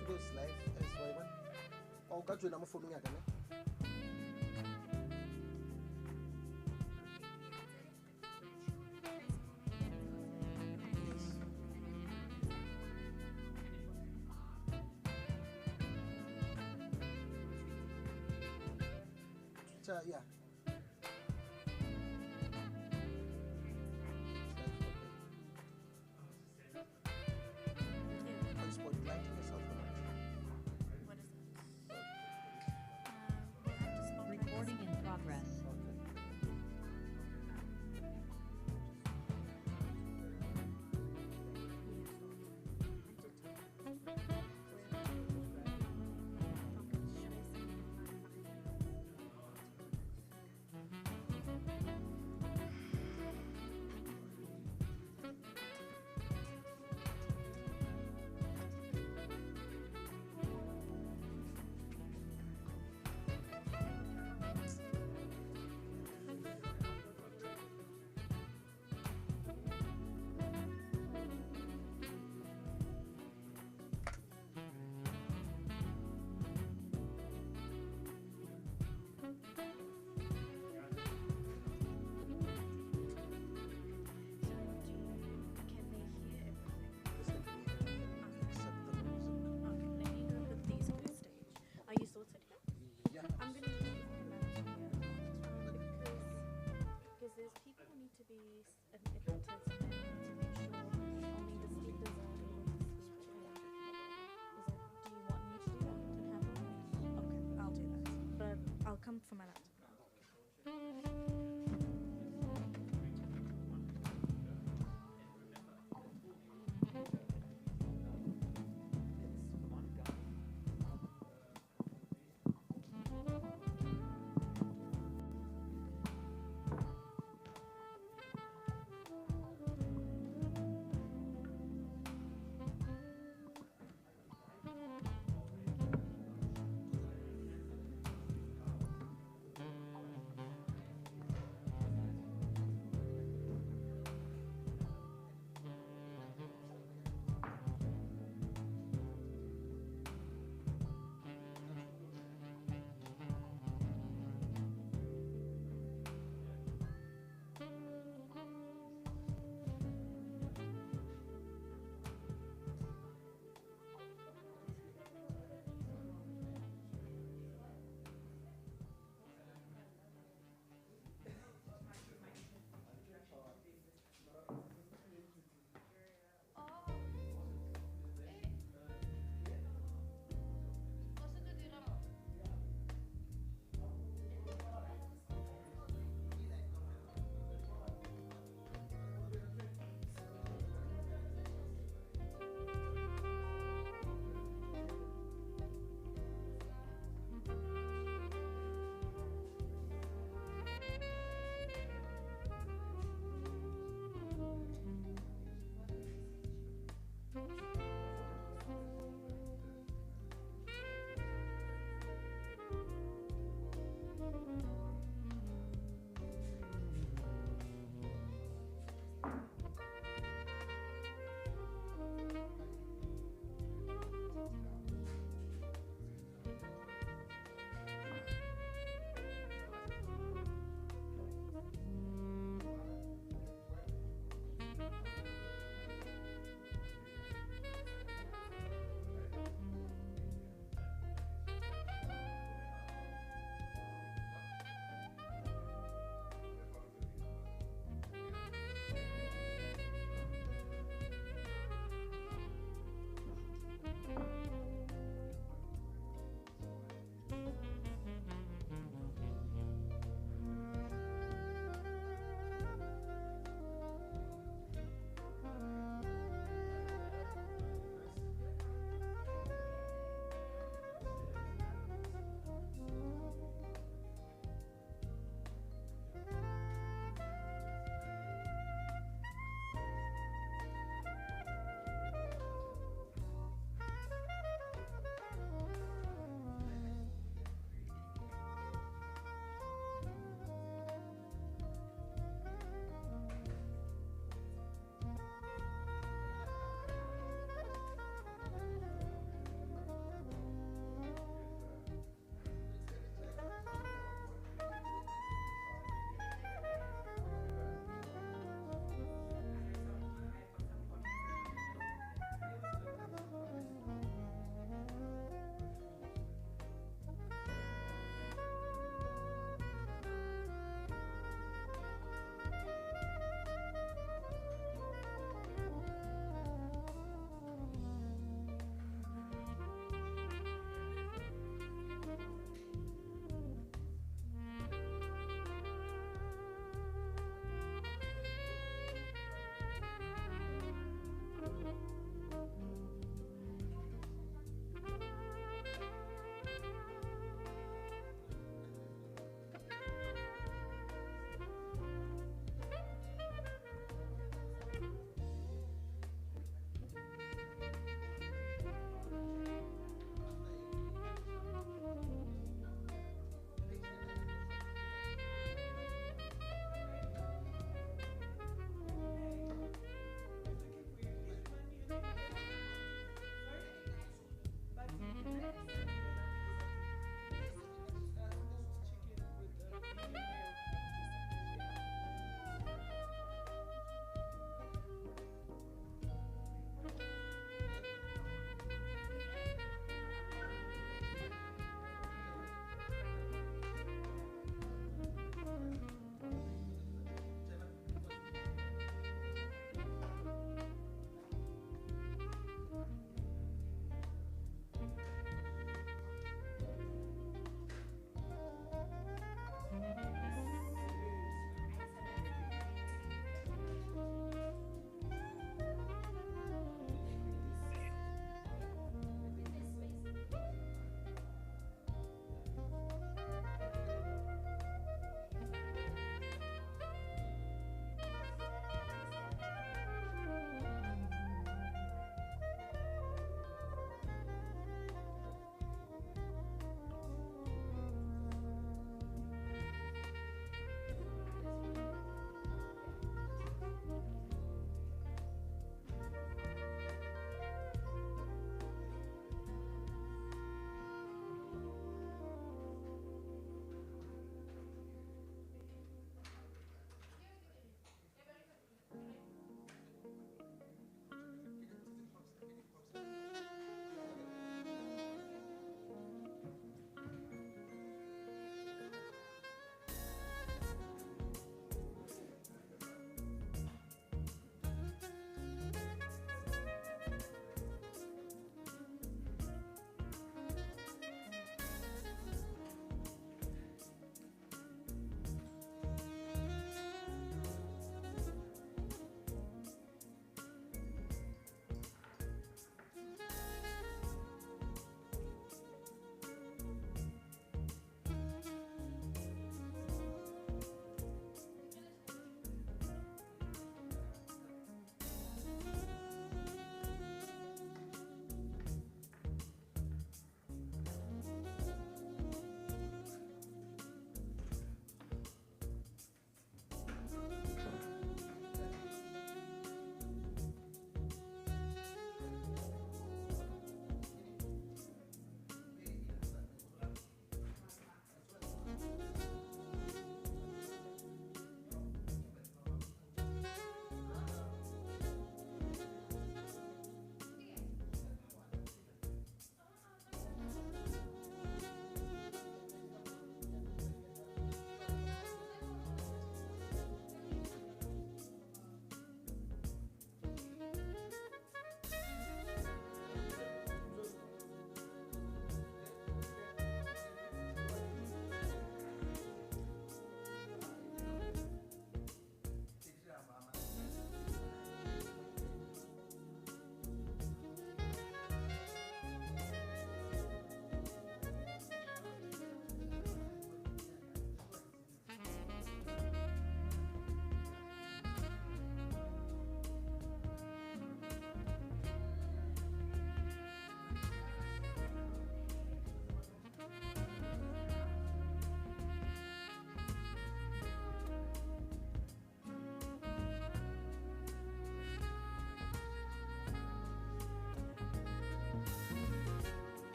today's live as well. Oh, got you number phone again. Yeah. Recording in progress. Come for my laptop.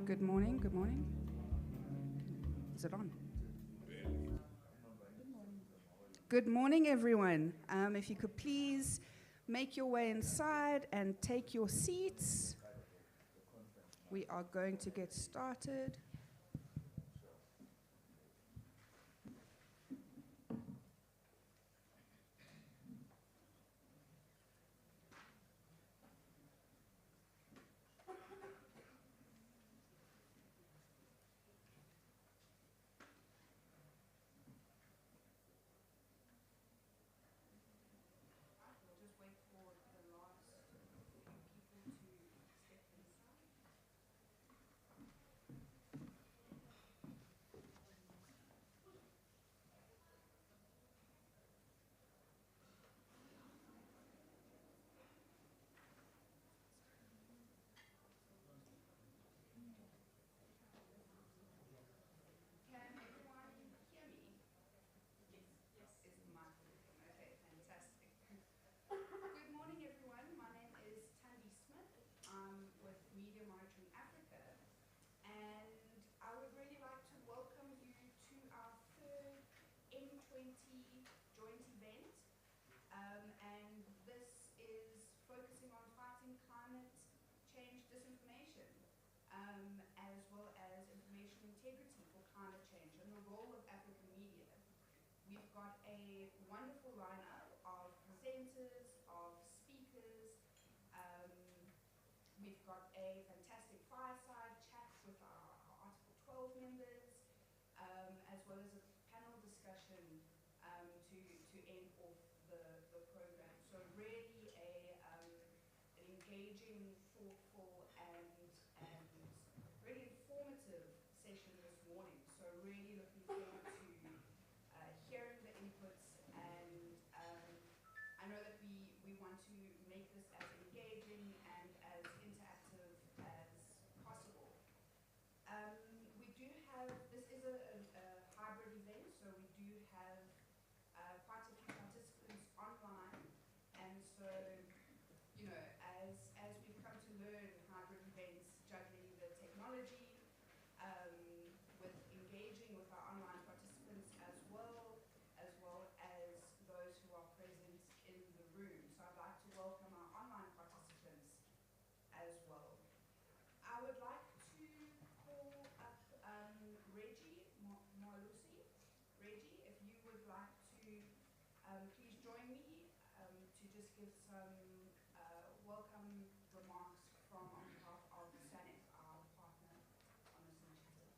Good morning, good morning. Is it on? Good morning, everyone. If you could please make your way inside and take your seats. We are going to get started. We've got a wonderful lineup of presenters, of speakers. We've got a fantastic fireside chat with our Article 12 members, as well as a panel discussion to end off the program. So really an engaging, thoughtful, and really informative session this morning. So really looking forward to hearing the inputs, and I know that we want to make this as engaging and as interactive as possible. We do have, this is a hybrid event, so we do have quite a few participants online, and so, you know, as we've come to learn hybrid events, juggling the technology, with engaging with our online participants as well as those who are present in the room. So I'd like to welcome our online participants as well. I would like to call up Reggie Malusi. Reggie, if you would like to please join me to just give some welcome remarks on behalf of SANEF, our partner on this initiative.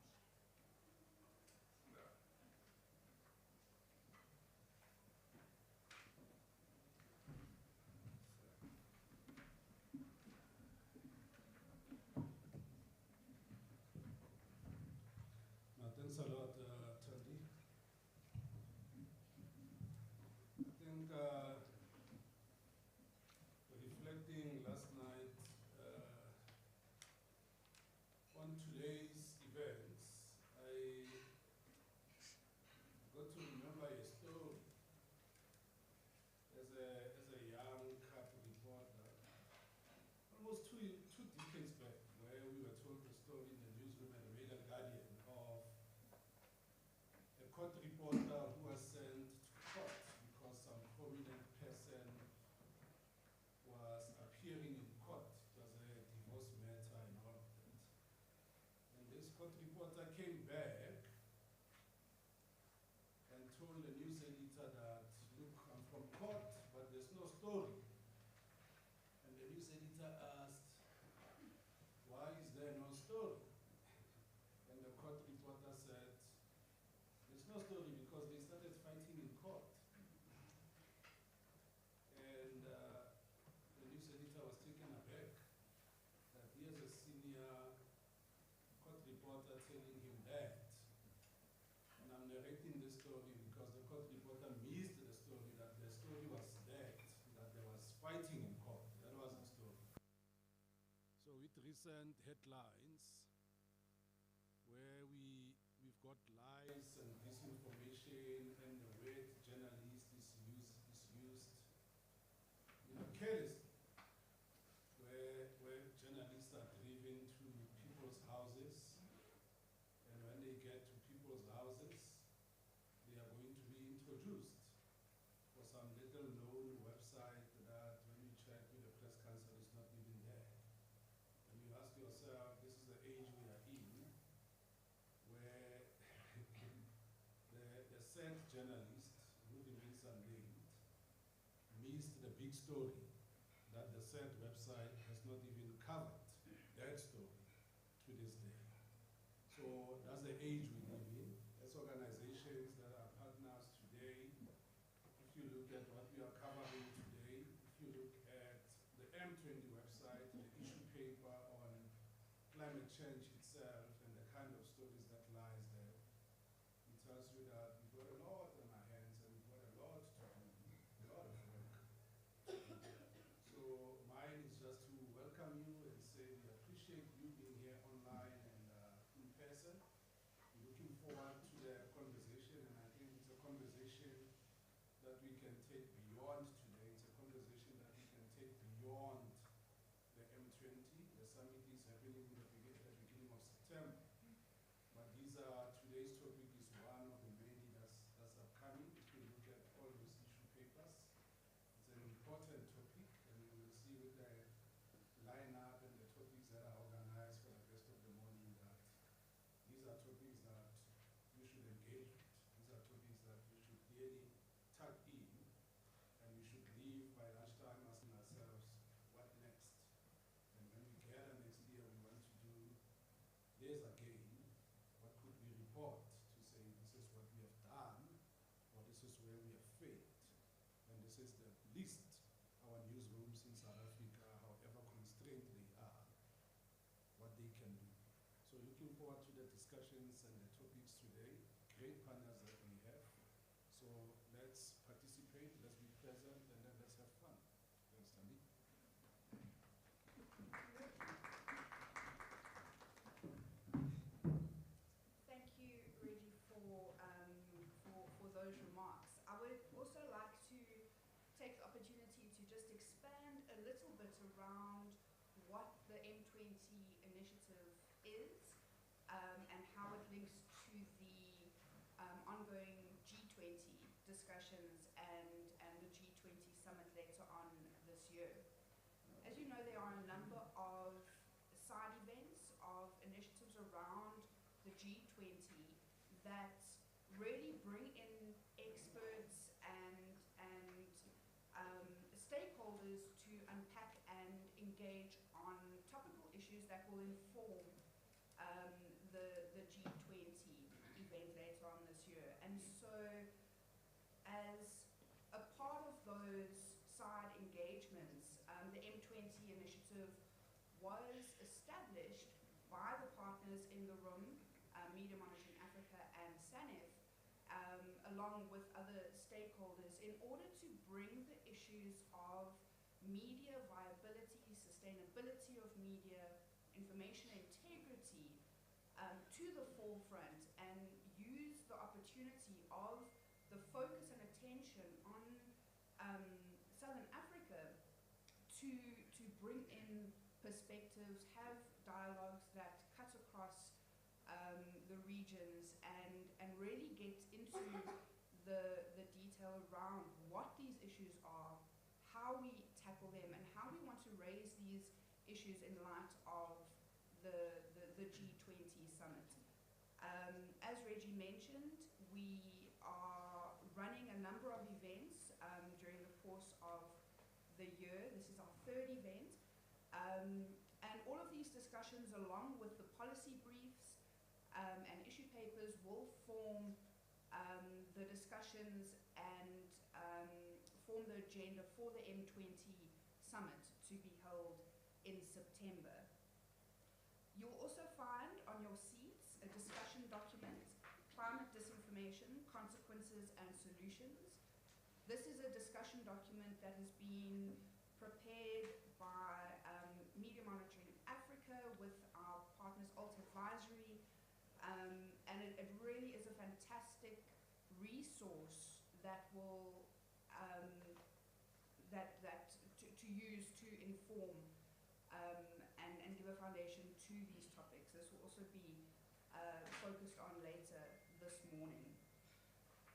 Thanks a lot, Tandy. I think reflecting last night on today's events, I got to remember a story as a young CAP reporter, almost two decades back, where we were told the story in the newsroom at the Regal Guardian of a court reporter who was sent to court because some prominent person was appearing in court. It was a divorce matter and all of that. And this court reporter came back and told the news editor that, look, I'm from court, but there's no story. And the news editor asked, why is there no story? And the court reporter said, there's no story because they started fighting in court. And the news editor was taken aback that here's a senior court reporter telling him that. And I'm narrating this story because the court reporter missed the story, that the story was recent headlines where we've got lies and disinformation, and the word journalist is used carelessly, where journalists are driven to people's houses, and when they get to people's houses, they are going to be introduced for some little known website that when you check with the press council is not even there. And you ask yourself, this is the age we are in, where the said journalist, who remains unnamed, missed the big story that the said website has not even covered that story to this day. So that's the age we live in. As organizations that are partners today, if you look at what we are covering today, if you look at the M20 website, the issue paper on climate change itself and the kind of stories that lies there, it tells you that we've got a lot on our hands and we've got a lot to do, a lot of work. So mine is just to welcome you and say we appreciate you being here online and in person. We're looking forward to the conversation, and I think it's a conversation that we can take beyond today. It's a conversation that we can take beyond the M20. The summit is happening at the beginning of September. But today's topic is one of the many that's upcoming. If you look at all those issue papers, it's an important topic, and we will see with the lineup and the topics that are organized for the rest of the morning that these are topics that you should engage with. These are topics that you should really tug in, and we should leave by lunchtime asking ourselves, what next? And when we gather next year, we want to do this again. What could we report to say this is what we have done, or this is where we have failed? And this is the least our newsrooms in South Africa, however constrained they are, what they can do. So looking forward to the discussions and the topics today. Great panels that we have. So let's participate, let's be present, and then let's have fun. Thanks, Tammy. Thank you, Reggie, for those remarks. I would also like to take the opportunity to just expand a little bit around what the M20 initiative is and how it links to the ongoing G20 discussions and the G20 summit later on this year. As you know, there are a number of side events, of initiatives around the G20 that really bring in experts and stakeholders to unpack and engage on topical issues that will inform the G20 event later on this year. And so as a part of those side engagements, the M20 initiative was established by the partners in the room, Media Monitoring Africa and SANEF, along with other stakeholders, in order to bring the issues of media viability, sustainability of media, information integrity to the forefront, and use the opportunity of the focus and attention on Southern Africa to bring in perspectives, have dialogues that cut across the regions, and really get into the detail around what these issues are, how we tackle them, and how we want to raise these issues in light of the G20 summit. As Reggie mentioned, we are running a number of events during the course of the year. This is our third event. And all of these discussions, along with the policy briefs and issue papers, will form the discussions and form the agenda for the M20 summit to be held in September. You'll also find on your seats a discussion document, Climate Disinformation, Consequences and Solutions. This is a discussion document that has been prepared by Media Monitoring Africa, resource that will to use to inform and give a foundation to these topics. This will also be focused on later this morning.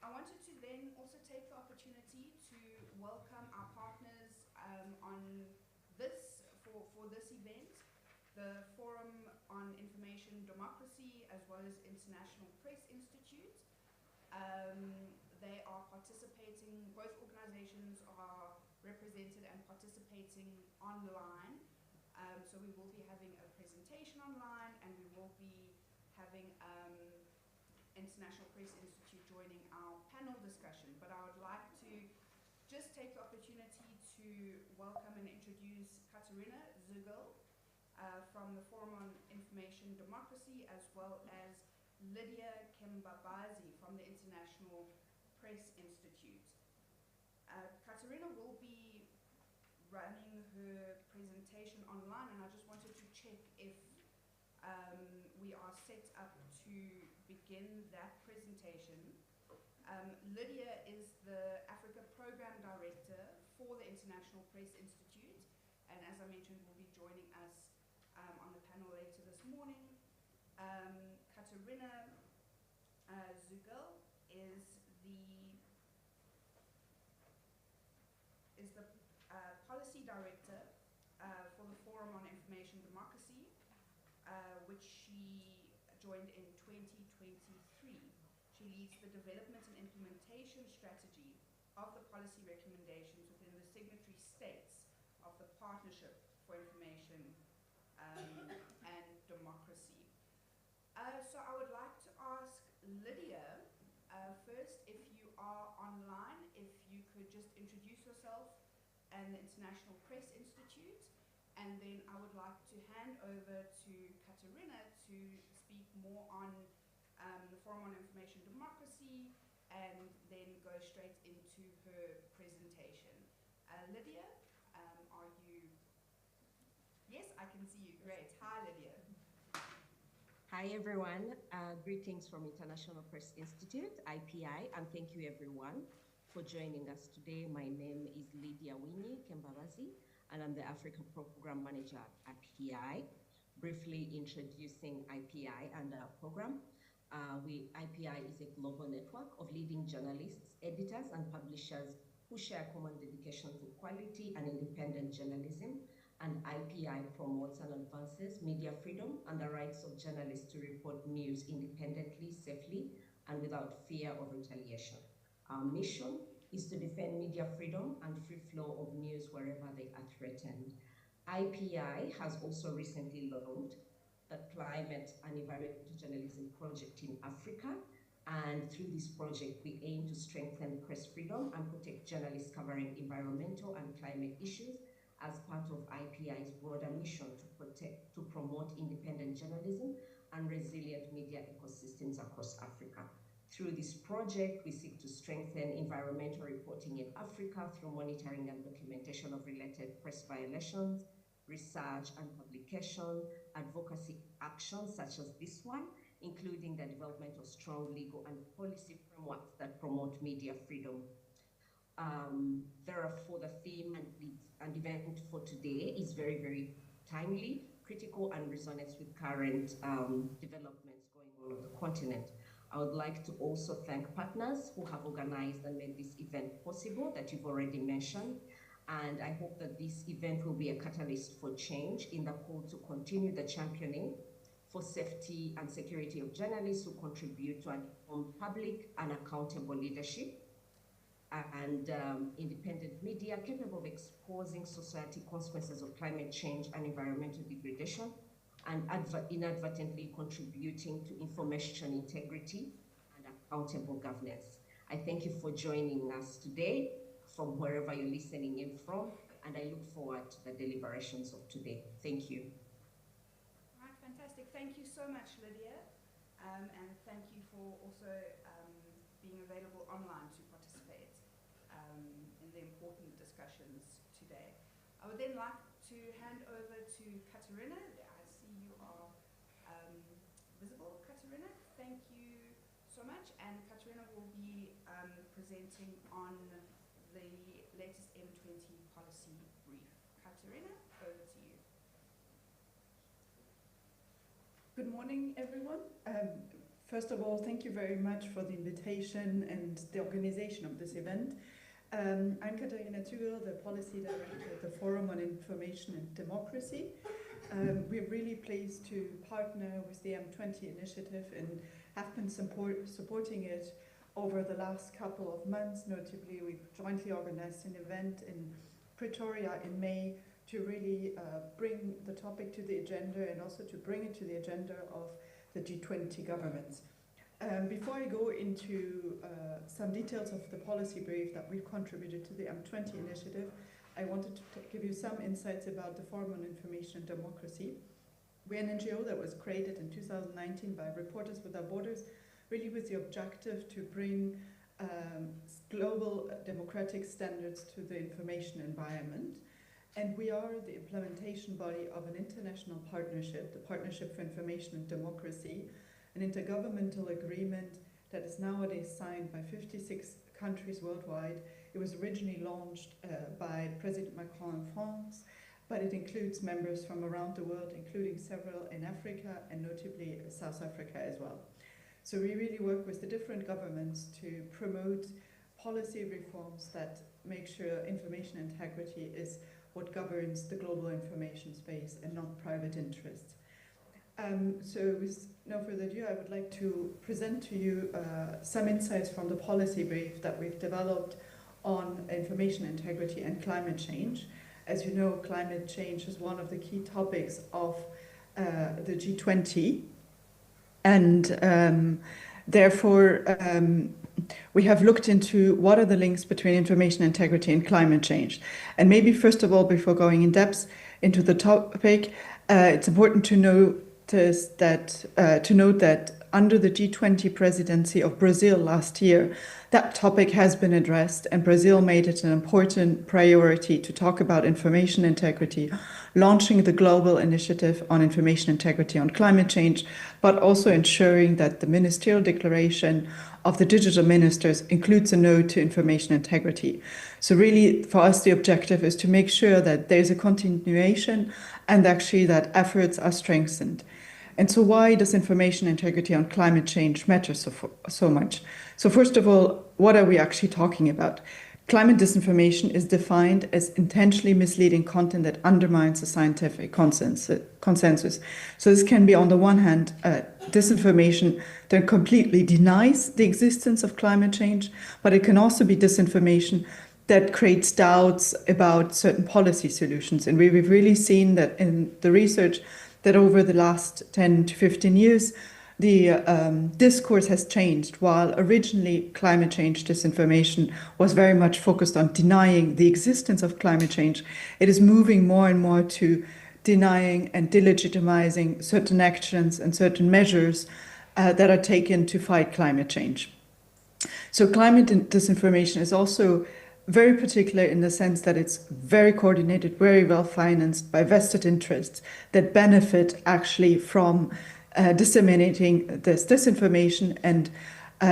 I wanted to then also take the opportunity to welcome our partners on this for this event, the Forum on Information Democracy as well as International Press Institute. They are participating, both organizations are represented and participating online. So we will be having a presentation online, and we will be having International Press Institute joining our panel discussion. But I would like to just take the opportunity to welcome and introduce Katerina Zugel from the Forum on Information Democracy, as well as Lydia Kembabazi from the International Press Institute. Katerina will be running her presentation online, and I just wanted to check if we are set up to begin that presentation. Lydia is the Africa Program Director for the International Press Institute, and as I mentioned, will be joining us on the panel later this morning. Katerina Zugel is the Policy Director for the Forum on Information Democracy, which she joined in 2023. She leads the development and implementation strategy of the policy recommendations within the signatory states of the Partnership for Information and Democracy. So I would like to ask Lydia first, if you are online, if you could just introduce yourself and the International Press Institute, and then I would like to hand over to Katerina to speak more on the Forum on Information Democracy, and then go straight into her presentation. Lydia, are you? Yes, I can see you. Great. Hi, Lydia. Hi, everyone. Greetings from International Press Institute, IPI, and thank you, everyone, for joining us today. My name is Lydia Kembabazi, and I'm the Africa Program Manager at IPI. Briefly introducing IPI and our program. IPI is a global network of leading journalists, editors, and publishers who share common dedication to quality and independent journalism. And IPI promotes and advances media freedom and the rights of journalists to report news independently, safely, and without fear of retaliation. Our mission is to defend media freedom and free flow of news wherever they are threatened. IPI has also recently launched the Climate and Environmental Journalism Project in Africa. And through this project, we aim to strengthen press freedom and protect journalists covering environmental and climate issues as part of IPI's broader mission to promote independent journalism and resilient media ecosystems across Africa. Through this project, we seek to strengthen environmental reporting in Africa through monitoring and documentation of related press violations, research and publication, advocacy actions such as this one, including the development of strong legal and policy frameworks that promote media freedom. Therefore, the theme and event for today is very, very timely, critical, and resonates with current developments going on the continent. I would like to also thank partners who have organized and made this event possible that you've already mentioned. And I hope that this event will be a catalyst for change in the call to continue the championing for safety and security of journalists who contribute to an informed public and accountable leadership, and independent media capable of exposing society consequences of climate change and environmental degradation, and inadvertently contributing to information integrity and accountable governance. I thank you for joining us today from wherever you're listening in from, and I look forward to the deliberations of today. Thank you. All right, fantastic. Thank you so much, Lydia, and thank you for also being available online to participate in the important discussions today. I would then like to hand over to Katerina. I see you are visible, Katerina. Thank you so much. And Katerina will be presenting on the latest M20 policy brief. Katerina, over to you. Good morning, everyone. First of all, thank you very much for the invitation and the organization of this event. I'm Katerina Zügel, the Policy Director at the Forum on Information and Democracy. We're really pleased to partner with the M20 initiative and have been supporting it over the last couple of months. Notably, we jointly organized an event in Pretoria in May to really bring the topic to the agenda and also to bring it to the agenda of the G20 governments. Before I go into some details of the policy brief that we've contributed to the M20 initiative, I wanted to give you some insights about the Forum on Information and Democracy. We're an NGO that was created in 2019 by Reporters Without Borders, really with the objective to bring global democratic standards to the information environment. And we are the implementation body of an international partnership, the Partnership for Information and Democracy, an intergovernmental agreement that is nowadays signed by 56 countries worldwide. It was originally launched by President Macron in France, but it includes members from around the world, including several in Africa and notably South Africa as well. So we really work with the different governments to promote policy reforms that make sure information integrity is what governs the global information space and not private interests. So with no further ado, I would like to present to you some insights from the policy brief that we've developed on information integrity and climate change. As you know, climate change is one of the key topics of the G20, and therefore we have looked into what are the links between information integrity and climate change. And maybe first of all, before going in depth into the topic, it's important to note that under the G20 presidency of Brazil last year, that topic has been addressed, and Brazil made it an important priority to talk about information integrity, launching the global initiative on information integrity on climate change, but also ensuring that the ministerial declaration of the digital ministers includes a note to information integrity. So really, for us, the objective is to make sure that there's a continuation and actually that efforts are strengthened. And so why does information integrity on climate change matter so much? So first of all, what are we actually talking about? Climate disinformation is defined as intentionally misleading content that undermines the scientific consensus. So this can be, on the one hand, disinformation that completely denies the existence of climate change, but it can also be disinformation that creates doubts about certain policy solutions. And we've really seen that in the research that over the last 10 to 15 years, the discourse has changed. While originally climate change disinformation was very much focused on denying the existence of climate change, it is moving more and more to denying and delegitimizing certain actions and certain measures that are taken to fight climate change. So climate disinformation is also very particular in the sense that it's very coordinated, very well financed by vested interests that benefit actually from disseminating this disinformation and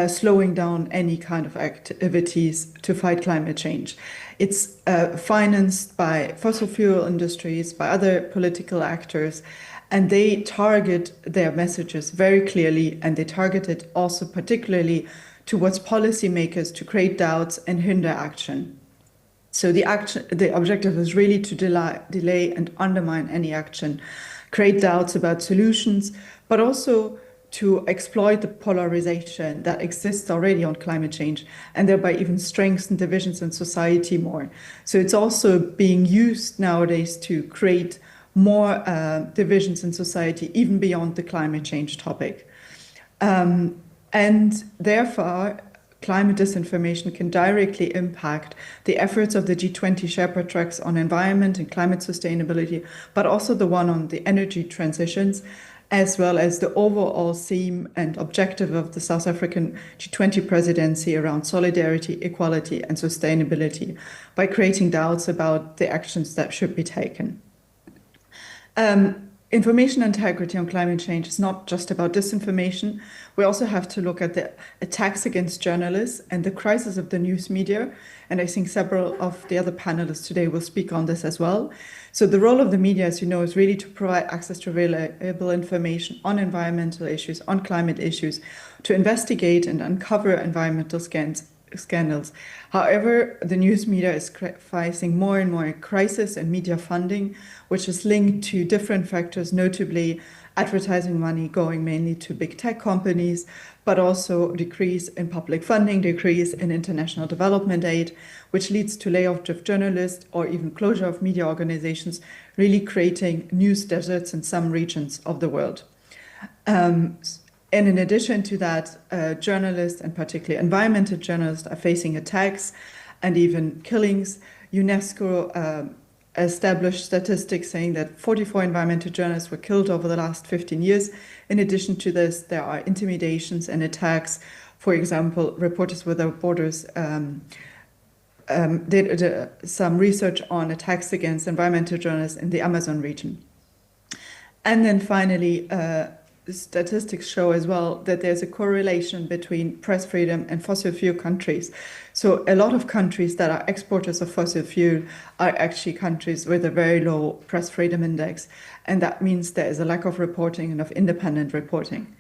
slowing down any kind of activities to fight climate change. It's financed by fossil fuel industries, by other political actors, and they target their messages very clearly, and they target it also particularly towards policymakers to create doubts and hinder action. So the objective is really to delay and undermine any action, create doubts about solutions, but also to exploit the polarization that exists already on climate change and thereby even strengthen divisions in society more. So it's also being used nowadays to create more divisions in society, even beyond the climate change topic. And therefore, climate disinformation can directly impact the efforts of the G20 Sherpa tracks on environment and climate sustainability, but also the one on the energy transitions, as well as the overall theme and objective of the South African G20 presidency around solidarity, equality, and sustainability, by creating doubts about the actions that should be taken. information integrity on climate change is not just about disinformation. We also have to look at the attacks against journalists and the crisis of the news media. And I think several of the other panelists today will speak on this as well. So the role of the media, as you know, is really to provide access to reliable information on environmental issues, on climate issues, to investigate and uncover environmental scandals. However, the news media is facing more and more crisis in media funding, which is linked to different factors, notably advertising money going mainly to big tech companies, but also decrease in public funding, decrease in international development aid, which leads to layoff of journalists or even closure of media organizations, really creating news deserts in some regions of the world. And in addition to that, journalists, and particularly environmental journalists, are facing attacks and even killings. UNESCO established statistics saying that 44 environmental journalists were killed over the last 15 years. In addition to this, there are intimidations and attacks. For example, Reporters Without Borders did some research on attacks against environmental journalists in the Amazon region. And then finally, statistics show as well that there's a correlation between press freedom and fossil fuel countries. So a lot of countries that are exporters of fossil fuel are actually countries with a very low press freedom index. And that means there is a lack of reporting and of independent reporting.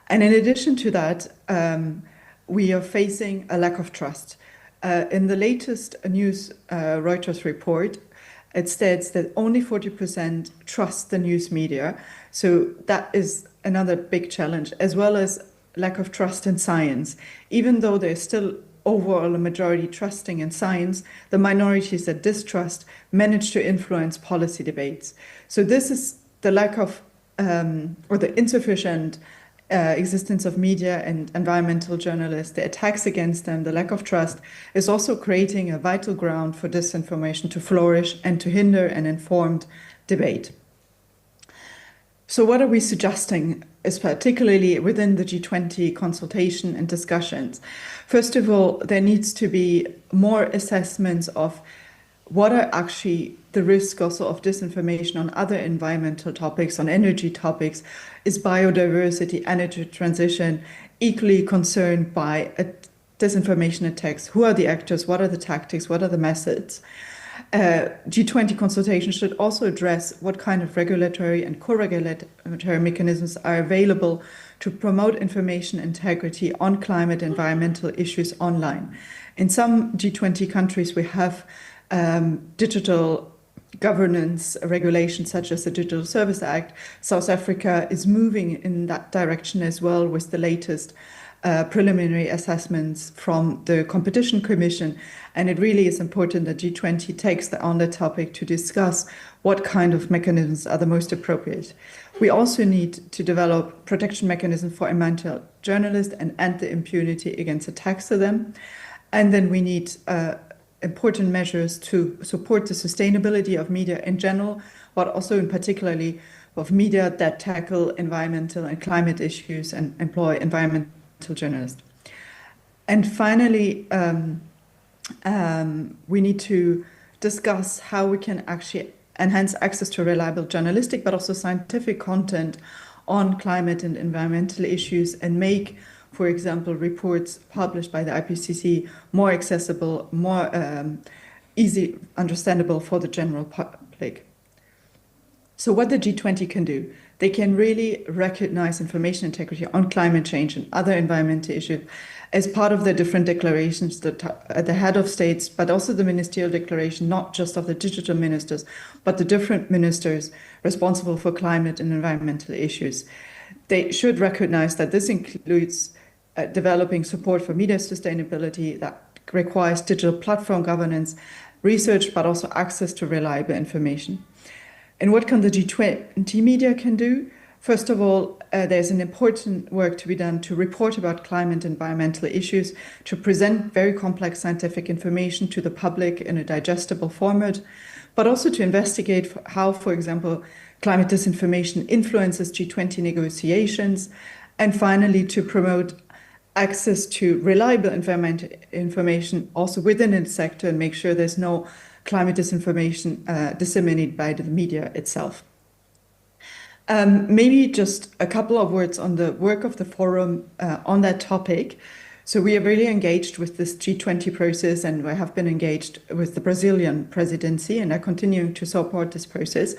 And in addition to that, we are facing a lack of trust. In the latest news Reuters report, it states that only 40% trust the news media. So that is another big challenge, as well as lack of trust in science. Even though there's still overall a majority trusting in science, the minorities that distrust manage to influence policy debates. So this is the lack of, or the insufficient existence of media and environmental journalists, the attacks against them, the lack of trust, is also creating a vital ground for disinformation to flourish and to hinder an informed debate. So what are we suggesting, is particularly within the G20 consultation and discussions? First of all, there needs to be more assessments of what are actually the risk also of disinformation on other environmental topics, on energy topics. Is biodiversity, energy transition equally concerned by disinformation attacks? Who are the actors? What are the tactics? What are the methods? G20 consultation should also address what kind of regulatory and co-regulatory mechanisms are available to promote information integrity on climate and environmental issues online. In some G20 countries, we have digital governance regulations such as the Digital Service Act. South Africa is moving in that direction as well with the latest preliminary assessments from the Competition Commission. And it really is important that G20 takes on the topic to discuss what kind of mechanisms are the most appropriate. We also need to develop protection mechanisms for environmental journalists and end the impunity against attacks to them. And then we need important measures to support the sustainability of media in general, but also in particularly of media that tackle environmental and climate issues and employ environmental journalists. And finally, we need to discuss how we can actually enhance access to reliable journalistic, but also scientific content on climate and environmental issues, and make, for example, reports published by the IPCC more accessible, more easy understandable for the general public. So what the G20 can do, they can really recognize information integrity on climate change and other environmental issues as part of the different declarations that the head of states, but also the ministerial declaration, not just of the digital ministers, but the different ministers responsible for climate and environmental issues. They should recognize that this includes developing support for media sustainability that requires digital platform governance, research, but also access to reliable information. And what can the G20 media can do? First of all, there's an important work to be done to report about climate and environmental issues, to present very complex scientific information to the public in a digestible format, but also to investigate how, for example, climate disinformation influences G20 negotiations, and finally to promote access to reliable environmental information also within the sector and make sure there's no climate disinformation disseminated by the media itself. Maybe just a couple of words on the work of the forum on that topic. So we are really engaged with this G20 process, and we have been engaged with the Brazilian presidency and are continuing to support this process.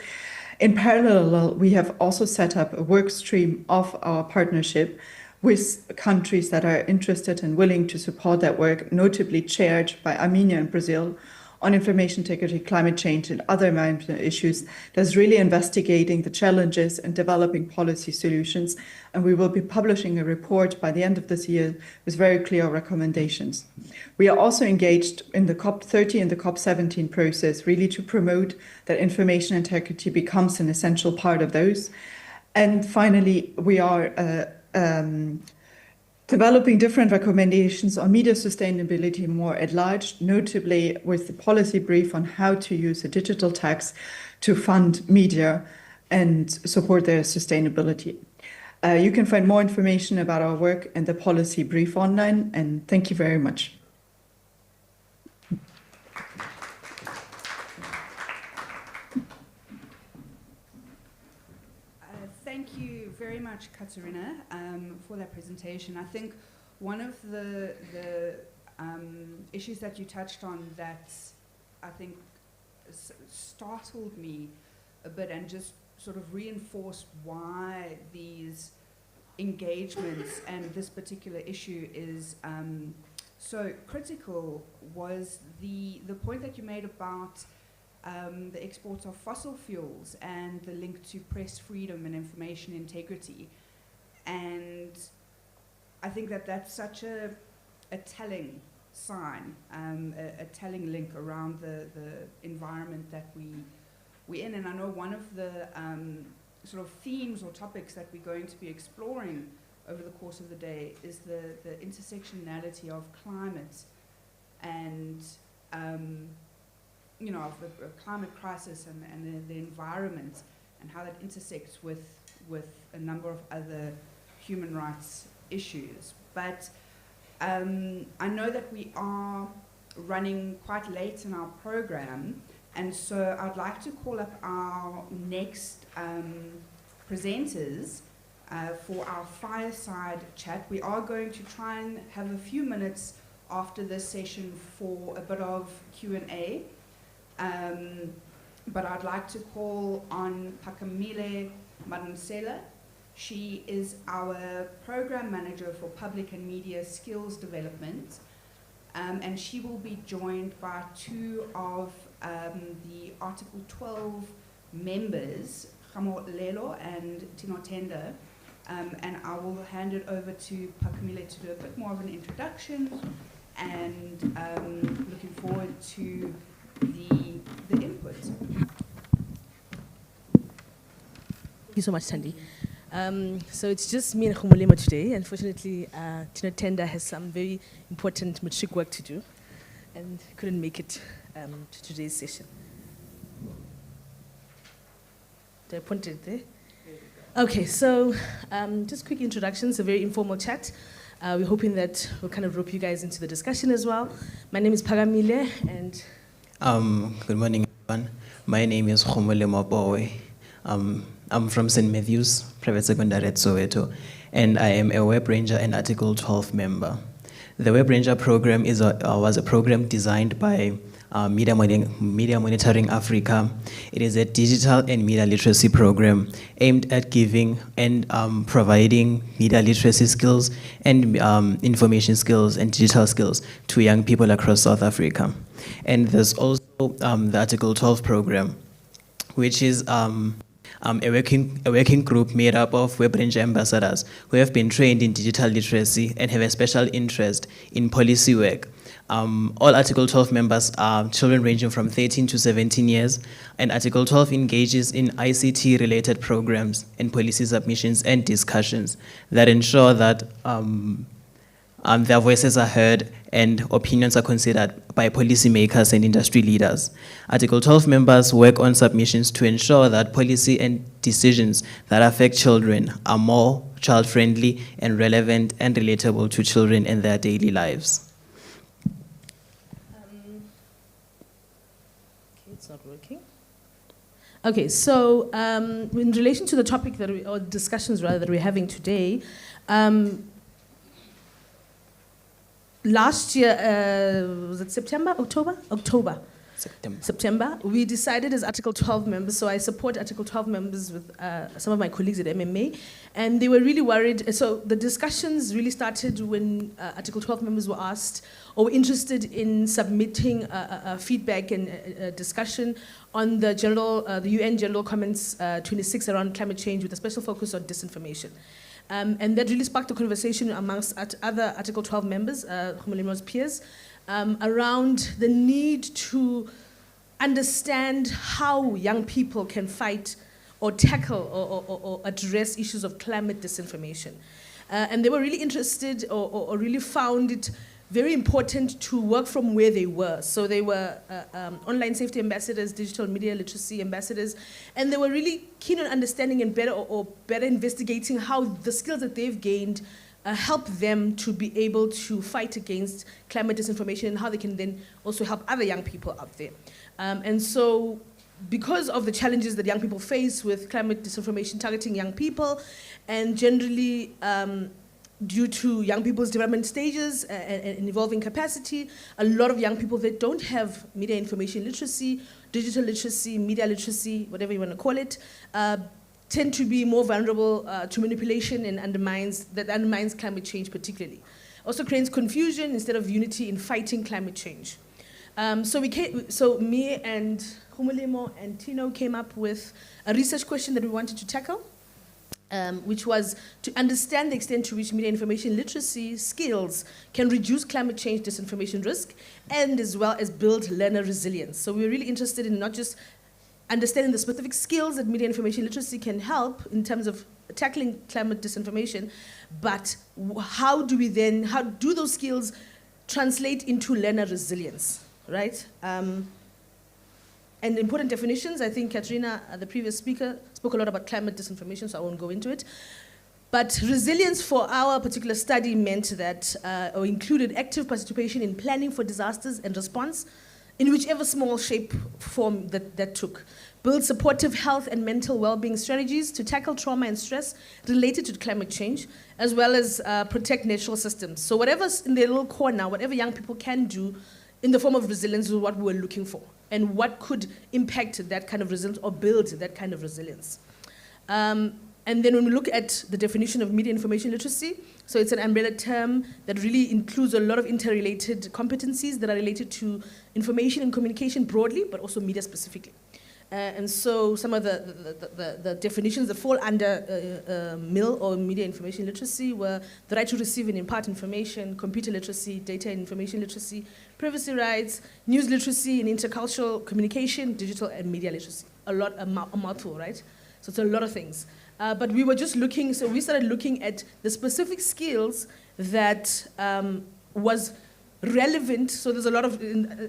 In parallel, we have also set up a work stream of our partnership with countries that are interested and willing to support that work, notably chaired by Armenia and Brazil, on information integrity, climate change, and other environmental issues, that's really investigating the challenges and developing policy solutions. And we will be publishing a report by the end of this year with very clear recommendations. We are also engaged in the COP30 and the COP17 process, really to promote that information integrity becomes an essential part of those. And finally, we are developing different recommendations on media sustainability more at large, notably with the policy brief on how to use a digital tax to fund media and support their sustainability. You can find more information about our work and the policy brief online, and thank you very much. Thank you very much, Katerina, for that presentation. I think one of the issues that you touched on that I think startled me a bit and just sort of reinforced why these engagements and this particular issue is so critical was the point that you made about the export of fossil fuels and the link to press freedom and information integrity. And I think that that's such a telling sign, a telling link around the environment that we're in. And I know one of the sort of themes or topics that we're going to be exploring over the course of the day is the intersectionality of climate and you know, of the climate crisis and the environment and how that intersects with a number of other human rights issues. But I know that we are running quite late in our program, and so I'd like to call up our next presenters for our fireside chat. We are going to try and have a few minutes after this session for a bit of Q&A. But I'd like to call on Pakamile Madonsela. She is our program manager for public and media skills development, and she will be joined by two of the Article 12 members, Khamo Lelo and Tino Tenda, and I will hand it over to Pakamile to do a bit more of an introduction, and looking forward to the input. Thank you so much, Sandy. So it's just me and Khumulema today. Unfortunately, Tino Tenda has some very important matric work to do and couldn't make it to today's session. Did I point it there? Okay, so just quick introductions, a very informal chat. We're hoping that we'll kind of rope you guys into the discussion as well. My name is Pagamile, and good morning, everyone. My name is Khumulema Bowe. I'm from St. Matthew's Private Secondary at Soweto, and I am a Web Ranger and Article 12 member. The Web Ranger program was a program designed by Media Monitoring Africa. It is a digital and media literacy program aimed at giving and providing media literacy skills and information skills and digital skills to young people across South Africa. And there's also the Article 12 program, which is a working group made up of Web Ranger ambassadors who have been trained in digital literacy and have a special interest in policy work. All Article 12 members are children ranging from 13 to 17 years, and Article 12 engages in ICT-related programs and policy submissions and discussions that ensure that their voices are heard and opinions are considered by policymakers and industry leaders. Article 12 members work on submissions to ensure that policy and decisions that affect children are more child-friendly and relevant and relatable to children in their daily lives. Okay, it's not working. Okay, so in relation to the topic that or discussions rather that we're having today, last year, was it September, October? October. September, we decided as Article 12 members, so I support Article 12 members with some of my colleagues at MMA, and they were really worried. So the discussions really started when Article 12 members were asked or were interested in submitting feedback and discussion on the UN General Comments 26 around climate change with a special focus on disinformation. And that really sparked a conversation amongst other Article 12 members, Khumulimo's peers, around the need to understand how young people can fight or tackle or address issues of climate disinformation. And they were really interested or really found it very important to work from where they were. So they were online safety ambassadors, digital media literacy ambassadors, and they were really keen on understanding and better investigating how the skills that they've gained help them to be able to fight against climate disinformation and how they can then also help other young people out there. And so because of the challenges that young people face with climate disinformation targeting young people, and generally due to young people's development stages and evolving capacity, a lot of young people that don't have media information literacy, digital literacy, media literacy, whatever you want to call it, tend to be more vulnerable to manipulation and undermines climate change particularly. Also creates confusion instead of unity in fighting climate change. So me and Khumulimo and Tino came up with a research question that we wanted to tackle, which was to understand the extent to which media information literacy skills can reduce climate change disinformation risk and as well as build learner resilience. So we're really interested in not just understanding the specific skills that media information literacy can help in terms of tackling climate disinformation, but how do those skills translate into learner resilience, right? And important definitions, I think Katrina, the previous speaker, spoke a lot about climate disinformation, so I won't go into it. But resilience for our particular study meant that, or included active participation in planning for disasters and response, in whichever small shape form that took. Build supportive health and mental well-being strategies to tackle trauma and stress related to climate change, as well as protect natural systems. So whatever's in their little corner, whatever young people can do in the form of resilience is what we were looking for, and what could impact that kind of resilience or build that kind of resilience. And then when we look at the definition of media information literacy, so it's an umbrella term that really includes a lot of interrelated competencies that are related to information and communication broadly, but also media specifically. And so some of the definitions that fall under MIL or media information literacy were the right to receive and impart information, computer literacy, data and information literacy, privacy rights, news literacy and intercultural communication, digital and media literacy. A mouthful, right? So it's a lot of things. But we were just looking, so we started looking at the specific skills that was relevant. So there's a lot of,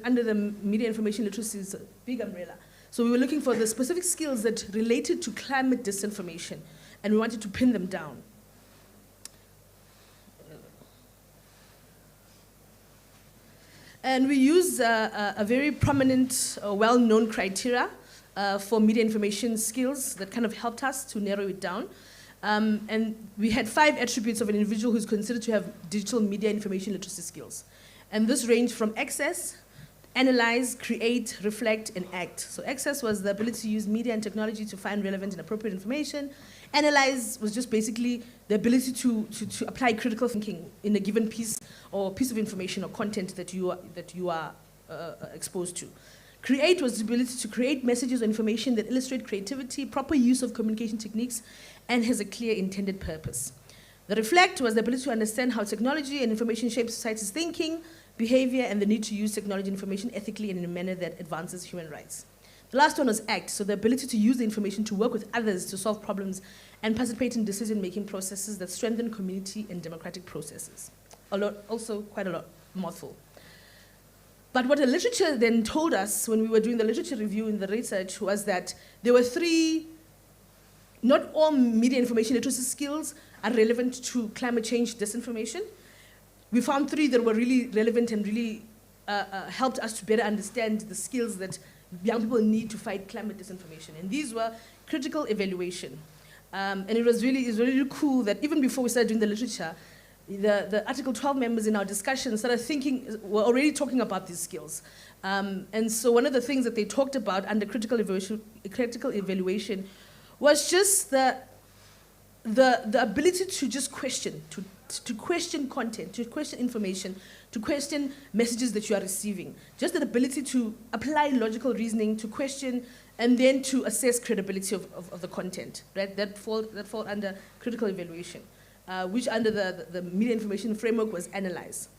under the media information literacy is a big umbrella. So we were looking for the specific skills that related to climate disinformation, and we wanted to pin them down. And we used a very prominent, well-known criteria for media information skills that kind of helped us to narrow it down. And we had 5 attributes of an individual who's considered to have digital media information literacy skills. And this ranged from access, analyze, create, reflect, and act. So access was the ability to use media and technology to find relevant and appropriate information. Analyze was just basically the ability to apply critical thinking in a given piece of information or content that you are exposed to. Create was the ability to create messages or information that illustrate creativity, proper use of communication techniques, and has a clear intended purpose. The reflect was the ability to understand how technology and information shapes society's thinking, behavior, and the need to use technology and information ethically and in a manner that advances human rights. The last one was act, so the ability to use the information to work with others to solve problems and participate in decision-making processes that strengthen community and democratic processes. Also quite a lot, mouthful. But what the literature then told us when we were doing the literature review in the research was that there were 3, not all media information literacy skills are relevant to climate change disinformation. We found 3 that were really relevant and really helped us to better understand the skills that young people need to fight climate disinformation. And these were critical evaluation. And it was really cool that even before we started doing the literature, the Article 12 members in our discussion started were already talking about these skills. And so one of the things that they talked about under critical evaluation was just the ability to just question, to question content, to question information, to question messages that you are receiving. Just the ability to apply logical reasoning, to question, and then to assess credibility of the content, right? That fall under critical evaluation, which under the media information framework was analyzed.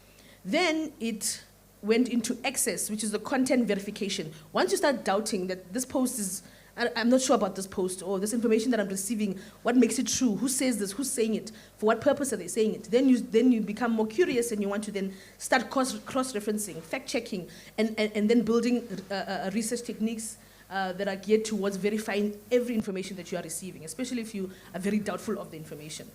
Then it went into access, which is the content verification. Once you start doubting that this post is, I'm not sure about this post, or this information that I'm receiving, what makes it true, who says this, who's saying it, for what purpose are they saying it, then you become more curious and you want to then start cross-referencing, fact-checking, and then building research techniques that are geared towards verifying every information that you are receiving, especially if you are very doubtful of the information.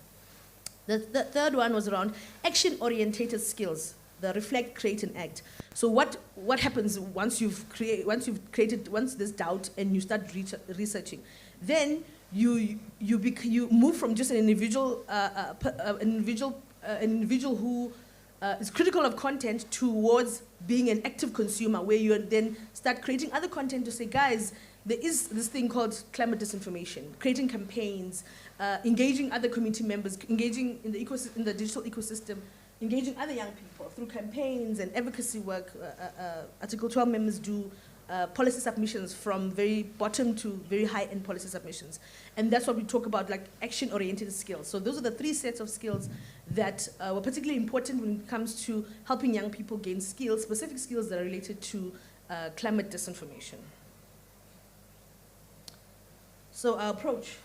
The third one was around action-orientated skills, the reflect, create, and act. So what happens once there's doubt and you start researching? Then you move from just an individual who is critical of content towards being an active consumer, where you then start creating other content to say, guys, there is this thing called climate disinformation, creating campaigns, engaging other community members, engaging in the digital ecosystem, engaging other young people through campaigns and advocacy work. Article 12 members do policy submissions from very bottom to very high-end policy submissions. And that's what we talk about, like action-oriented skills. So those are the 3 sets of skills that were particularly important when it comes to helping young people gain skills, specific skills that are related to climate disinformation. So our approach.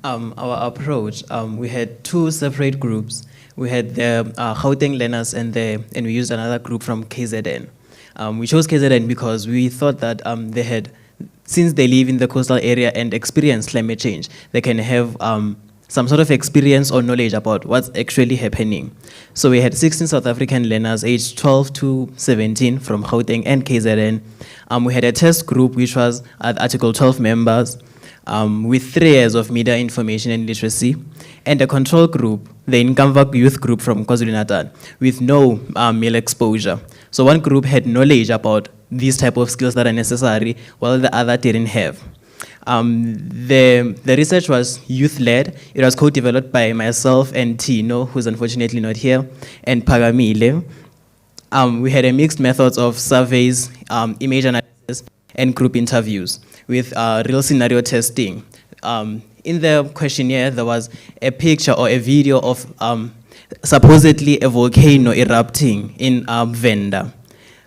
Our approach, we had 2 separate groups. We had the Gauteng learners and we used another group from KZN. We chose KZN because we thought that they had, since they live in the coastal area and experience climate change, they can have some sort of experience or knowledge about what's actually happening. So we had 16 South African learners aged 12 to 17 from Gauteng and KZN. We had a test group which was Article 12 members, with 3 years of media information and literacy, and a control group, the Nkamva youth group from KwaZulu-Natal, with no male exposure. So one group had knowledge about these type of skills that are necessary, while the other didn't have. The research was youth-led. It was co-developed by myself and Tino, who's unfortunately not here, and Pagamile. We had a mixed methods of surveys, image analysis, and group interviews with real scenario testing. In the questionnaire, there was a picture or a video of supposedly a volcano erupting in Venda.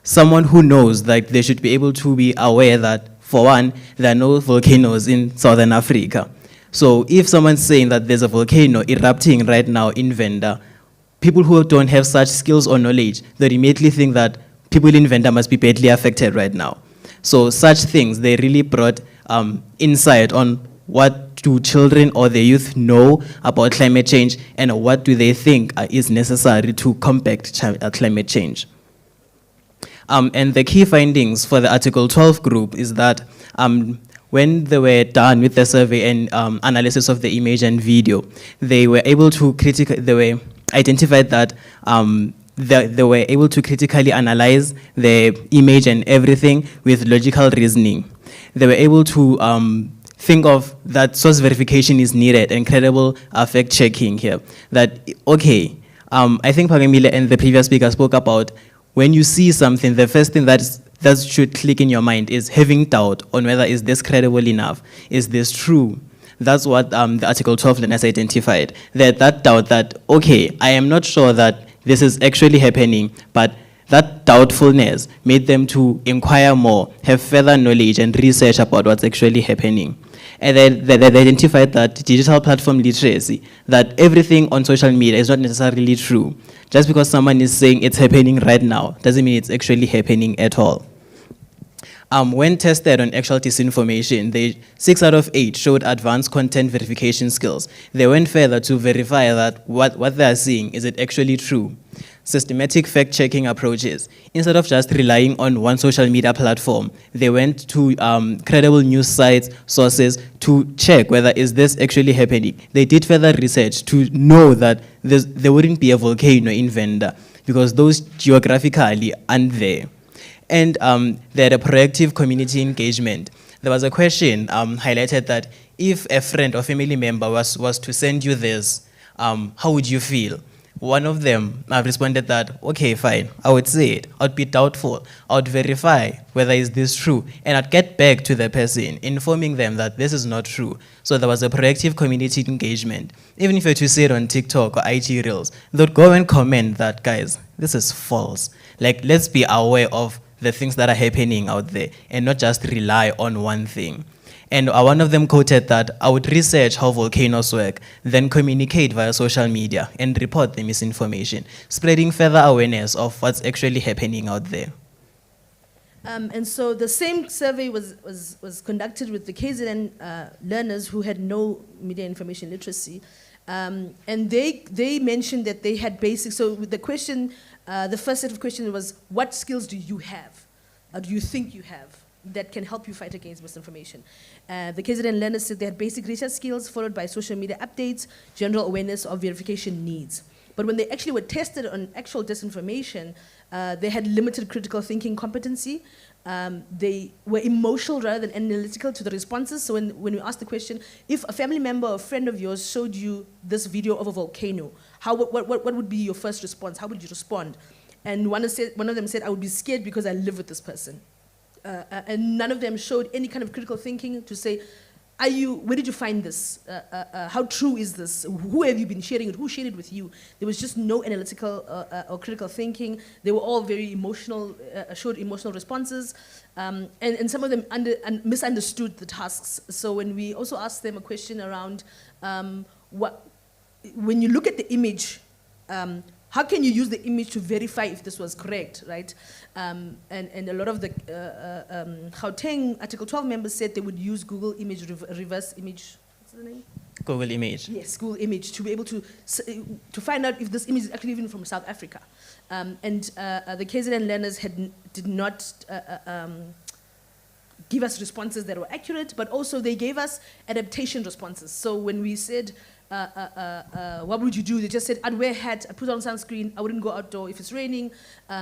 Someone who knows that they should be able to be aware that, for one, there are no volcanoes in Southern Africa. So if someone's saying that there's a volcano erupting right now in Venda, people who don't have such skills or knowledge, they immediately think that people in Venda must be badly affected right now. So such things, they really brought insight on what do children or the youth know about climate change, and what do they think is necessary to combat climate change. And the key findings for the Article 12 group is that when they were done with the survey and analysis of the image and video, they were able to identified that they were able to critically analyze the image and everything with logical reasoning. They were able to think of that source verification is needed and credible fact checking here. That, okay, I think Pagamile and the previous speaker spoke about when you see something, the first thing that should click in your mind is having doubt on whether is this credible enough, is this true? That's what the Article 12 learners identified. That doubt that, okay, I am not sure that this is actually happening, but that doubtfulness made them to inquire more, have further knowledge and research about what's actually happening. And then they identified that digital platform literacy, that everything on social media is not necessarily true. Just because someone is saying it's happening right now, doesn't mean it's actually happening at all. When tested on actual disinformation, 6 out of 8 showed advanced content verification skills. They went further to verify that what they are seeing, is it actually true? systematic fact-checking approaches. Instead of just relying on one social media platform, they went to credible news sites, sources, to check whether is this actually happening. They did further research to know that there wouldn't be a volcano in Venda because those geographically aren't there. And they had a proactive community engagement. There was a question highlighted that if a friend or family member was to send you this, how would you feel? One of them responded that, okay, fine, I would say it. I'd be doubtful. I would verify whether is this true. And I'd get back to the person, informing them that this is not true. So there was a proactive community engagement. Even if you were to say it on TikTok or IG Reels, they'd go and comment that, guys, this is false. Like, let's be aware of the things that are happening out there and not just rely on one thing. And one of them quoted that, I would research how volcanoes work, then communicate via social media and report the misinformation, spreading further awareness of what's actually happening out there. And so the same survey was conducted with the KZN learners who had no media information literacy. And they mentioned that they had basic, so with the question, the first set of questions was, what skills do you have, or do you think you have, that can help you fight against misinformation? The KZN learners said they had basic research skills, followed by social media updates, general awareness of verification needs. But when they actually were tested on actual disinformation, they had limited critical thinking competency. They were emotional rather than analytical to the responses. So when we asked the question, if a family member or a friend of yours showed you this video of a volcano, what would be your first response? How would you respond? And one of them said, I would be scared because I live with this person. And none of them showed any kind of critical thinking to say, where did you find this? How true is this? Who have you been sharing it? Who shared it with you? There was just no analytical or critical thinking. They were all very emotional, showed emotional responses. And some of them misunderstood the tasks. So when we also asked them a question around, when you look at the image, how can you use the image to verify if this was correct, right? And a lot of the Gauteng Article 12 members said they would use Google image, reverse image, what's the name? Google image. Yes, Google image, to be able to find out if this image is actually even from South Africa. And the KZN learners did not give us responses that were accurate, but also they gave us adaptation responses. So when we said, what would you do? They just said, I'd wear a hat, I'd put on sunscreen, I wouldn't go outdoor if it's raining.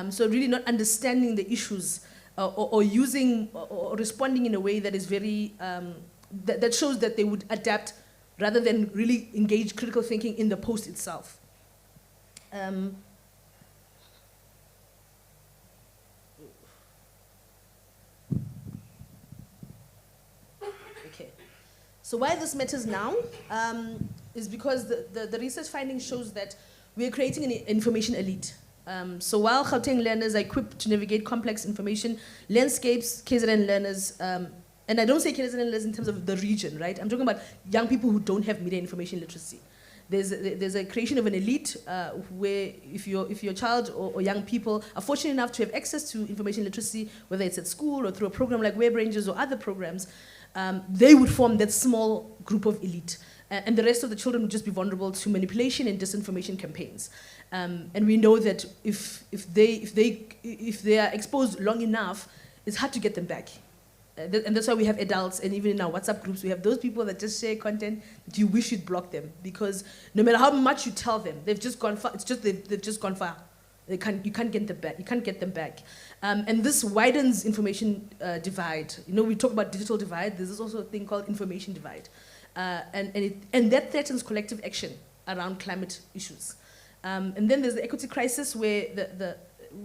So really not understanding the issues or using or responding in a way that is very, that shows that they would adapt rather than really engage critical thinking in the post itself. Okay. So why this matters now is because the research finding shows that we are creating an information elite. So while Gauteng learners are equipped to navigate complex information landscapes, KZN learners, and I don't say KZN learners in terms of the region, right? I'm talking about young people who don't have media information literacy. There's a creation of an elite where if your child or young people are fortunate enough to have access to information literacy, whether it's at school or through a program like Web Rangers or other programs, they would form that small group of elite. And the rest of the children would just be vulnerable to manipulation and disinformation campaigns. And we know that if they are exposed long enough, it's hard to get them back. And that's why we have adults, and even in our WhatsApp groups, we have those people that just share content that you wish you'd block them, because no matter how much you tell them, they've just gone far. It's just they've just gone far. You can't get them back. You can't get them back. And this widens information divide. You know, we talk about digital divide. There's also a thing called information divide, and that threatens collective action around climate issues. And then there's the equity crisis, where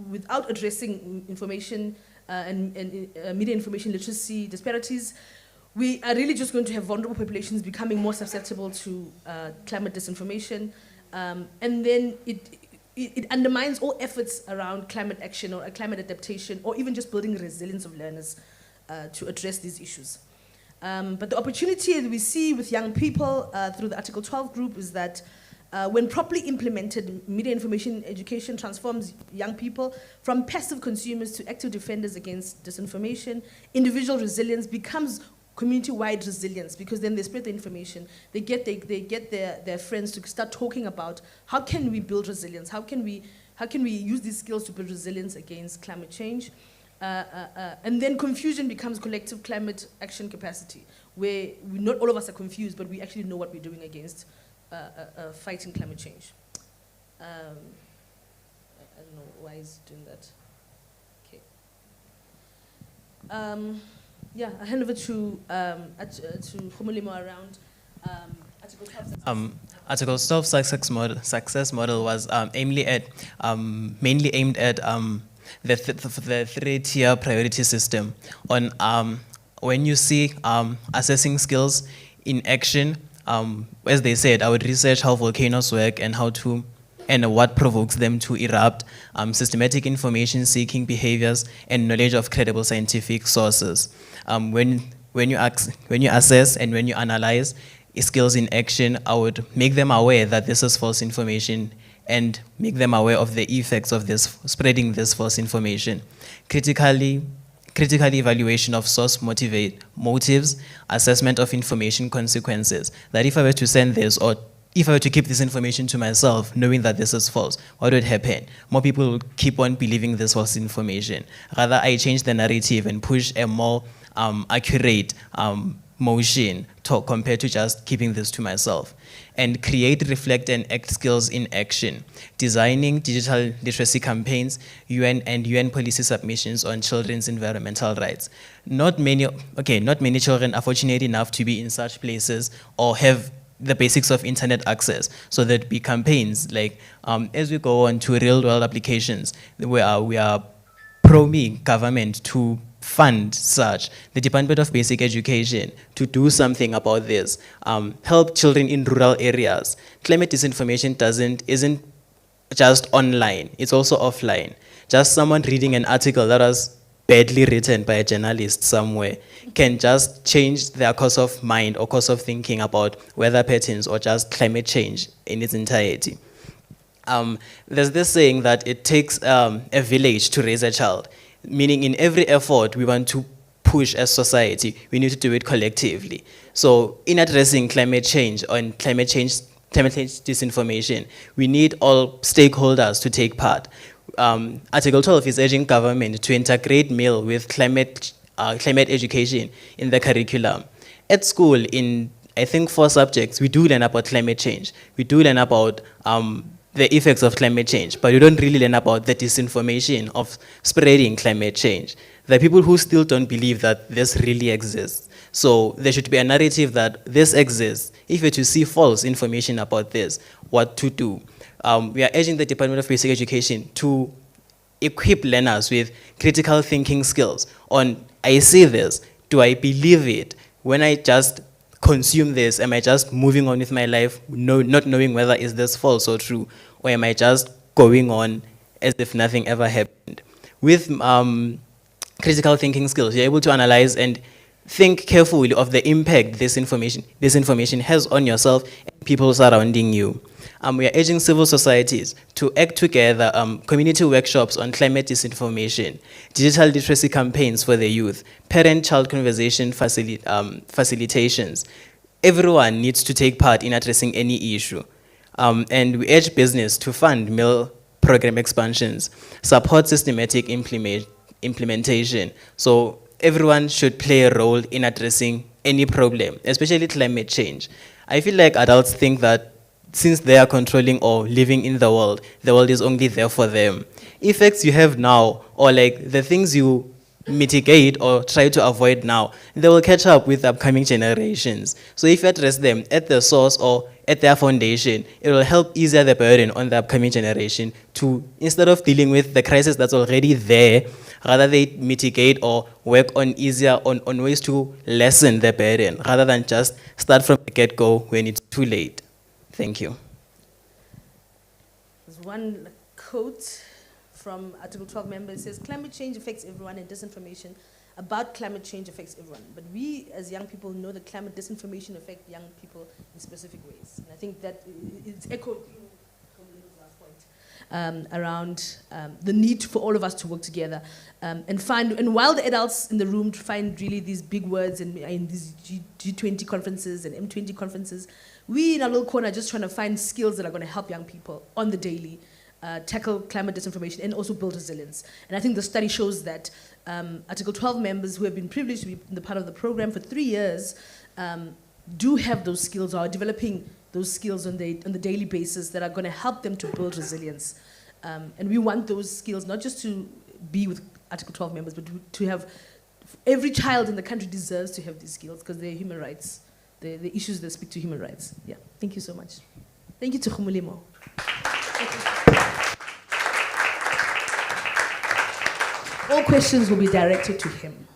without addressing information and media information literacy disparities, we are really just going to have vulnerable populations becoming more susceptible to climate disinformation, and then it undermines all efforts around climate action or climate adaptation, or even just building resilience of learners to address these issues. But the opportunity that we see with young people through the Article 12 group is that when properly implemented, media information education transforms young people from passive consumers to active defenders against disinformation. Individual resilience becomes community-wide resilience, because then they spread the information. They get their friends to start talking about how can we build resilience, how can we How can we use these skills to build resilience against climate change? And then confusion becomes collective climate action capacity, where not all of us are confused, but we actually know what we're doing against fighting climate change. I don't know why he's doing that. Okay. Yeah, I hand over to Khumulimo around Article 12. Article 12 success model was mainly aimed at the three-tier priority system on when you see assessing skills in action. As they said, I would research how volcanoes work and what provokes them to erupt, systematic information seeking behaviors, and knowledge of credible scientific sources. When you assess and when you analyze skills in action, I would make them aware that this is false information and make them aware of the effects of spreading this false information. Critical evaluation of source motives, assessment of information consequences. That if I were to send this, or if I were to keep this information to myself, knowing that this is false, what would happen? More people will keep on believing this false information. Rather, I change the narrative and push a more accurate motion compared to just keeping this to myself. And create, reflect, and act skills in action. Designing digital literacy campaigns, UN policy submissions on children's environmental rights. Not many children are fortunate enough to be in such places or have the basics of internet access. So there'd be campaigns like, as we go on to real world applications, we are probing government to fund such, the Department of Basic Education to do something about this, help children in rural areas. Climate disinformation isn't just online, it's also offline. Just someone reading an article that was badly written by a journalist somewhere can just change their course of mind or course of thinking about weather patterns or just climate change in its entirety. There's this saying that it takes a village to raise a child. Meaning in every effort we want to push as society, we need to do it collectively. So in addressing climate change disinformation, we need all stakeholders to take part. Article 12 is urging government to integrate meal with climate education in the curriculum. At school, in I think 4 subjects, we do learn about climate change. We do learn about the effects of climate change, but you don't really learn about the disinformation of spreading climate change. There are people who still don't believe that this really exists. So there should be a narrative that this exists. If you're to see false information about this, what to do? We are urging the Department of Basic Education to equip learners with critical thinking skills on, I see this, do I believe it? When I just consume this, am I just moving on with my life, not knowing whether is this false or true, or am I just going on as if nothing ever happened? With critical thinking skills, you're able to analyze and think carefully of the impact this information has on yourself and people surrounding you. We are urging civil societies to act together, community workshops on climate disinformation, digital literacy campaigns for the youth, parent-child conversation facilitations. Everyone needs to take part in addressing any issue. And we urge business to fund mill program expansions, support systematic implementation. So everyone should play a role in addressing any problem, especially climate change. I feel like adults think that since they are controlling or living in the world is only there for them. Effects you have now, or like the things you mitigate or try to avoid now, they will catch up with upcoming generations. So if you address them at the source or at their foundation, it will help ease the burden on the upcoming generation to, instead of dealing with the crisis that's already there, rather they mitigate or work on ways to lessen the burden, rather than just start from the get-go when it's too late. Thank you. There's one quote from Article 12 member. It says, climate change affects everyone and disinformation about climate change affects everyone. But we as young people know that climate disinformation affects young people in specific ways. And I think that it's echoed from Lynn's last point around the need for all of us to work together and while the adults in the room find really these big words in these G20 conferences and M20 conferences, we in our little corner are just trying to find skills that are going to help young people on the daily tackle climate disinformation, and also build resilience. And I think the study shows that Article 12 members who have been privileged to be in the part of the program for 3 years do have those skills, or are developing those skills on the daily basis that are going to help them to build resilience. And we want those skills not just to be with Article 12 members, but to have, every child in the country deserves to have these skills because they're human rights. The issues that speak to human rights. Yeah, thank you so much. Thank you to Khumulimo. All questions will be directed to him.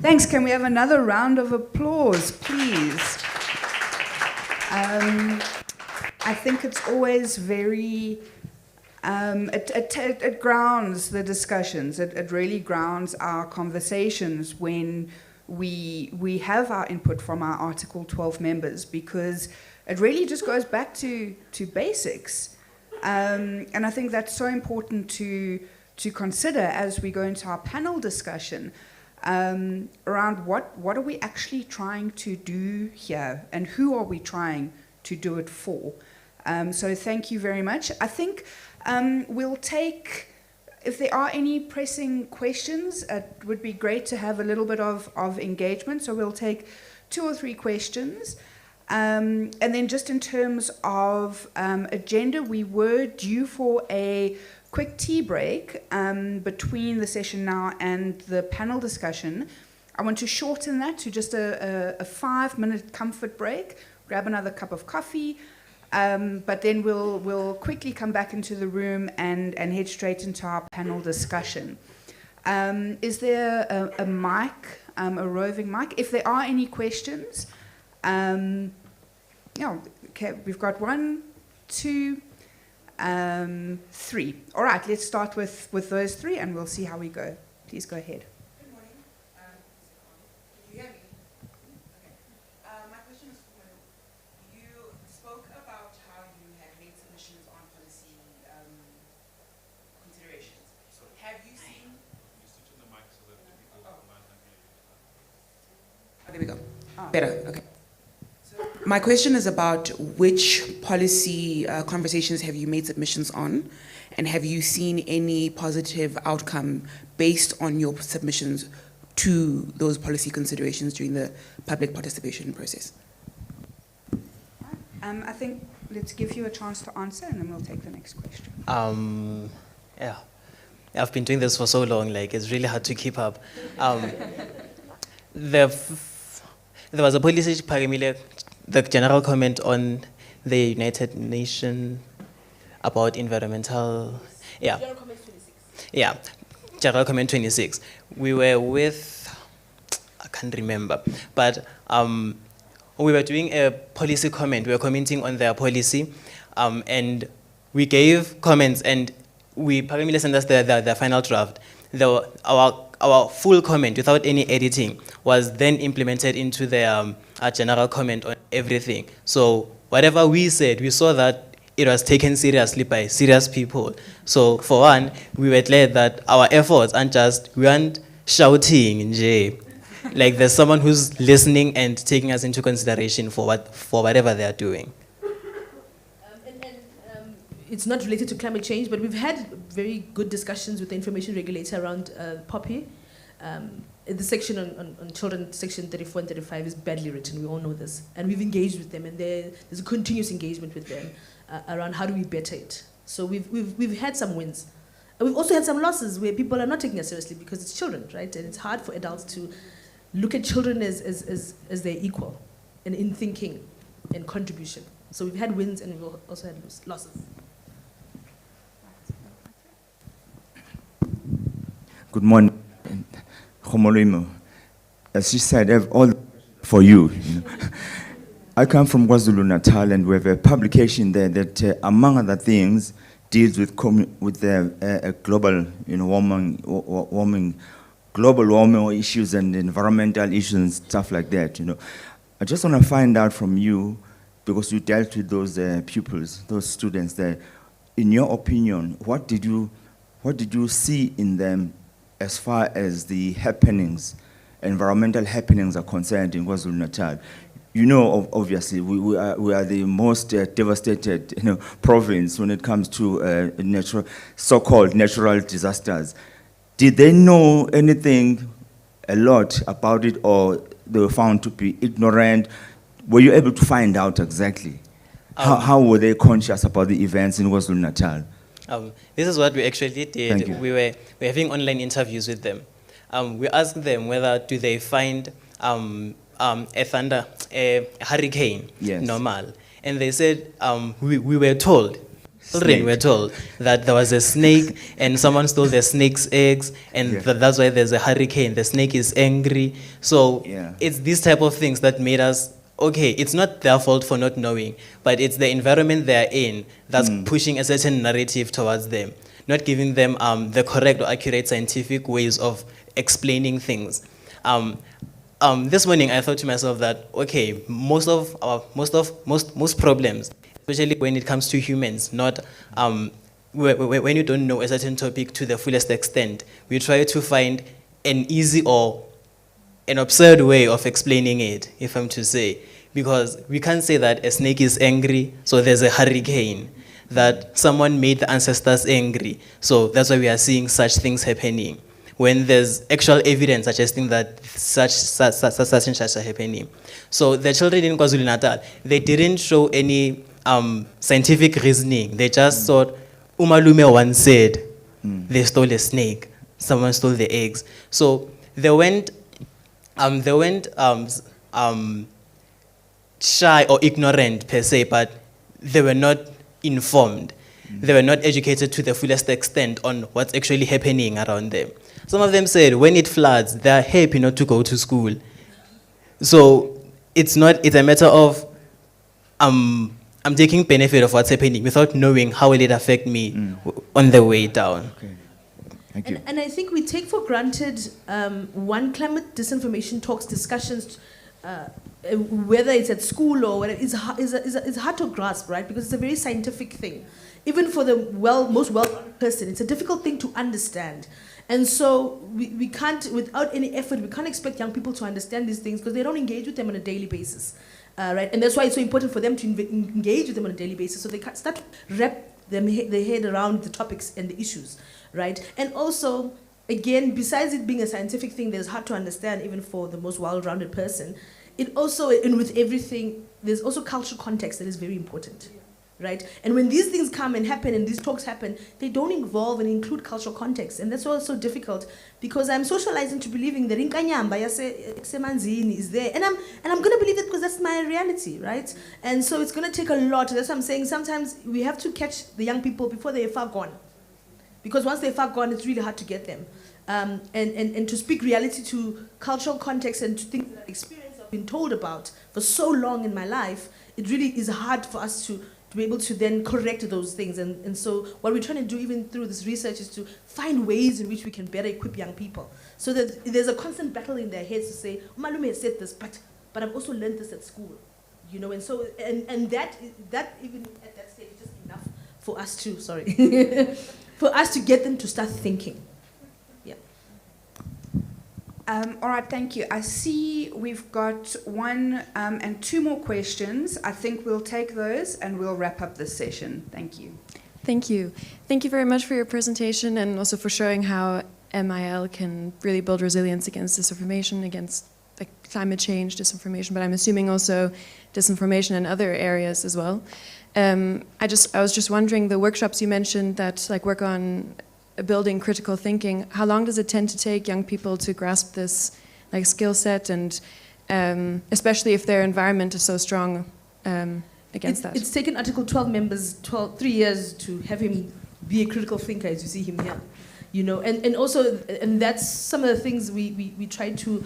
Thanks. Can we have another round of applause, please? I think it's always very, it grounds the discussions. It really grounds our conversations when we have our input from our Article 12 members, because it really just goes back to basics. And I think that's so important to consider as we go into our panel discussion around what are we actually trying to do here, and who are we trying to do it for. So thank you very much. I think we'll take, if there are any pressing questions, it would be great to have a little bit of engagement. So we'll take 2 or 3 questions. And then just in terms of agenda, we were due for a quick tea break between the session now and the panel discussion. I want to shorten that to just a 5-minute comfort break, grab another cup of coffee, but then we'll quickly come back into the room and head straight into our panel discussion. Is there a mic, a roving mic? If there are any questions, yeah, okay, we've got 1, 2, 3. All right, let's start with those 3 and we'll see how we go. Please go ahead. Good morning. Can you hear me? Okay. My question is for you. You spoke about how you had made submissions on policy considerations. Sorry. Have you seen? You switch on the mic so that the people online can hear you. Oh, there we go. Better. Okay. My question is about which policy conversations have you made submissions on, and have you seen any positive outcome based on your submissions to those policy considerations during the public participation process? I think let's give you a chance to answer and then we'll take the next question. Yeah, I've been doing this for so long, like it's really hard to keep up. There was a policy, the general comment on the United Nations about environmental, yeah. General comment 26. Yeah, General comment 26. We were with, I can't remember, but we were doing a policy comment. We were commenting on their policy, and we gave comments, and we primarily sent us the final draft. Our full comment, without any editing, was then implemented into the general comment on everything. So whatever we said, we saw that it was taken seriously by serious people. So for one, we were glad that our efforts we aren't shouting in J. Like there's someone who's listening and taking us into consideration for whatever they are doing. It's not related to climate change, but we've had very good discussions with the information regulator around POPI. The section on children, section 34 and 35 is badly written, we all know this. And we've engaged with them, and there's a continuous engagement with them around how do we better it. So we've had some wins. And we've also had some losses where people are not taking us seriously because it's children, right? And it's hard for adults to look at children as their equal and in thinking and contribution. So we've had wins and we've also had losses. Good morning, Khomolimo. As she said, I have all for you. I come from KwaZulu-Natal, and we have a publication there that, among other things, deals with the global, global warming issues and environmental issues and stuff like that. I just want to find out from you, because you dealt with those pupils, those students there. In your opinion, what did you see in them as far as the happenings, environmental happenings are concerned in KwaZulu-Natal? you know, obviously, we are the most devastated, province when it comes to so-called natural disasters. Did they know anything, a lot about it, or they were found to be ignorant? Were you able to find out exactly? How were they conscious about the events in KwaZulu-Natal? This is what we actually did. Thank you. We were having online interviews with them. We asked them whether do they find a hurricane Yes. normal, and they said we were told. Children were told that there was a snake and someone stole the snake's eggs, and that's why there's a hurricane. The snake is angry. So it's these type of things that made us, okay, it's not their fault for not knowing, but it's the environment they're in that's pushing a certain narrative towards them, not giving them the correct or accurate scientific ways of explaining things. This morning I thought to myself that, okay, most problems, especially when it comes to humans, not when you don't know a certain topic to the fullest extent, we try to find an easy or an absurd way of explaining it, if I'm to say, because we can't say that a snake is angry, so there's a hurricane, that someone made the ancestors angry, so that's why we are seeing such things happening, when there's actual evidence suggesting that such are happening. So the children in KwaZulu-Natal, they didn't show any scientific reasoning. They just thought, Umalume once said, they stole a snake, someone stole the eggs. So they went shy or ignorant per se, but they were not informed. They were not educated to the fullest extent on what's actually happening around them. Some of them said when it floods, they're happy not to go to school. So it's a matter of I'm taking benefit of what's happening without knowing how will it affect me on the way down. Okay. Thank you. And I think we take for granted one climate disinformation talks, discussions, whether it's at school or whatever, it's hard to grasp, right? Because it's a very scientific thing. Even for the most well-known person, it's a difficult thing to understand. And so we can't, without any effort, we can't expect young people to understand these things because they don't engage with them on a daily basis, right? And that's why it's so important for them to engage with them on a daily basis so they can start to wrap their head around the topics and the issues, right? And also, again, besides it being a scientific thing that's hard to understand even for the most well-rounded person, it also, and with everything, there's also cultural context that is very important. Right? And when these things come and happen and these talks happen, they don't involve and include cultural context. And that's why it's so difficult because I'm socializing to believing that Inkanyamba Semanzini is there. And I'm going to believe it because that's my reality, right? And so it's going to take a lot. That's what I'm saying. Sometimes we have to catch the young people before they're far gone. Because once they're far gone, it's really hard to get them. And to speak reality to cultural context and to things that experience I've been told about for so long in my life, it really is hard for us to be able to then correct those things. And so what we're trying to do even through this research is to find ways in which we can better equip young people so that there's a constant battle in their heads to say, Malume has said this, but I've also learned this at school, and so, and that even at that stage is just enough for us to, for us to get them to start thinking. All right, thank you. I see we've got one and two more questions. I think we'll take those and we'll wrap up this session. Thank you. Thank you. Thank you very much for your presentation and also for showing how MIL can really build resilience against disinformation, against climate change, disinformation, but I'm assuming also disinformation in other areas as well. I was just wondering, the workshops you mentioned that work on building critical thinking, how long does it tend to take young people to grasp this skill set, and especially if their environment is so strong against that? It's taken Article 12 members 3 years to have him be a critical thinker, as you see him here. And also, and that's some of the things we try to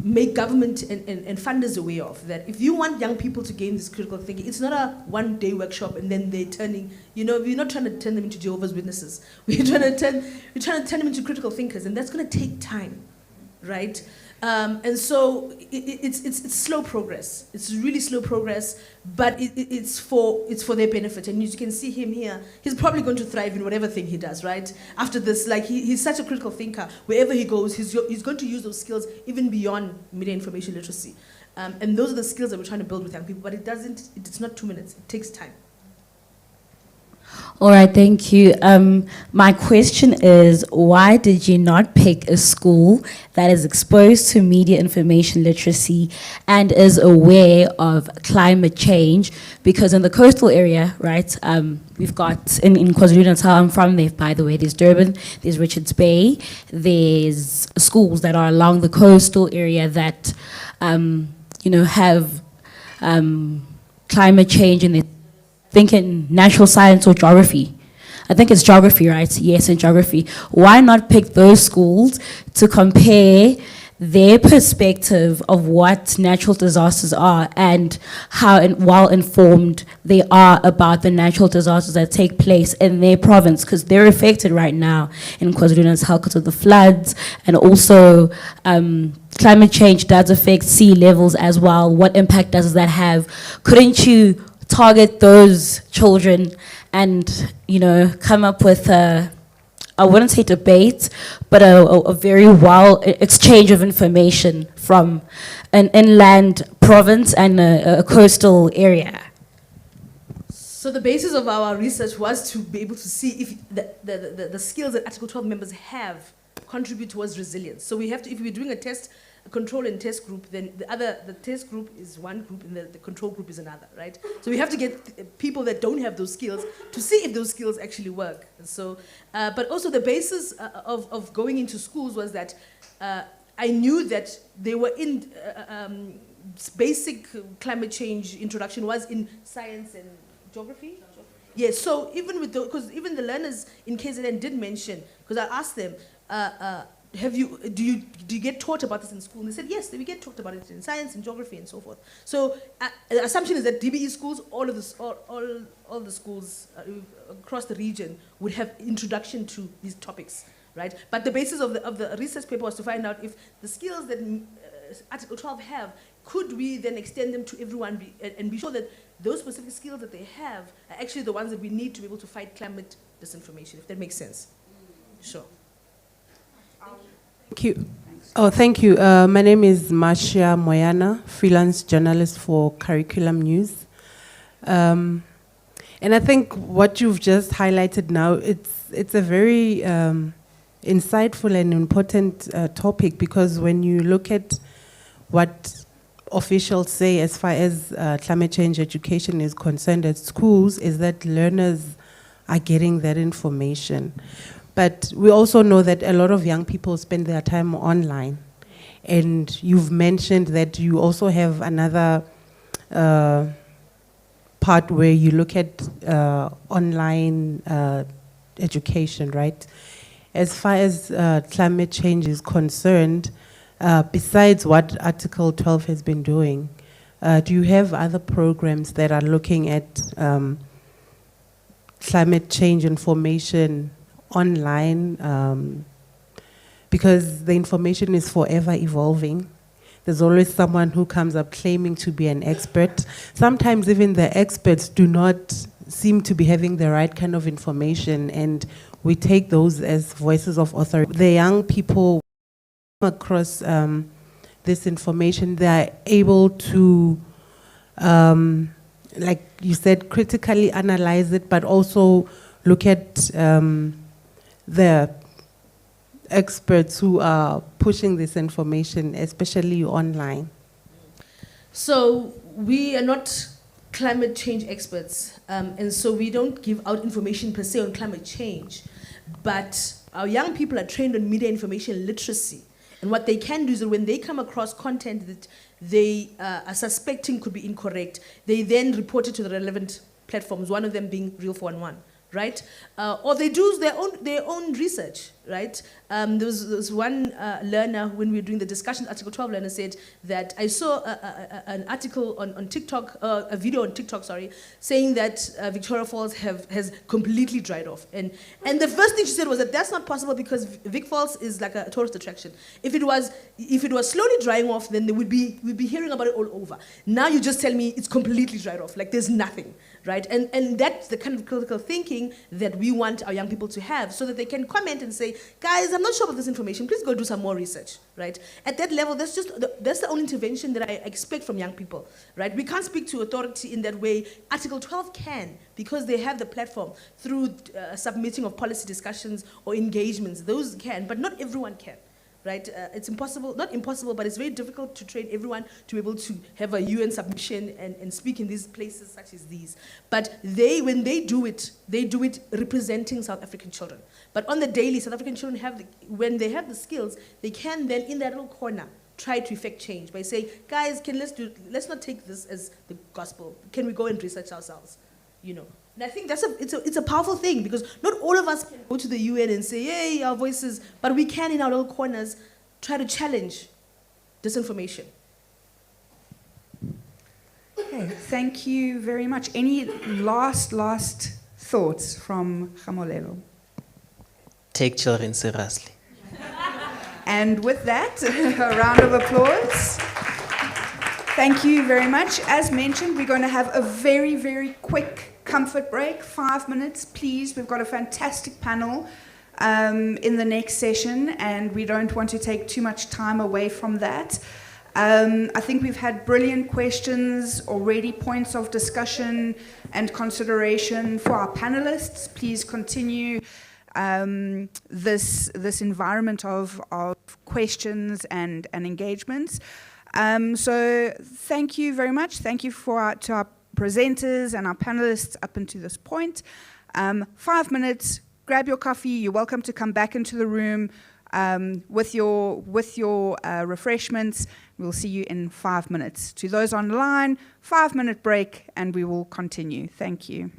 make government and funders aware of, that if you want young people to gain this critical thinking, it's not a one-day workshop and then they're turning, we're not trying to turn them into Jehovah's Witnesses. We're trying to turn them into critical thinkers, and that's going to take time, right? And so it's slow progress. It's really slow progress, but it's for their benefit. And as you can see him here, he's probably going to thrive in whatever thing he does, right? After this, like he's such a critical thinker. Wherever he goes, he's going to use those skills even beyond media information literacy. And those are the skills that we're trying to build with young people, but it's not 2 minutes. It takes time. All right, thank you. My question is, why did you not pick a school that is exposed to media information literacy and is aware of climate change? Because in the coastal area, right, we've got, in KwaZulu-Natal, I'm from there, by the way, there's Durban, there's Richards Bay, there's schools that are along the coastal area that, have climate change in their thinking natural science or geography. I think it's geography, right? Yes, in geography. Why not pick those schools to compare their perspective of what natural disasters are and how well informed they are about the natural disasters that take place in their province, because they're affected right now in KwaZulu-Natal because of the floods, and also climate change does affect sea levels as well. What impact does that have? Couldn't you target those children and, come up with I wouldn't say debate, but a very well exchange of information from an inland province and a coastal area? So the basis of our research was to be able to see if the skills that Article 12 members have contribute towards resilience. So we have to, if we're doing a control and test group, then the test group is one group and the control group is another, right? So we have to get people that don't have those skills to see if those skills actually work. And so, but also the basis of going into schools was that I knew that they were in basic climate change introduction was in science and geography. Yes, so even with because even the learners in KZN did mention, because I asked them, do you get taught about this in school? And they said, yes, we get taught about it in science and geography and so forth. So the assumption is that DBE schools, all the schools across the region would have introduction to these topics, right? But the basis of the research paper was to find out if the skills that Article 12 have, could we then extend them to everyone and be sure that those specific skills that they have are actually the ones that we need to be able to fight climate disinformation, if that makes sense. Sure. Thank you. Oh, thank you. My name is Marcia Moyana, freelance journalist for Curriculum News. And I think what you've just highlighted now, it's a very insightful and important topic, because when you look at what officials say as far as climate change education is concerned at schools, is that learners are getting that information. But we also know that a lot of young people spend their time online. And you've mentioned that you also have another part where you look at online education, right? As far as climate change is concerned, besides what Article 12 has been doing, do you have other programs that are looking at climate change information online, because the information is forever evolving. There's always someone who comes up claiming to be an expert. Sometimes even the experts do not seem to be having the right kind of information, and we take those as voices of authority. The young people come across this information, they're able to, like you said, critically analyze it, but also look at the experts who are pushing this information, especially online. So we are not climate change experts, and so we don't give out information per se on climate change, but our young people are trained on media information literacy. And what they can do is that when they come across content that they are suspecting could be incorrect, they then report it to the relevant platforms, one of them being Real 411. right? Or they do their own research, right? There was one learner, when we were doing the discussion, Article 12 learner said that I saw an article on TikTok, a video on TikTok, sorry, saying that Victoria Falls has completely dried off. And the first thing she said was that that's not possible because Vic Falls is like a tourist attraction. If it was slowly drying off, then we'd be hearing about it all over. Now you just tell me it's completely dried off, like there's nothing, right? And that's the kind of critical thinking that we want our young people to have, so that they can comment and say, guys, I'm not sure about this information, please go do some more research, right? At that level, that's the only intervention that I expect from young people, right? We can't speak to authority in that way. Article 12 can, because they have the platform through submitting of policy discussions or engagements. Those can, but not everyone can. Right? It's impossible, not impossible, but it's very difficult to train everyone to be able to have a UN submission and speak in these places such as these. But when they do it representing South African children. But on the daily, South African children when they have the skills, they can then in that little corner try to effect change by saying, guys, let's not take this as the gospel. Can we go and research ourselves? You know. And I think it's a powerful thing, because not all of us can go to the UN and say, hey, our voices, but we can in our little corners try to challenge disinformation. Okay, thank you very much. Any last thoughts from Gamolelo? Take children seriously. And with that, a round of applause. Thank you very much. As mentioned, we're going to have a very, very quick comfort break, 5 minutes, please. We've got a fantastic panel in the next session, and we don't want to take too much time away from that. I think we've had brilliant questions already, points of discussion and consideration for our panelists. Please continue this environment of questions and engagements. So thank you very much. Thank you to our presenters and our panelists up until this point. 5 minutes, grab your coffee. You're welcome to come back into the room with your refreshments. We'll see you in 5 minutes. To those online, 5-minute break, and we will continue. Thank you.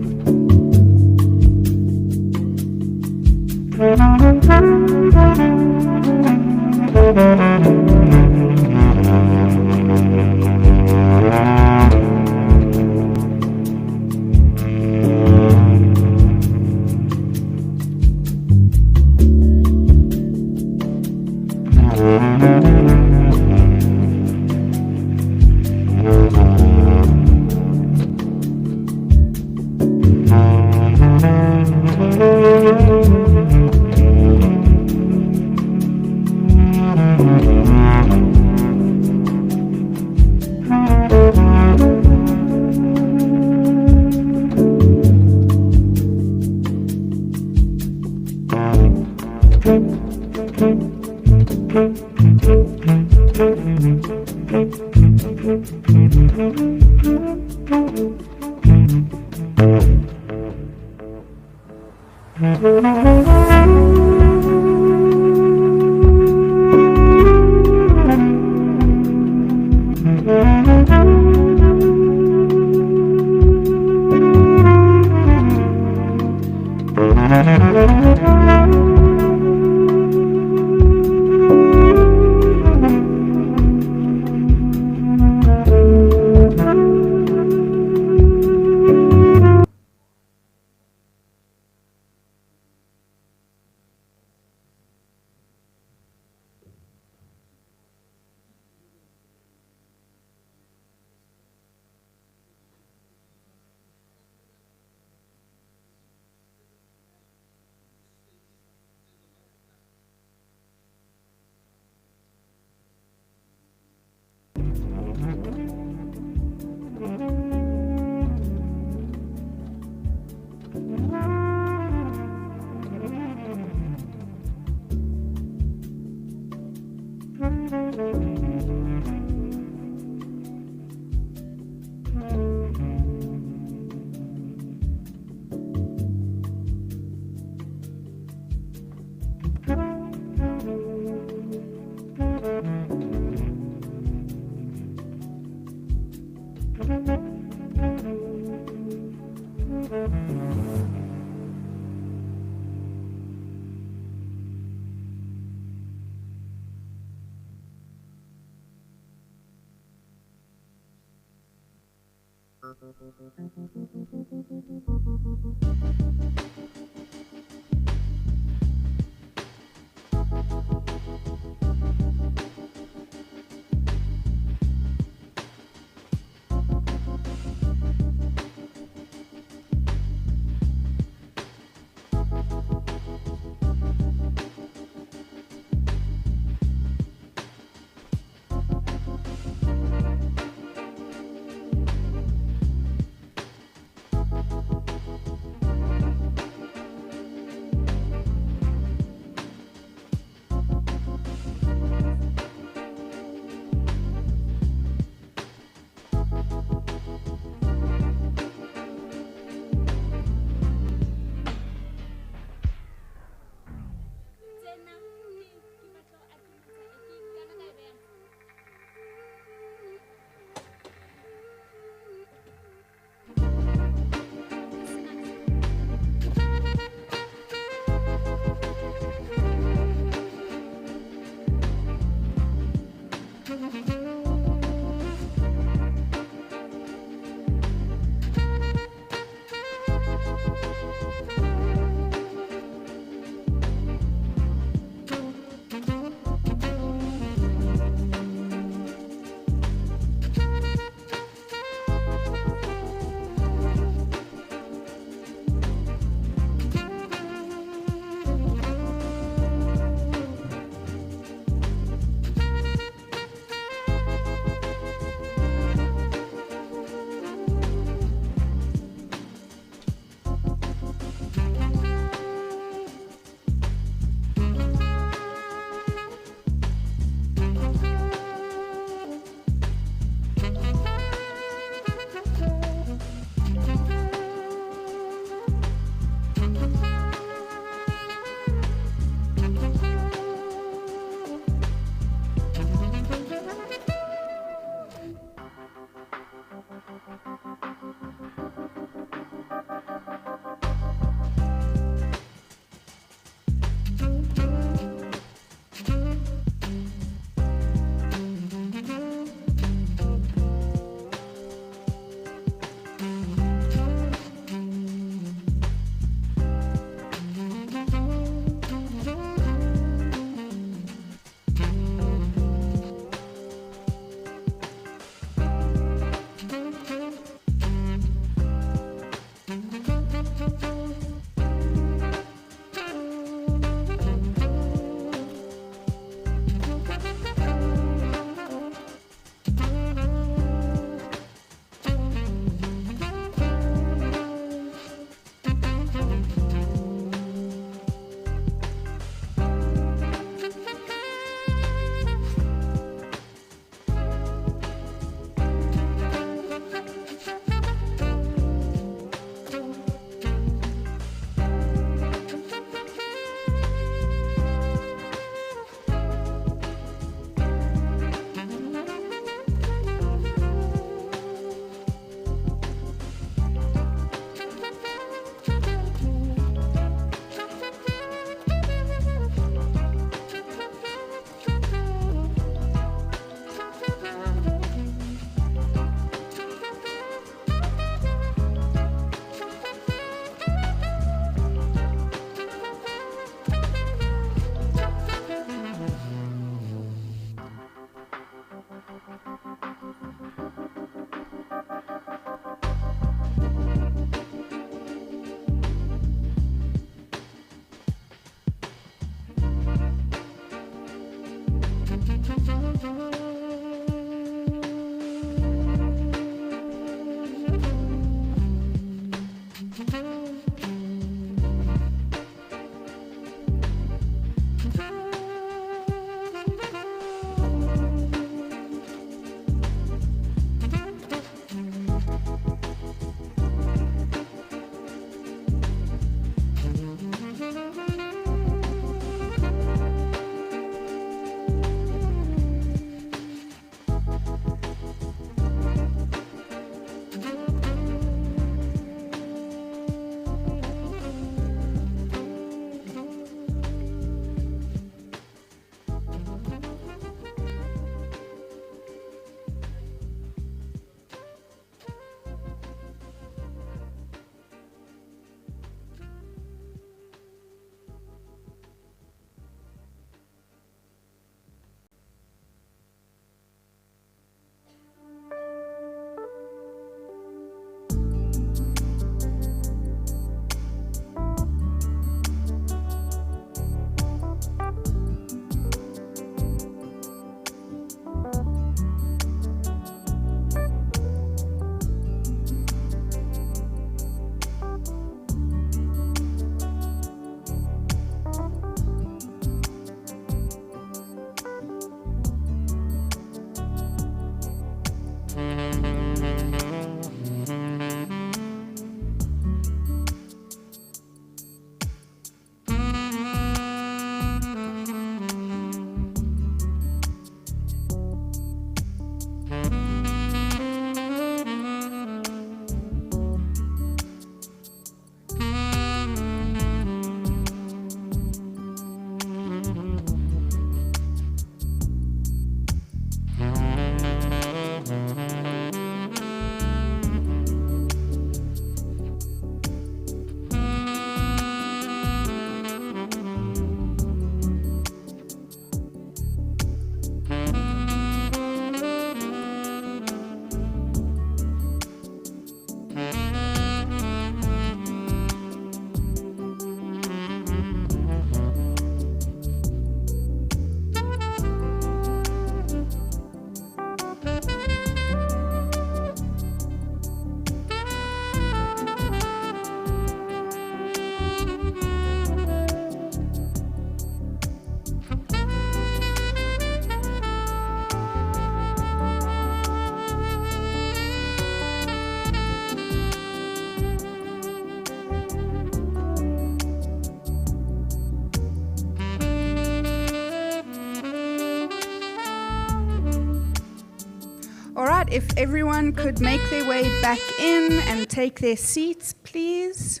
right, if everyone could make their way back in and take their seats, please.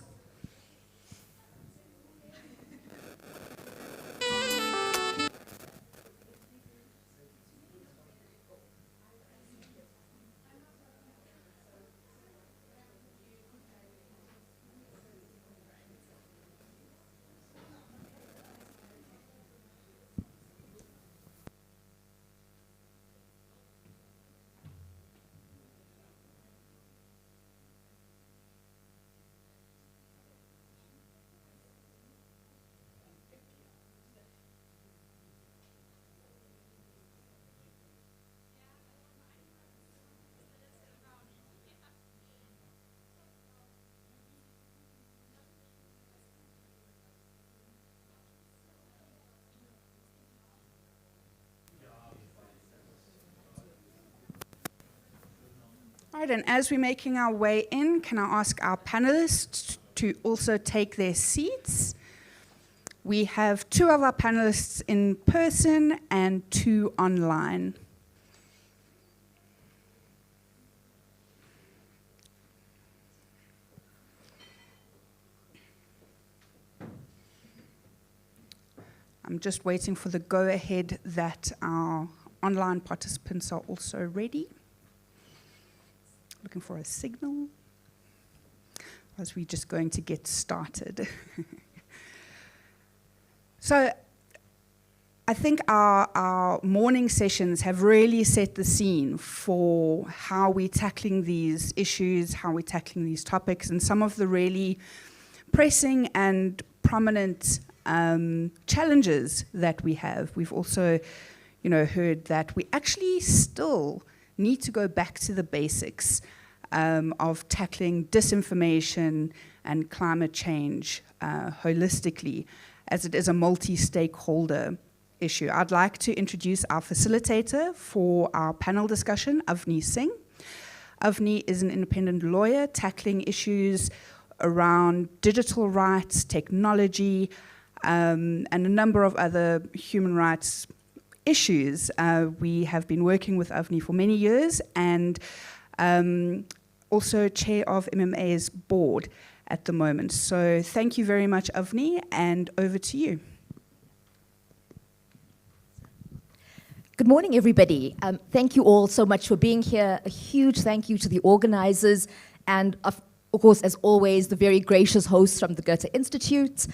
Right, and as we're making our way in, can I ask our panelists to also take their seats? We have 2 of our panelists in person and 2 online. I'm just waiting for the go-ahead that our online participants are also ready. Looking for a signal, as we're just going to get started. So I think our morning sessions have really set the scene for how we're tackling these issues, how we're tackling these topics, and some of the really pressing and prominent challenges that we have. We've also, heard that we actually still need to go back to the basics of tackling disinformation and climate change holistically, as it is a multi-stakeholder issue. I'd like to introduce our facilitator for our panel discussion, Avni Singh. Avni is an independent lawyer tackling issues around digital rights, technology, and a number of other human rights issues. We have been working with Avni for many years, and also chair of MMA's board at the moment. So thank you very much, Avni, and over to you. Good morning, everybody. Thank you all so much for being here. A huge thank you to the organizers and, of course, as always, the very gracious hosts from the Goethe Institute.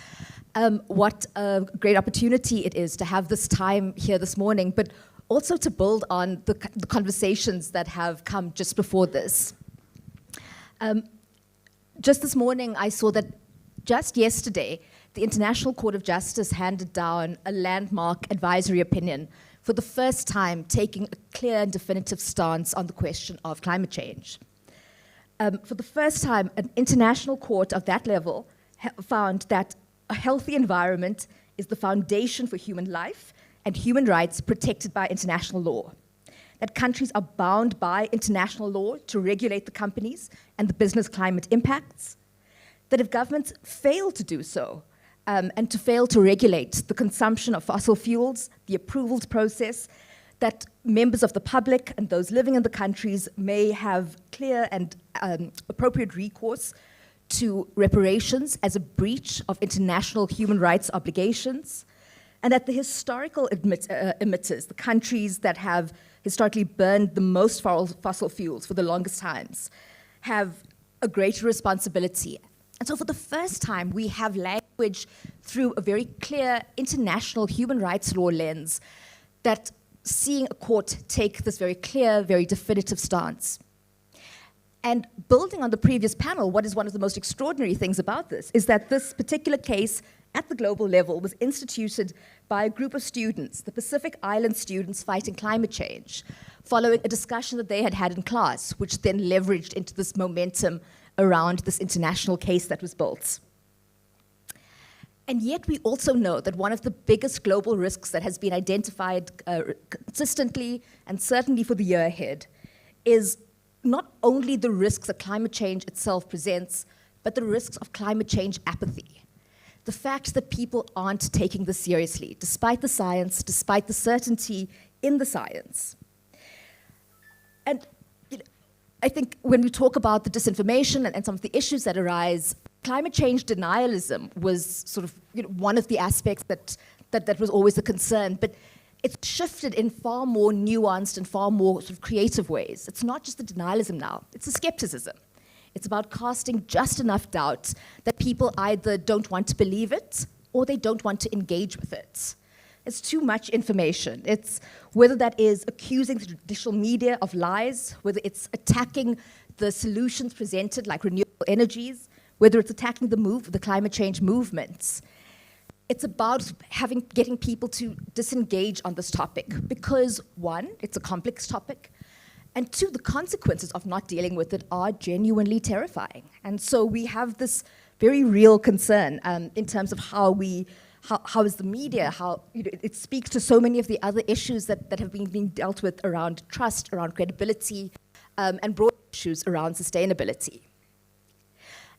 What a great opportunity it is to have this time here this morning, but also to build on the conversations that have come just before this. Just this morning, I saw that just yesterday, the International Court of Justice handed down a landmark advisory opinion for the first time, taking a clear and definitive stance on the question of climate change. For the first time, an international court of that level found that a healthy environment is the foundation for human life and human rights protected by international law. That countries are bound by international law to regulate the companies and the business climate impacts. That if governments fail to do so, and to fail to regulate the consumption of fossil fuels, the approvals process, that members of the public and those living in the countries may have clear and appropriate recourse to reparations as a breach of international human rights obligations, and that the historical emitters, the countries that have historically burned the most fossil fuels for the longest times, have a greater responsibility. And so for the first time, we have language through a very clear international human rights law lens that seeing a court take this very clear, very definitive stance. And building on the previous panel, what is one of the most extraordinary things about this is that this particular case at the global level was instituted by a group of students, the Pacific Island students fighting climate change, following a discussion that they had had in class, which then leveraged into this momentum around this international case that was built. And yet we also know that one of the biggest global risks that has been identified consistently and certainly for the year ahead is not only the risks that climate change itself presents, but the risks of climate change apathy. The fact that people aren't taking this seriously, despite the science, despite the certainty in the science. And I think when we talk about the disinformation and some of the issues that arise, climate change denialism was sort of one of the aspects that was always a concern, but it's shifted in far more nuanced and far more sort of creative ways. It's not just the denialism now, it's the skepticism. It's about casting just enough doubt that people either don't want to believe it or they don't want to engage with it. It's too much information. It's whether that is accusing the traditional media of lies, whether it's attacking the solutions presented like renewable energies, whether it's attacking the climate change movements. It's about getting people to disengage on this topic because, one, it's a complex topic, and two, the consequences of not dealing with it are genuinely terrifying. And so we have this very real concern in terms of how is the media, it speaks to so many of the other issues that have been being dealt with around trust, around credibility, and broad issues around sustainability.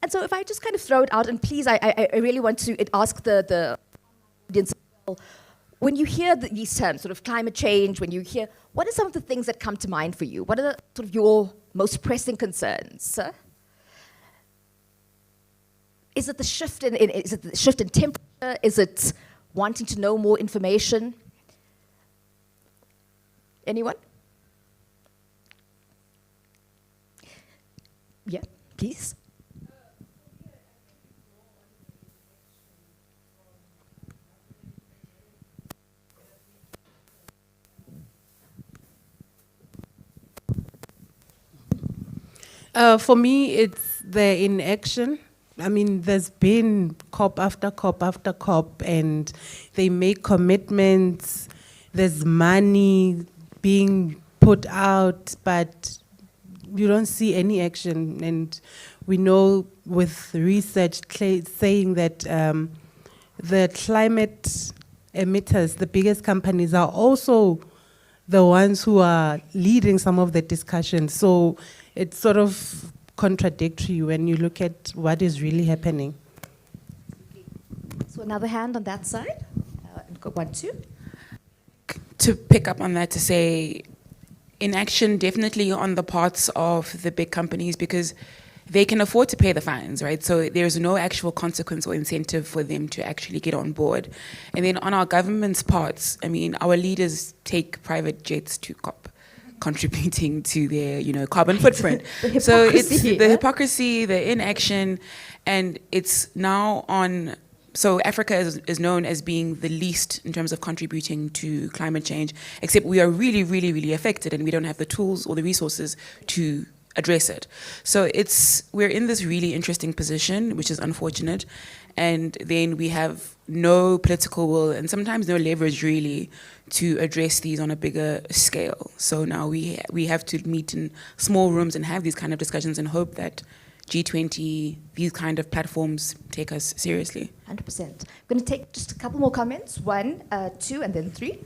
And so if I just kind of throw it out, and please, I really want to ask the audience, when you hear these terms, sort of climate change, what are some of the things that come to mind for you? What are sort of your most pressing concerns, sir? Is it the shift in temperature? Is it wanting to know more information? Anyone? Yeah, please. For me, it's the inaction. I mean, there's been COP after COP after COP, and they make commitments. There's money being put out, but you don't see any action. And we know with research saying that the climate emitters, the biggest companies, are also the ones who are leading some of the discussions. So it's sort of contradictory when you look at what is really happening. So another hand on that side. Got 1, 2. To pick up on that, to say inaction definitely on the parts of the big companies because they can afford to pay the fines, right? So there's no actual consequence or incentive for them to actually get on board. And then on our government's parts, I mean, our leaders take private jets to COP, contributing to their, carbon footprint. So it's the hypocrisy, the inaction, and it's now on. So Africa is known as being the least in terms of contributing to climate change, except we are really, really, really affected, and we don't have the tools or the resources to address it. So we're in this really interesting position, which is unfortunate, and then we have no political will and sometimes no leverage really to address these on a bigger scale. So now we have to meet in small rooms and have these kind of discussions and hope that G20, these kind of platforms take us seriously. 100%. I'm going to take just a couple more comments, 1, 2, and then 3,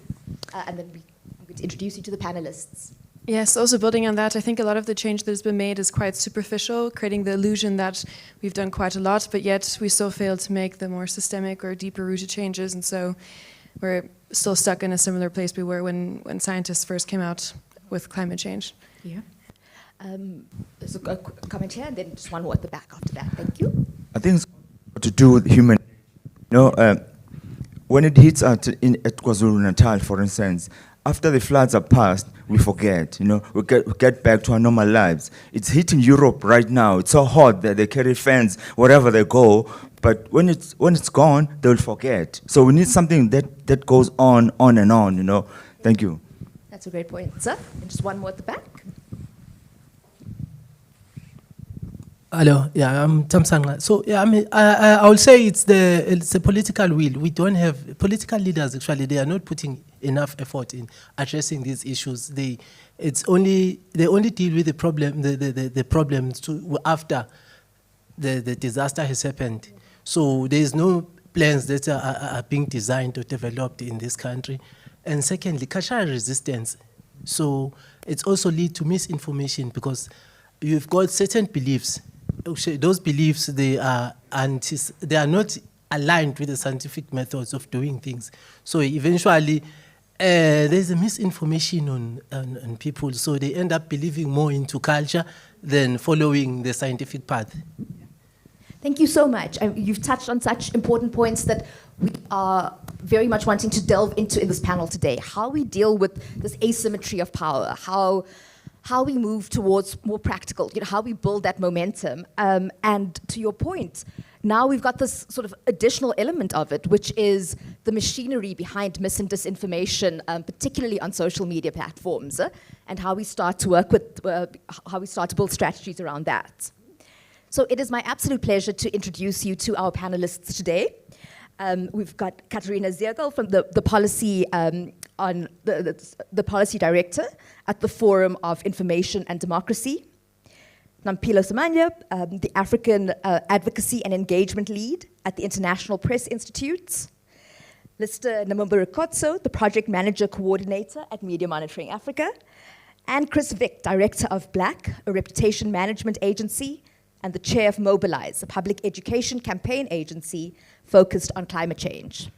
and then I'm going to introduce you to the panelists. Yes, also building on that, I think a lot of the change that has been made is quite superficial, creating the illusion that we've done quite a lot, but yet we still fail to make the more systemic or deeper rooted changes, and so we're still stuck in a similar place we were when scientists first came out with climate change. Yeah. There's a comment here, and then just one more at the back after that. Thank you. I think it's got to do with human. When it hits at KwaZulu-Natal, for instance, after the floods are past, we forget. We get back to our normal lives. It's hitting Europe right now. It's so hot that they carry fans wherever they go. But when it's gone, they'll forget. So we need something that goes on and on. Thank you. That's a great point, sir. And just one more at the back. Hello, yeah, I'm Tamsangla. So yeah, I mean, I would say it's a political will. We don't have political leaders. Actually, they are not putting enough effort in addressing these issues. They only deal with the problem, the problems after the disaster has happened. So there is no plans that are being designed or developed in this country. And secondly, cultural resistance. So it's also lead to misinformation because you've got certain beliefs. Those beliefs, they are not aligned with the scientific methods of doing things. So eventually, there's a misinformation on people. So they end up believing more into culture than following the scientific path. Thank you so much. You've touched on such important points that we are very much wanting to delve into in this panel today. How we deal with this asymmetry of power, how we move towards more practical, how we build that momentum. And to your point, now we've got this sort of additional element of it, which is the machinery behind mis and disinformation, particularly on social media platforms, and how we start to work with, how we start to build strategies around that. So it is my absolute pleasure to introduce you to our panelists today. We've got Katarina Ziergel from the policy the policy director at the Forum of Information and Democracy. Nampilo Samanya, the African Advocacy and Engagement Lead at the International Press Institute. Mr. Namumba Rikotso, the Project Manager Coordinator at Media Monitoring Africa. And Chris Vick, Director of Black, a reputation management agency, and the chair of Mobilize, a public education campaign agency focused on climate change.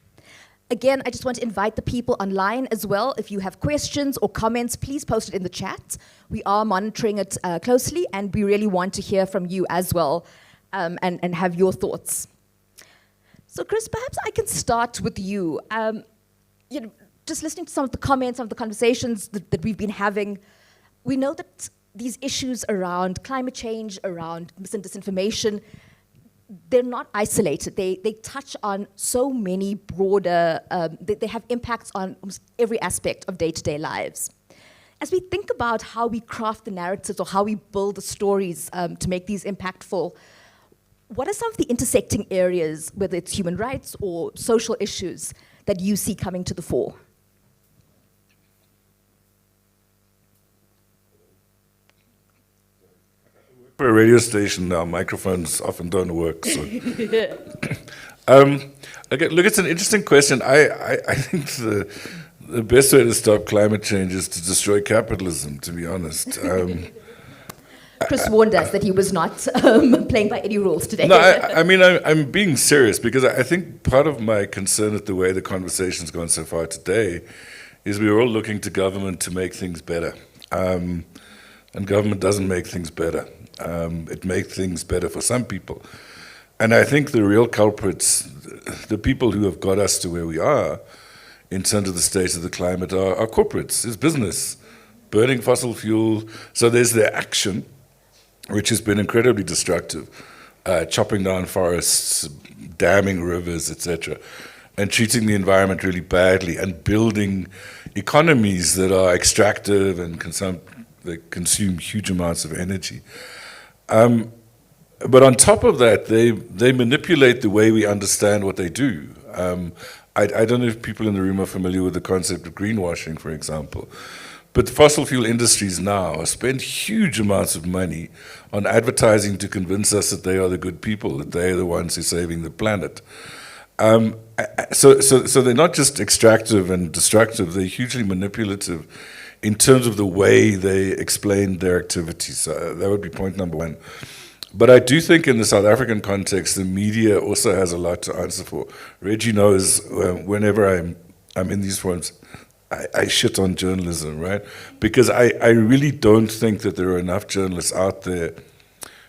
Again, I just want to invite the people online as well. If you have questions or comments, please post it in the chat. We are monitoring it closely, and we really want to hear from you as well and have your thoughts. So Chris, perhaps I can start with you. Just listening to some of the comments, some of the conversations that we've been having, we know that these issues around climate change, around mis and disinformation, they're not isolated. They touch on so many broader, they have impacts on almost every aspect of day-to-day lives. As we think about how we craft the narratives or how we build the stories to make these impactful, what are some of the intersecting areas, whether it's human rights or social issues, that you see coming to the fore? For a radio station now, microphones often don't work. So. Okay, look, it's an interesting question. I think the best way to stop climate change is to destroy capitalism, to be honest. Chris warned us that he was not playing by any rules today. No, I mean, I'm being serious, because I think part of my concern at the way the conversation's gone so far today is we're all looking to government to make things better. And government doesn't make things better. It makes things better for some people. And I think the real culprits, the people who have got us to where we are in terms of the state of the climate are corporates, it's business, burning fossil fuel. So there's their action, which has been incredibly destructive, chopping down forests, damming rivers, etc., and treating the environment really badly and building economies that are extractive and they consume huge amounts of energy. But on top of that, they manipulate the way we understand what they do. I don't know if people in the room are familiar with the concept of greenwashing, for example. But the fossil fuel industries now spend huge amounts of money on advertising to convince us that they are the good people, that they are the ones who are saving the planet. So they're not just extractive and destructive, they're hugely manipulative in terms of the way they explain their activities. So that would be point number one. But I do think in the South African context, the media also has a lot to answer for. Reggie knows whenever I'm in these forums, I shit on journalism, right? Because I really don't think that there are enough journalists out there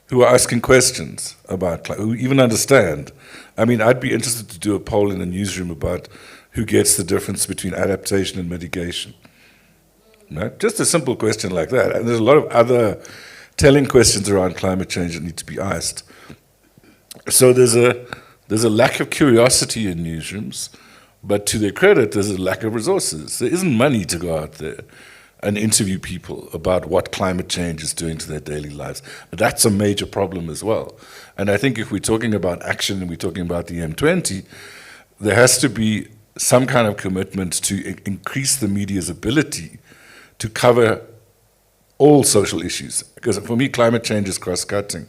who are asking questions about, who even understand. I mean, I'd be interested to do a poll in a newsroom about who gets the difference between adaptation and mitigation. Right? Just a simple question like that. And there's a lot of other telling questions around climate change that need to be asked. So there's a lack of curiosity in newsrooms, but to their credit, there's a lack of resources. There isn't money to go out there and interview people about what climate change is doing to their daily lives. But that's a major problem as well. And I think if we're talking about action and we're talking about the M20, there has to be some kind of commitment to increase the media's ability to cover all social issues. Because for me, climate change is cross-cutting.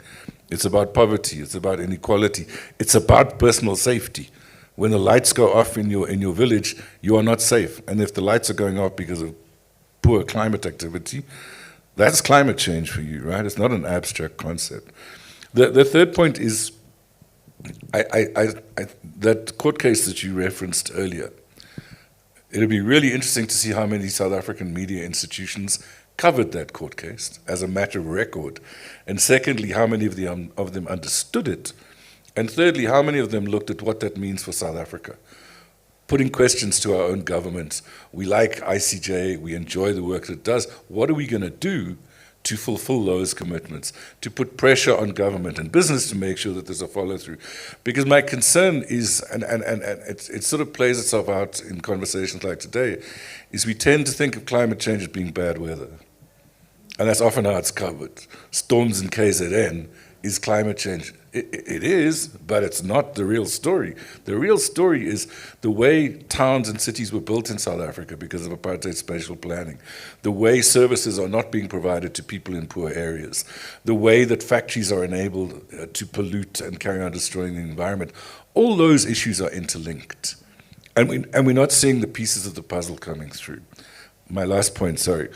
It's about poverty, it's about inequality, it's about personal safety. When the lights go off in your village, you are not safe. And if the lights are going off because of poor climate activity, that's climate change for you, right? It's not an abstract concept. The third point is that court case that you referenced earlier. It'll be really interesting to see how many South African media institutions covered that court case as a matter of record? And secondly, how many of them understood it? And thirdly, how many of them looked at what that means for South Africa? Putting questions to our own governments. We like ICJ, we enjoy the work that it does. What are we going to do to fulfill those commitments, to put pressure on government and business to make sure that there's a follow-through? Because my concern is, and it sort of plays itself out in conversations like today, is we tend to think of climate change as being bad weather. And that's often how it's covered. Storms in KZN is climate change. It is, but it's not the real story. The real story is the way towns and cities were built in South Africa because of apartheid spatial planning, the way services are not being provided to people in poor areas, the way that factories are enabled to pollute and carry on destroying the environment. All those issues are interlinked. And we're not seeing the pieces of the puzzle coming through. My last point, sorry.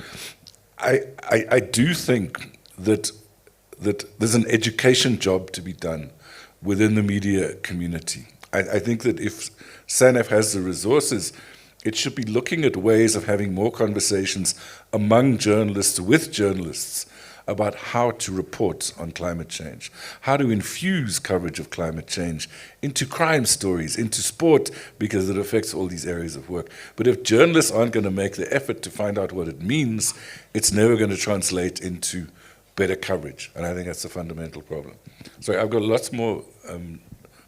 I do think that there's an education job to be done within the media community. I think that if SANEF has the resources, it should be looking at ways of having more conversations among journalists, with journalists, about how to report on climate change, how to infuse coverage of climate change into crime stories, into sport, because it affects all these areas of work. But if journalists aren't going to make the effort to find out what it means, it's never going to translate into better coverage, and I think that's a fundamental problem. Sorry, I've got lots more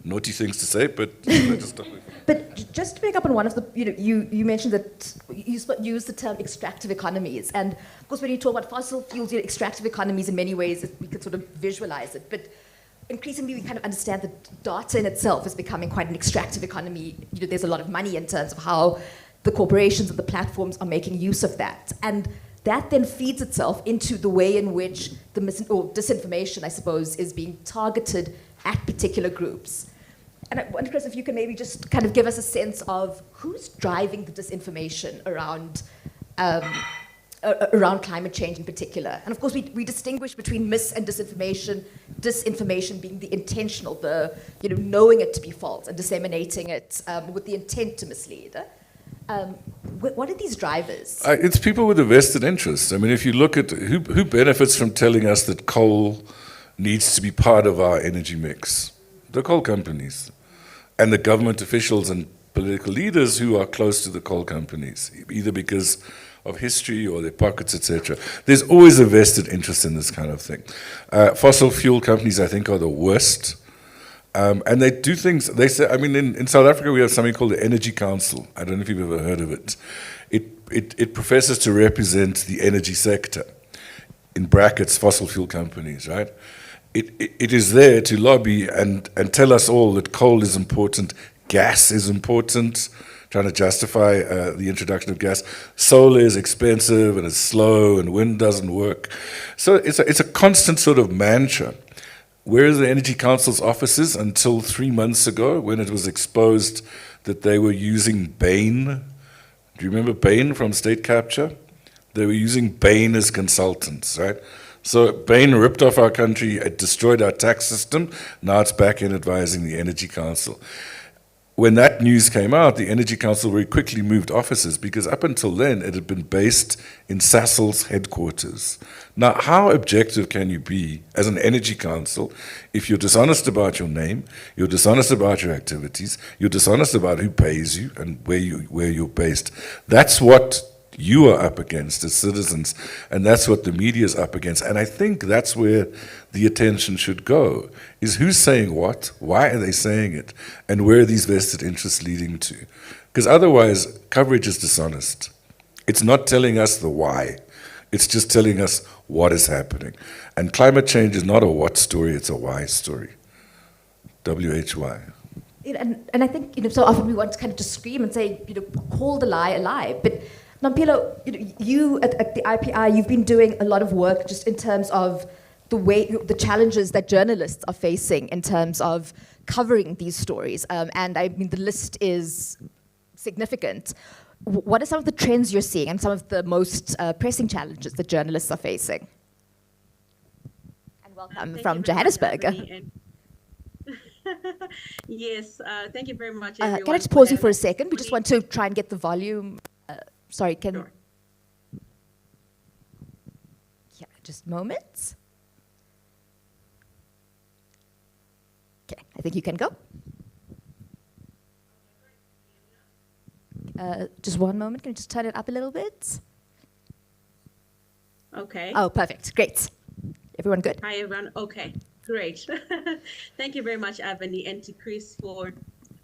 naughty things to say, but let's just stop with. But just to pick up on one of the, you mentioned that you used the term extractive economies, and of course when you talk about fossil fuels, extractive economies in many ways, we could sort of visualize it, but increasingly we kind of understand that data in itself is becoming quite an extractive economy. There's a lot of money in terms of how the corporations and the platforms are making use of that. And that then feeds itself into the way in which the disinformation, I suppose, is being targeted at particular groups. And I wonder, Chris, if you can maybe just kind of give us a sense of who's driving the disinformation around climate change in particular. And of course, we distinguish between mis and disinformation, disinformation being the intentional, the knowing it to be false and disseminating it with the intent to mislead. What are these drivers? It's people with a vested interest. I mean, if you look at who benefits from telling us that coal needs to be part of our energy mix, the coal companies and the government officials and political leaders who are close to the coal companies, either because of history or their pockets, etc. There's always a vested interest in this kind of thing. Fossil fuel companies, I think, are the worst. And they do things, they say, I mean, in South Africa we have something called the Energy Council. I don't know if you've ever heard of it. It professes to represent the energy sector, in brackets, fossil fuel companies, right? It is there to lobby and tell us all that coal is important, gas is important, trying to justify the introduction of gas. Solar is expensive and it's slow and wind doesn't work. So it's a constant sort of mantra. Where are the Energy Council's offices until 3 months ago when it was exposed that they were using Bain? Do you remember Bain from State Capture? They were using Bain as consultants, right? So Bain ripped off our country, it destroyed our tax system, now it's back in advising the Energy Council. When that news came out, the Energy Council very quickly moved offices because up until then it had been based in Sasol's headquarters. Now, how objective can you be as an Energy Council if you're dishonest about your name, you're dishonest about your activities, you're dishonest about who pays you and where you're based? That's what you are up against as citizens, and that's what the media is up against. And I think that's where the attention should go, is who's saying what, why are they saying it, and where are these vested interests leading to? Because otherwise, coverage is dishonest. It's not telling us the why, it's just telling us what is happening. And climate change is not a what story, it's a why story. WHY. And I think, so often we want to kind of just scream and say, call the lie a lie, but Nampilo, you at the IPI, you've been doing a lot of work just in terms of the challenges that journalists are facing in terms of covering these stories. And I mean, the list is significant. What are some of the trends you're seeing and some of the most pressing challenges that journalists are facing? And welcome from Johannesburg. Yes, thank you very much, everyone. Can I just pause you for a second? We just want to try and get the volume. Sorry, can... Sure. Just a moment. Okay, I think you can go. Just one moment. Can you just turn it up a little bit? Okay. Oh, perfect. Great. Everyone good? Hi, everyone. Okay, great. Thank you very much, Avani, and to Chris for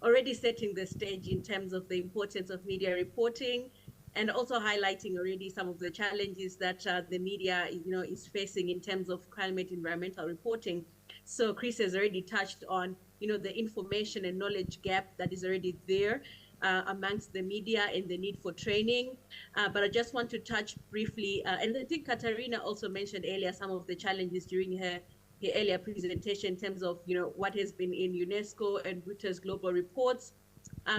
already setting the stage in terms of the importance of media reporting, and also highlighting already some of the challenges that the media, is facing in terms of climate environmental reporting. So Chris has already touched on, the information and knowledge gap that is already there amongst the media and the need for training. But I just want to touch briefly, and I think Katarina also mentioned earlier some of the challenges during her earlier presentation in terms of, what has been in UNESCO and Reuters global reports.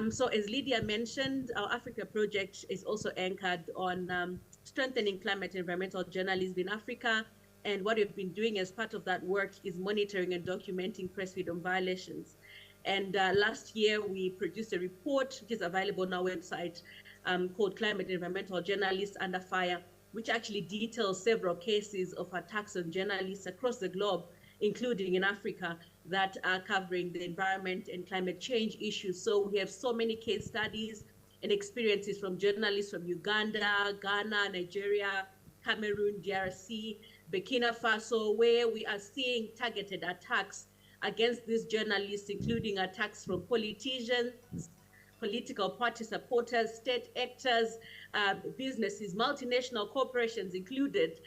So as Lydia mentioned, our Africa project is also anchored on strengthening climate and environmental journalism in Africa. And what we've been doing as part of that work is monitoring and documenting press freedom violations. And last year, we produced a report, which is available on our website, called Climate and Environmental Journalists Under Fire, which actually details several cases of attacks on journalists across the globe, including in Africa, that are covering the environment and climate change issues. So we have so many case studies and experiences from journalists from Uganda, Ghana, Nigeria, Cameroon, DRC, Burkina Faso, where we are seeing targeted attacks against these journalists, including attacks from politicians, political party supporters, state actors, businesses, multinational corporations included,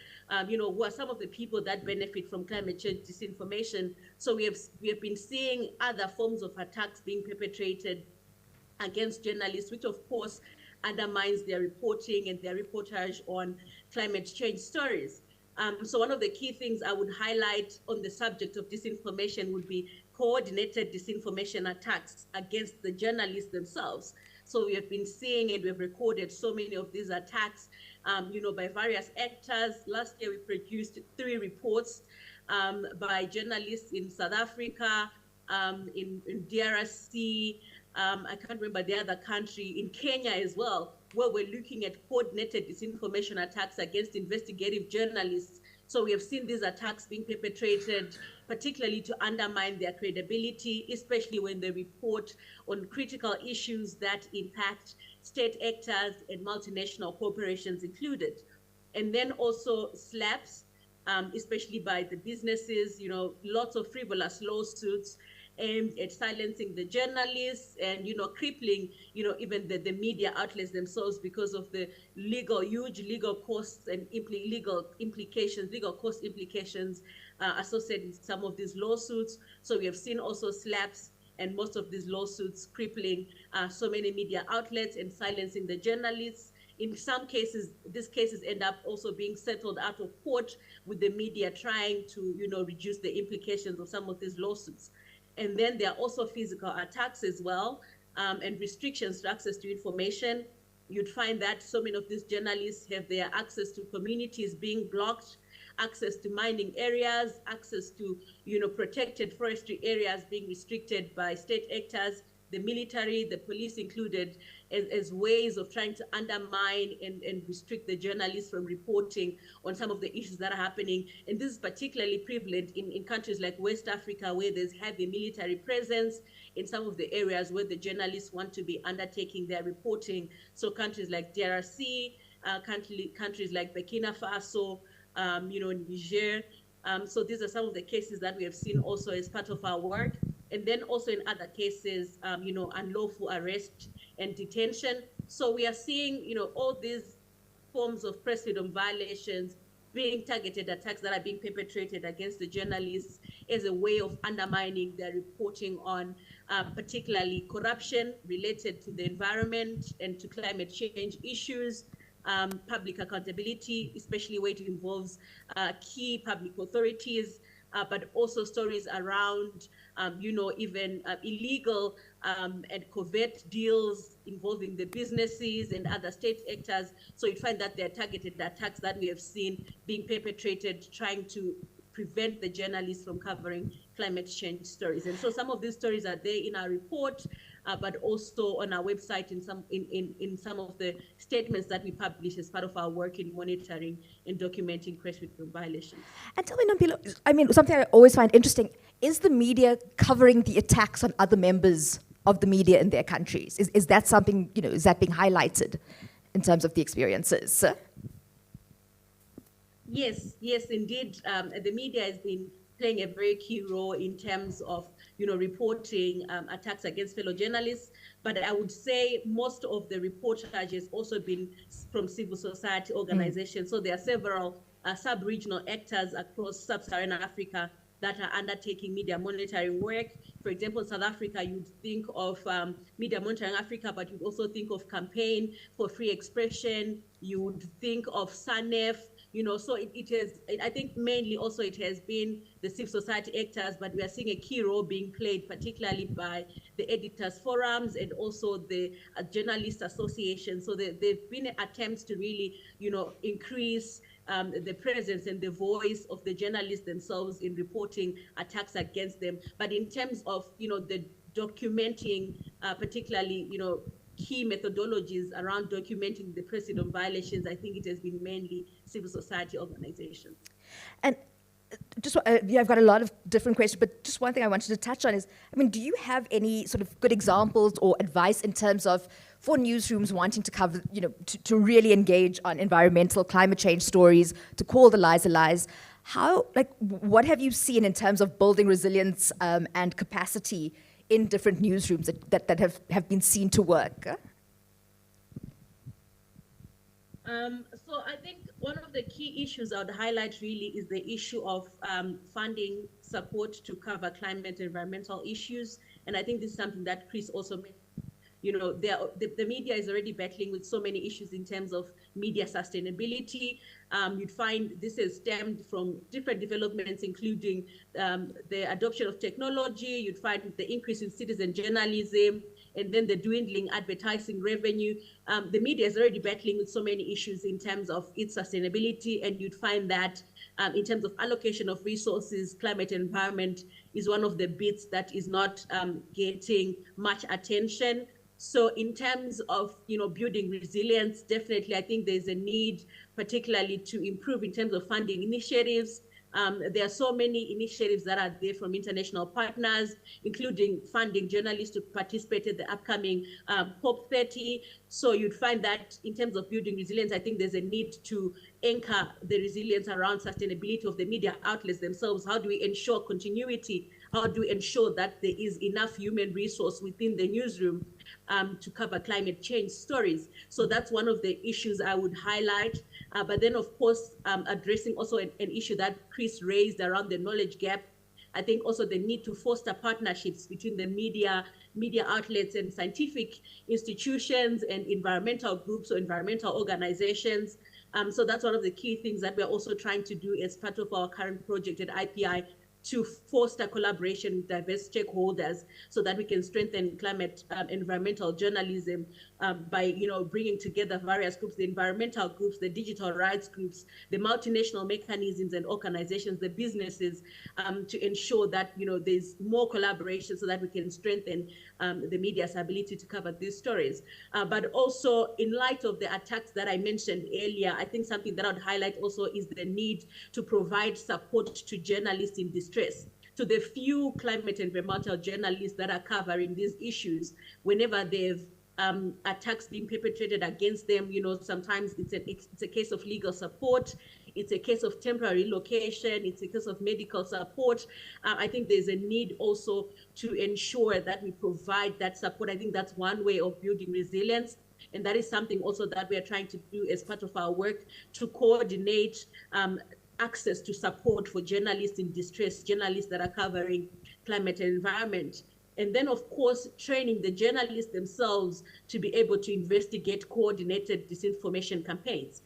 who are some of the people that benefit from climate change disinformation. So we have been seeing other forms of attacks being perpetrated against journalists, which of course undermines their reporting and their reportage on climate change stories. So one of the key things I would highlight on the subject of disinformation would be coordinated disinformation attacks against the journalists themselves. So we have been seeing and we've recorded so many of these attacks, by various actors. Last year, we produced 3 reports by journalists in South Africa, in DRC, I can't remember the other country, in Kenya as well, where we're looking at coordinated disinformation attacks against investigative journalists. So we have seen these attacks being perpetrated, particularly to undermine their credibility, especially when they report on critical issues that impact state actors and multinational corporations included. And then also slaps, especially by the businesses, lots of frivolous lawsuits aimed at silencing the journalists and, crippling, even the media outlets themselves because of the huge legal costs and legal cost implications associated with some of these lawsuits. So we have seen also slaps and most of these lawsuits crippling so many media outlets and silencing the journalists. In some cases, these cases end up also being settled out of court with the media trying to, reduce the implications of some of these lawsuits. And then there are also physical attacks as well, and restrictions to access to information. You'd find that so many of these journalists have their access to communities being blocked, access to mining areas, access to, protected forestry areas being restricted by state actors, the military, the police included, as ways of trying to undermine and restrict the journalists from reporting on some of the issues that are happening. And this is particularly prevalent in countries like West Africa, where there's heavy military presence in some of the areas where the journalists want to be undertaking their reporting. So countries like DRC, countries like Burkina Faso, Niger. So these are some of the cases that we have seen also as part of our work. And then also in other cases, unlawful arrest and detention. So we are seeing, all these forms of press freedom violations, being targeted attacks that are being perpetrated against the journalists as a way of undermining their reporting on particularly corruption related to the environment and to climate change issues, public accountability, especially where it involves key public authorities, but also stories around, even illegal and covert deals involving the businesses and other state actors. So you find that there are targeted attacks that we have seen being perpetrated, trying to prevent the journalists from covering climate change stories. And so some of these stories are there in our report. but also on our website in some of the statements that we publish as part of our work in monitoring and documenting press freedom violations. And tell me, Nompilo, I mean, something I always find interesting, is the media covering the attacks on other members of the media in their countries? Is that something, is that being highlighted in terms of the experiences? Yes, indeed. The media has been playing a very key role in terms of, reporting attacks against fellow journalists. But I would say most of the reportage has also been from civil society organizations. So there are several sub-regional actors across sub-Saharan Africa that are undertaking media monitoring work. For example, in South Africa, you'd think of Media Monitoring Africa, but you'd also think of Campaign for Free Expression. You would think of SANEF. So I think mainly also it has been the civil society actors, but we are seeing a key role being played, particularly by the editors forums and also the journalist association. So there've been attempts to really, increase the presence and the voice of the journalists themselves in reporting attacks against them. But in terms of, the documenting, particularly, key methodologies around documenting the press freedom violations, I think it has been mainly civil society organizations. And just, I've got a lot of different questions, but just one thing I wanted to touch on is, do you have any sort of good examples or advice in terms of, for newsrooms wanting to cover, to really engage on environmental climate change stories, to call the lies, what have you seen in terms of building resilience and capacity in different newsrooms that have been seen to work? So I think one of the key issues I would highlight really is the issue of funding support to cover climate and environmental issues. And I think this is something that Chris also mentioned. The media is already battling with so many issues in terms of media sustainability. You'd find this has stemmed from different developments, including the adoption of technology. You'd find the increase in citizen journalism, and then the dwindling advertising revenue. The media is already battling with so many issues in terms of its sustainability, and you'd find that in terms of allocation of resources, climate and environment is one of the bits that is not getting much attention. So in terms of building resilience, definitely I think there's a need particularly to improve in terms of funding initiatives. There are so many initiatives that are there from international partners, including funding journalists to participate in the upcoming COP30. So you'd find that in terms of building resilience, I think there's a need to anchor the resilience around sustainability of the media outlets themselves. How do we ensure continuity? How do we ensure that there is enough human resource within the newsroom to cover climate change stories? So that's one of the issues I would highlight. But then, of course, addressing also an issue that Chris raised around the knowledge gap. I think also the need to foster partnerships between the media outlets and scientific institutions and environmental groups or environmental organizations. So that's one of the key things that we're also trying to do as part of our current project at IPI, to foster collaboration with diverse stakeholders so that we can strengthen climate environmental journalism by bringing together various groups, the environmental groups, the digital rights groups, the multinational mechanisms and organizations, the businesses, to ensure that there's more collaboration so that we can strengthen the media's ability to cover these stories. But also, in light of the attacks that I mentioned earlier, I think something that I would highlight also is the need to provide support to journalists in distress. To the few climate and environmental journalists that are covering these issues, whenever they've attacks being perpetrated against them, sometimes it's a case of legal support, it's a case of temporary location, it's a case of medical support. I think there's a need also to ensure that we provide that support. I think that's one way of building resilience. And that is something also that we are trying to do as part of our work, to coordinate access to support for journalists in distress, journalists that are covering climate and environment. And then, of course, training the journalists themselves to be able to investigate coordinated disinformation campaigns.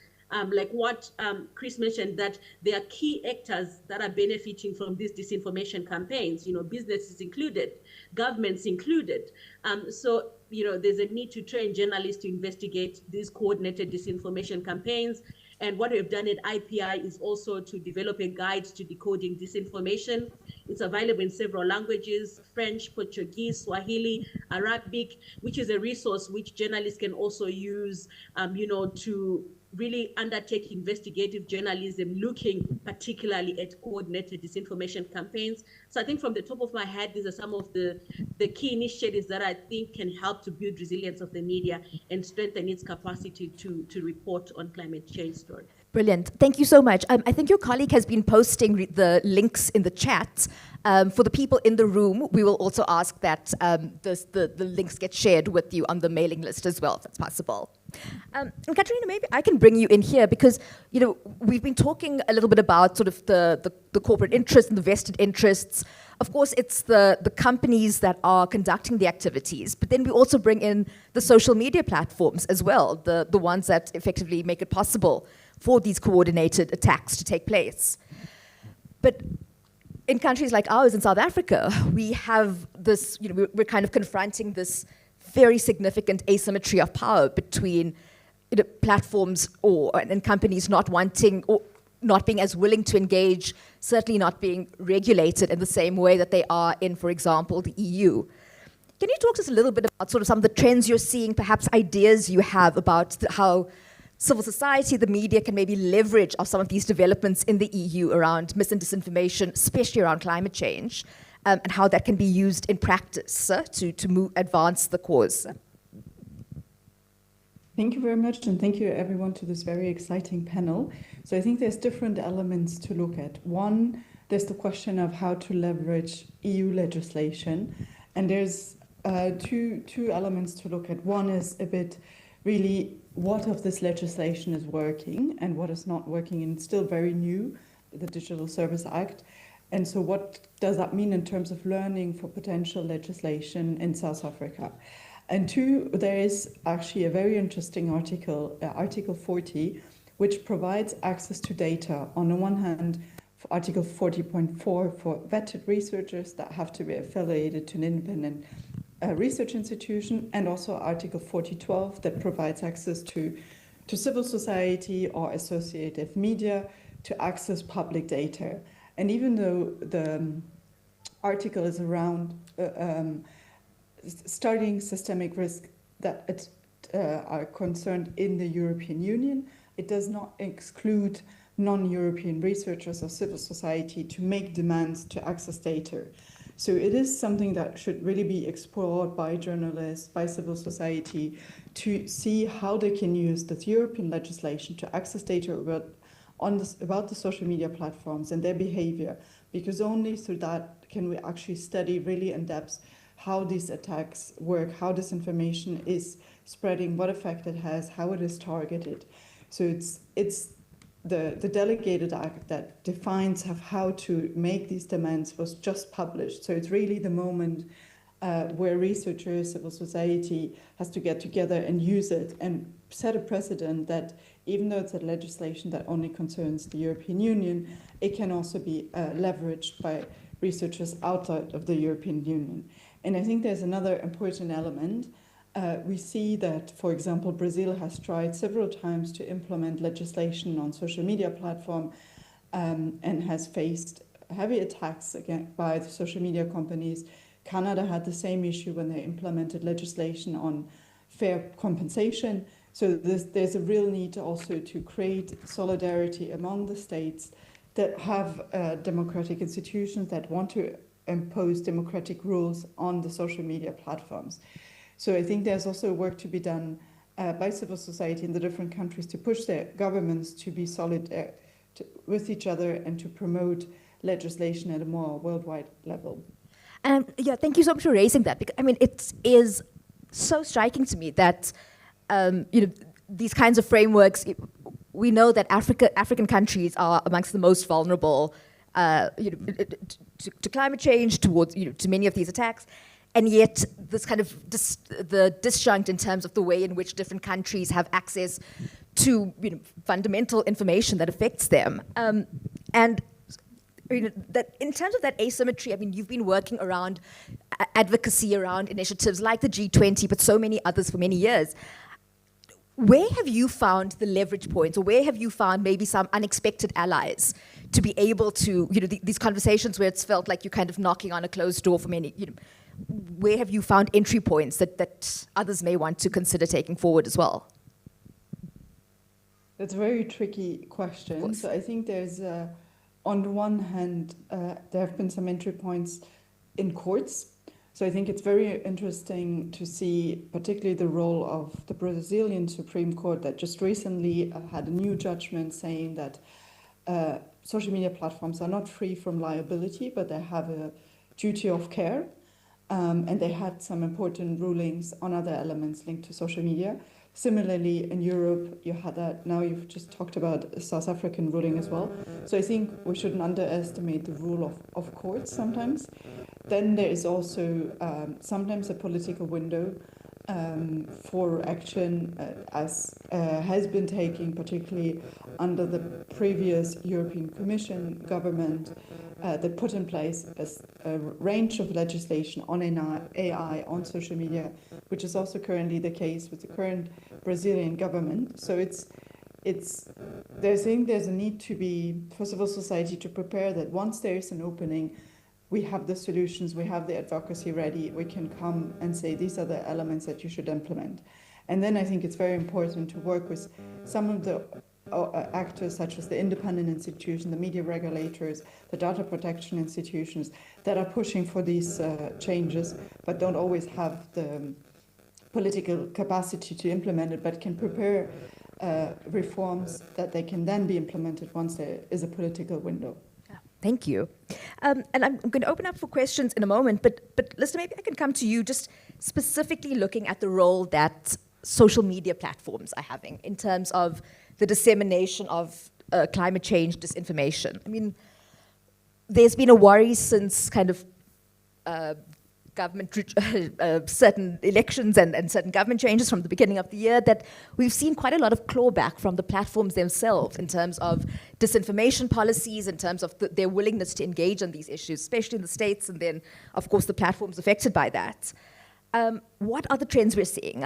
Like what Chris mentioned, that there are key actors that are benefiting from these disinformation campaigns, businesses included, governments included. So, there's a need to train journalists to investigate these coordinated disinformation campaigns. And what we've done at IPI is also to develop a guide to decoding disinformation. It's available in several languages: French, Portuguese, Swahili, Arabic, which is a resource which journalists can also use, to really undertake investigative journalism, looking particularly at coordinated disinformation campaigns. So I think from the top of my head, these are some of the key initiatives that I think can help to build resilience of the media and strengthen its capacity to report on climate change stories. Brilliant. Thank you so much. I think your colleague has been posting the links in the chat. For the people in the room, we will also ask that the links get shared with you on the mailing list as well, if that's possible. And Katrina, maybe I can bring you in here because, we've been talking a little bit about sort of the corporate interests and the vested interests. Of course, it's the companies that are conducting the activities, but then we also bring in the social media platforms as well, the ones that effectively make it possible for these coordinated attacks to take place. But in countries like ours in South Africa, we have this, we're kind of confronting this very significant asymmetry of power between platforms and companies not wanting or not being as willing to engage, certainly not being regulated in the same way that they are in, for example, the EU. Can you talk to us a little bit about sort of some of the trends you're seeing, perhaps ideas you have about how civil society, the media can maybe leverage of some of these developments in the EU around mis and disinformation, especially around climate change, and how that can be used in practice to advance the cause? Thank you very much, and thank you everyone to this very exciting panel. So I think there's different elements to look at. One, there's the question of how to leverage EU legislation, and there's two elements to look at. One is a bit really what of this legislation is working and what is not working, and it's still very new, the Digital Service Act. And so what does that mean in terms of learning for potential legislation in South Africa? And two, there is actually a very interesting article, Article 40, which provides access to data. On the one hand, for Article 40.4 for vetted researchers that have to be affiliated to an independent research institution, and also Article 40.12 that provides access to civil society or associative media to access public data. And even though the article is around studying systemic risk that are concerned in the European Union, it does not exclude non-European researchers or civil society to make demands to access data. So it is something that should really be explored by journalists, by civil society, to see how they can use this European legislation to access data about the social media platforms and their behavior, because only through that can we actually study really in depth how these attacks work, how this information is spreading, what effect it has, how it is targeted. So it's the delegated act that defines how to make these demands was just published. So it's really the moment where researchers, civil society has to get together and use it and set a precedent that even though it's a legislation that only concerns the European Union, it can also be leveraged by researchers outside of the European Union. And I think there's another important element. We see that, for example, Brazil has tried several times to implement legislation on social media platform and has faced heavy attacks by the social media companies. Canada had the same issue when they implemented legislation on fair compensation. So there's a real need also to create solidarity among the states that have democratic institutions that want to impose democratic rules on the social media platforms. So I think there's also work to be done by civil society in the different countries to push their governments to be solid with each other and to promote legislation at a more worldwide level. Yeah, thank you so much for raising that. Because, I mean, it is so striking to me that these kinds of frameworks. We know that African countries are amongst the most vulnerable to climate change, towards to many of these attacks. And yet, this kind of the disjunct in terms of the way in which different countries have access to fundamental information that affects them, and that in terms of that asymmetry. I mean, you've been working around advocacy around initiatives like the G20, but so many others for many years. where have you found the leverage points, or where have you found maybe some unexpected allies to be able to, these conversations where it's felt like you're kind of knocking on a closed door for many, where have you found entry points that others may want to consider taking forward as well? That's a very tricky question. So I think there's, on the one hand, there have been some entry points in courts. So I think it's very interesting to see particularly the role of the Brazilian Supreme Court that just recently had a new judgment saying that social media platforms are not free from liability, but they have a duty of care. And they had some important rulings on other elements linked to social media. Similarly, in Europe, you had that. Now you've just talked about a South African ruling as well. So I think we shouldn't underestimate the rule of courts sometimes. Then there is also sometimes a political window for action, as has been taken, particularly under the previous European Commission government that put in place a range of legislation on AI, on social media, which is also currently the case with the current Brazilian government. So there's a need to be, for civil society to prepare that once there is an opening, we have the solutions, we have the advocacy ready, we can come and say these are the elements that you should implement. And then I think it's very important to work with some of the actors such as the independent institution, the media regulators, the data protection institutions that are pushing for these changes but don't always have the political capacity to implement it, but can prepare reforms that they can then be implemented once there is a political window. Thank you. And I'm going to open up for questions in a moment, but Lister, maybe I can come to you just specifically looking at the role that social media platforms are having in terms of the dissemination of climate change disinformation. I mean, there's been a worry since kind of government, certain elections and certain government changes from the beginning of the year, that we've seen quite a lot of clawback from the platforms themselves in terms of disinformation policies, in terms of their willingness to engage on these issues, especially in the States, and then, of course, the platforms affected by that. What are the trends we're seeing?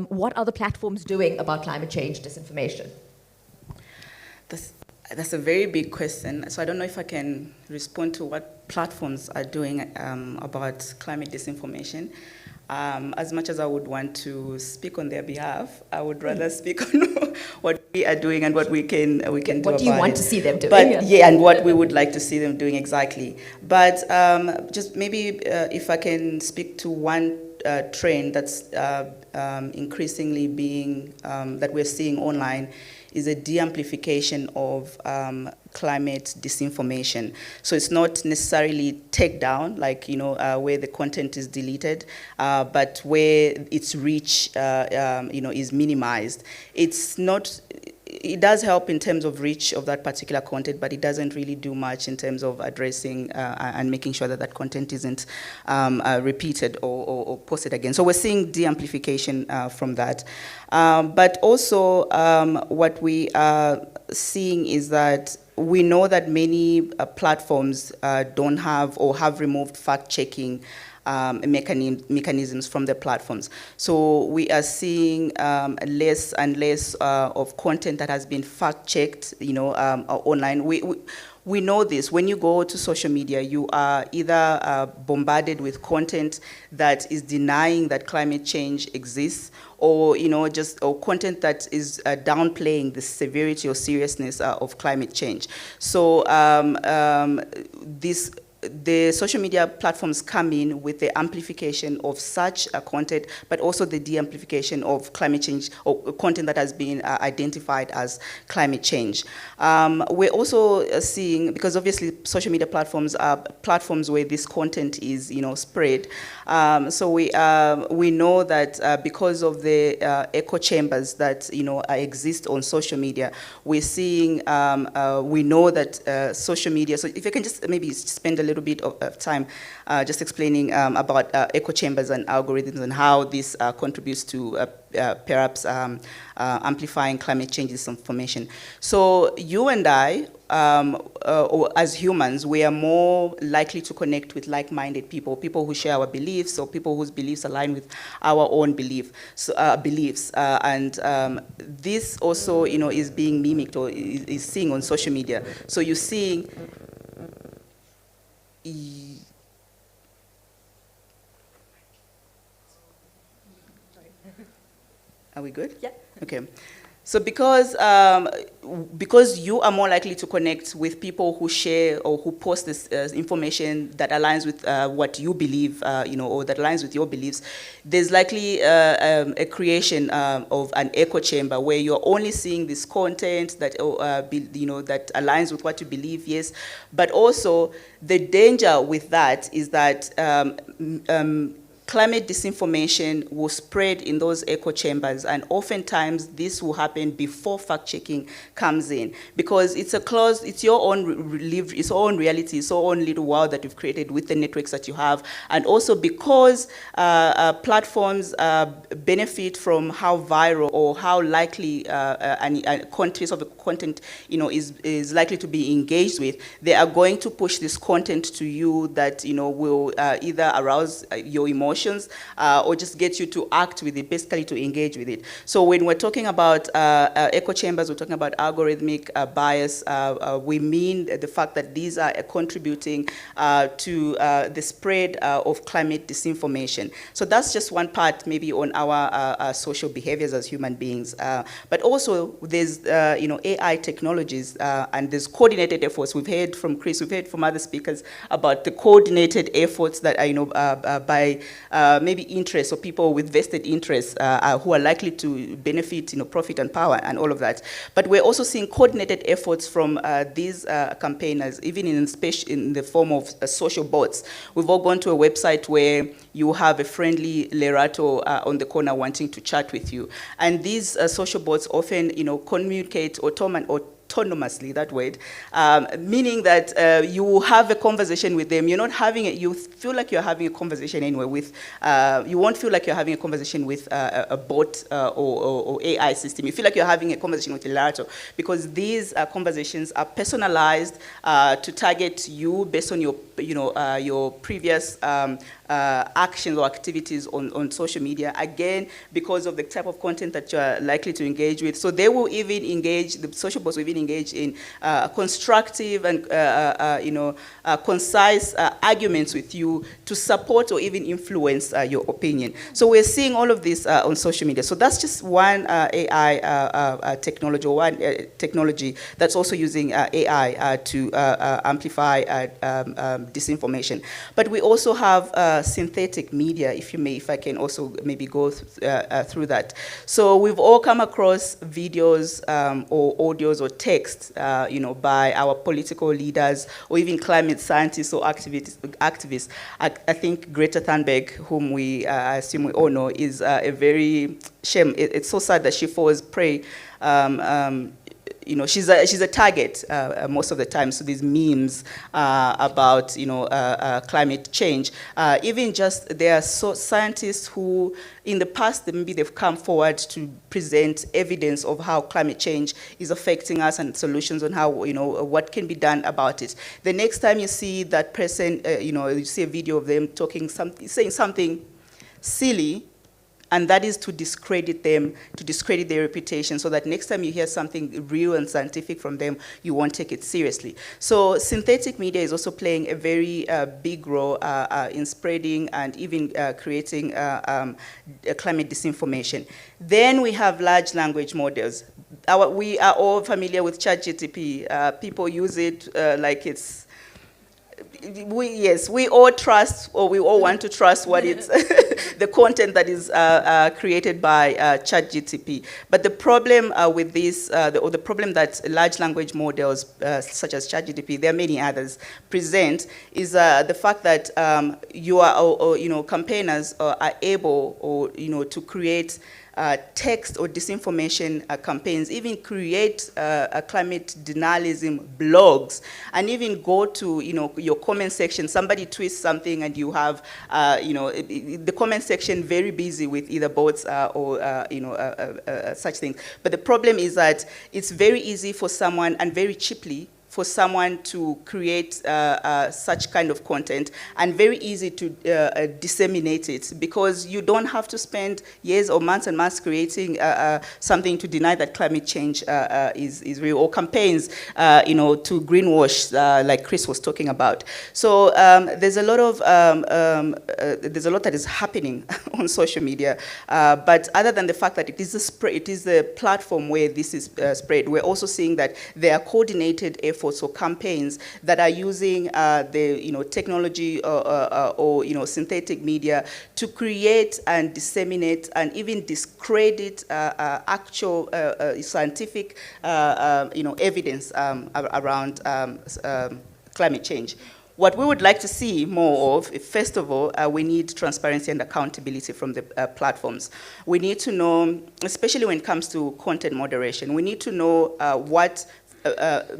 What are the platforms doing about climate change disinformation? That's a very big question. So I don't know if I can respond to what platforms are doing about climate disinformation. As much as I would want to speak on their behalf, I would rather speak on what we are doing and what we can do about it. What do you want to see them doing? But yeah, and what we would like to see them doing exactly. But just maybe if I can speak to one trend that's increasingly being that we're seeing online, is a de-amplification of climate disinformation. So it's not necessarily take down, like, where the content is deleted, but where its reach, is minimized. It does help in terms of reach of that particular content, but it doesn't really do much in terms of addressing and making sure that that content isn't repeated or posted again. So we're seeing de-amplification from that. But also what we are seeing is that we know that many platforms don't have or have removed fact-checking mechanisms from the platforms. So we are seeing less and less of content that has been fact-checked, online. We know this. When you go to social media, you are either bombarded with content that is denying that climate change exists, or or content that is downplaying the severity or seriousness of climate change. So the social media platforms come in with the amplification of such content, but also the de-amplification of climate change or content that has been identified as climate change. We're also seeing, because obviously social media platforms are platforms where this content is, spread. So we know that because of the echo chambers that exist on social media, we're seeing, we know that social media. So if I can just maybe spend a little little bit of time just explaining about echo chambers and algorithms and how this contributes to perhaps amplifying climate change disinformation. So you and I, or as humans, we are more likely to connect with like-minded people, people who share our beliefs, or people whose beliefs align with our own beliefs. And this also, is being mimicked or is seen on social media. So you're seeing. Are we good? Yeah. Okay. So because you are more likely to connect with people who share or who post this information that aligns with what you believe, or that aligns with your beliefs, there's likely a creation of an echo chamber where you're only seeing this content that that aligns with what you believe, yes, but also the danger with that is that climate disinformation will spread in those echo chambers, and oftentimes this will happen before fact-checking comes in, because it's your own its own reality, its own little world that you've created with the networks that you have, and also because platforms benefit from how viral or how likely piece of the content is likely to be engaged with. They are going to push this content to you that will either arouse your emotions or just get you to act with it, basically to engage with it. So when we're talking about echo chambers, we're talking about algorithmic bias, we mean the fact that these are contributing to the spread of climate disinformation. So that's just one part maybe on our social behaviors as human beings. But also there's AI technologies and there's coordinated efforts. We've heard from Chris, we've heard from other speakers about the coordinated efforts that are by maybe interests or people with vested interests who are likely to benefit, profit and power and all of that. But we're also seeing coordinated efforts from these campaigners, even in the form of social bots. We've all gone to a website where you have a friendly Lerato on the corner wanting to chat with you. And these social bots often, communicate autonomously, that word, meaning that you have a conversation with them. You're not having it, you feel like you're having a conversation anyway with, you won't feel like you're having a conversation with a bot or AI system. You feel like you're having a conversation with a Lerato, because these conversations are personalized to target you based on your previous actions or activities on social media, again, because of the type of content that you're likely to engage with. So they will even engage, the social bots will even engage in constructive and concise arguments with you to support or even influence your opinion. So we're seeing all of this on social media. So that's just one AI technology, or one technology that's also using AI to amplify disinformation. But we also have synthetic media, if I can also maybe go through that. So we've all come across videos or audios or texts, by our political leaders or even climate scientists or activists. I think Greta Thunberg, whom we assume we all know, is a very shame. It's so sad that she falls prey. She's a target most of the time. So these memes about climate change, even just there are scientists who in the past maybe they've come forward to present evidence of how climate change is affecting us and solutions on how what can be done about it. The next time you see that person, you see a video of them saying something silly, and that is to discredit them, to discredit their reputation, so that next time you hear something real and scientific from them, you won't take it seriously. So synthetic media is also playing a very big role in spreading and even creating climate disinformation. Then we have large language models. We are all familiar with ChatGPT. People use it like it's, we all trust, or we all want to trust what it's the content that is created by ChatGPT. But the problem with this, or the problem that large language models such as ChatGPT, there are many others, present is the fact that you are, campaigners are able, to create text or disinformation campaigns, even create climate denialism blogs, and even go to your comment section. Somebody tweets something, and you have the comment section very busy with either bots or such things. But the problem is that it's very easy for someone, and very cheaply, for someone to create such kind of content, and very easy to disseminate it, because you don't have to spend years or months and months creating something to deny that climate change is real, or campaigns to greenwash like Chris was talking about. So there's a lot of there's a lot that is happening on social media, but other than the fact that it is a platform where this is spread, we're also seeing that there are coordinated efforts or campaigns that are using the technology or synthetic media to create and disseminate and even discredit actual scientific evidence around climate change. What we would like to see more of, first of all, we need transparency and accountability from the platforms. We need to know, especially when it comes to content moderation, we need to know what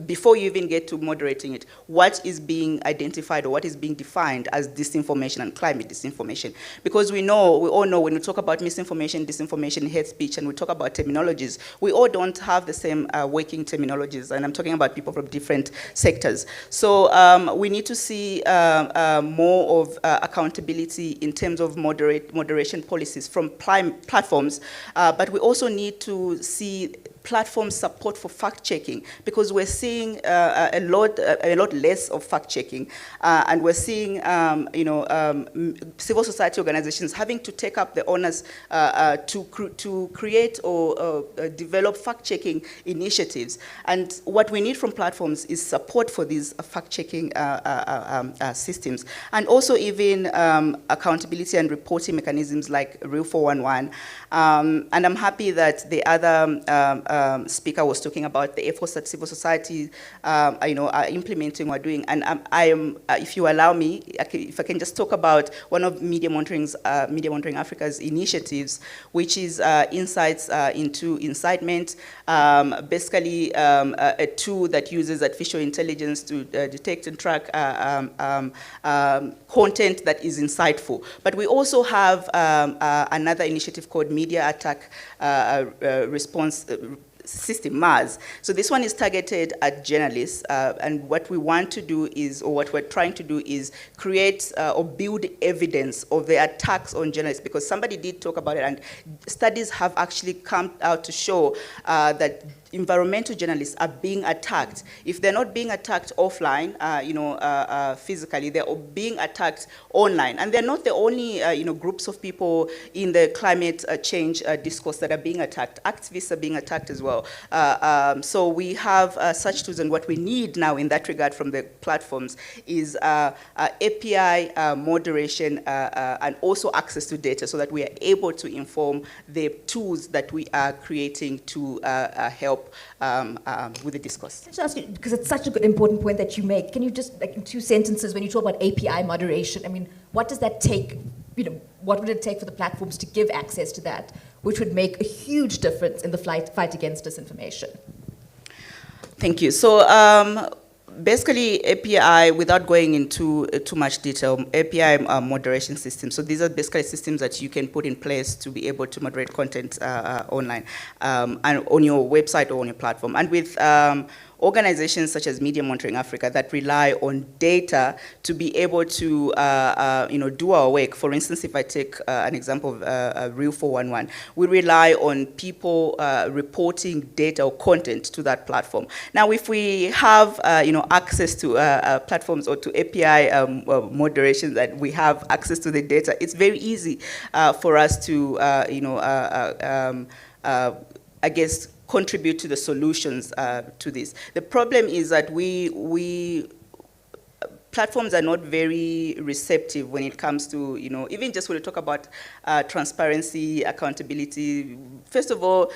before you even get to moderating it, what is being identified or what is being defined as disinformation and climate disinformation. Because we all know when we talk about misinformation, disinformation, hate speech, and we talk about terminologies, we all don't have the same working terminologies, and I'm talking about people from different sectors. So we need to see more of accountability in terms of moderation policies from platforms, but we also need to see platform support for fact-checking, because we're seeing a lot less of fact-checking, and we're seeing civil society organizations having to take up the onus to create or develop fact-checking initiatives. And what we need from platforms is support for these fact-checking systems, and also even accountability and reporting mechanisms like Real 411. And I'm happy that the other speaker was talking about the efforts that civil society, are implementing or doing. And I am, if you allow me, if I can just talk about one of Media Monitoring Africa's initiatives, which is Insights into Incitement, basically a tool that uses artificial intelligence to detect and track content that is insightful. But we also have another initiative called Media Attack Response System, MARS. So this one is targeted at journalists, and what we want to do is, or what we're trying to do is create or build evidence of the attacks on journalists, because somebody did talk about it, and studies have actually come out to show that environmental journalists are being attacked. If they're not being attacked offline, physically, they're being attacked online. And they're not the only, groups of people in the climate change discourse that are being attacked. Activists are being attacked as well. So we have such tools, and what we need now in that regard from the platforms is API moderation and also access to data, so that we are able to inform the tools that we are creating to help with the discourse. Just ask you, because it's such a good, important point that you make. Can you just, like in 2 sentences, when you talk about API moderation, I mean, what does that take? What would it take for the platforms to give access to that, which would make a huge difference in the fight against disinformation? Thank you. So basically, API, without going into too much detail, API moderation systems. So these are basically systems that you can put in place to be able to moderate content online and on your website or on your platform. And with organizations such as Media Monitoring Africa that rely on data to be able to do our work. For instance, if I take an example of Real 411, we rely on people reporting data or content to that platform. Now, if we have access to platforms or to API moderation, that we have access to the data, it's very easy for us to I guess contribute to the solutions to this. The problem is that platforms are not very receptive when it comes to, even just when we talk about transparency, accountability. First of all,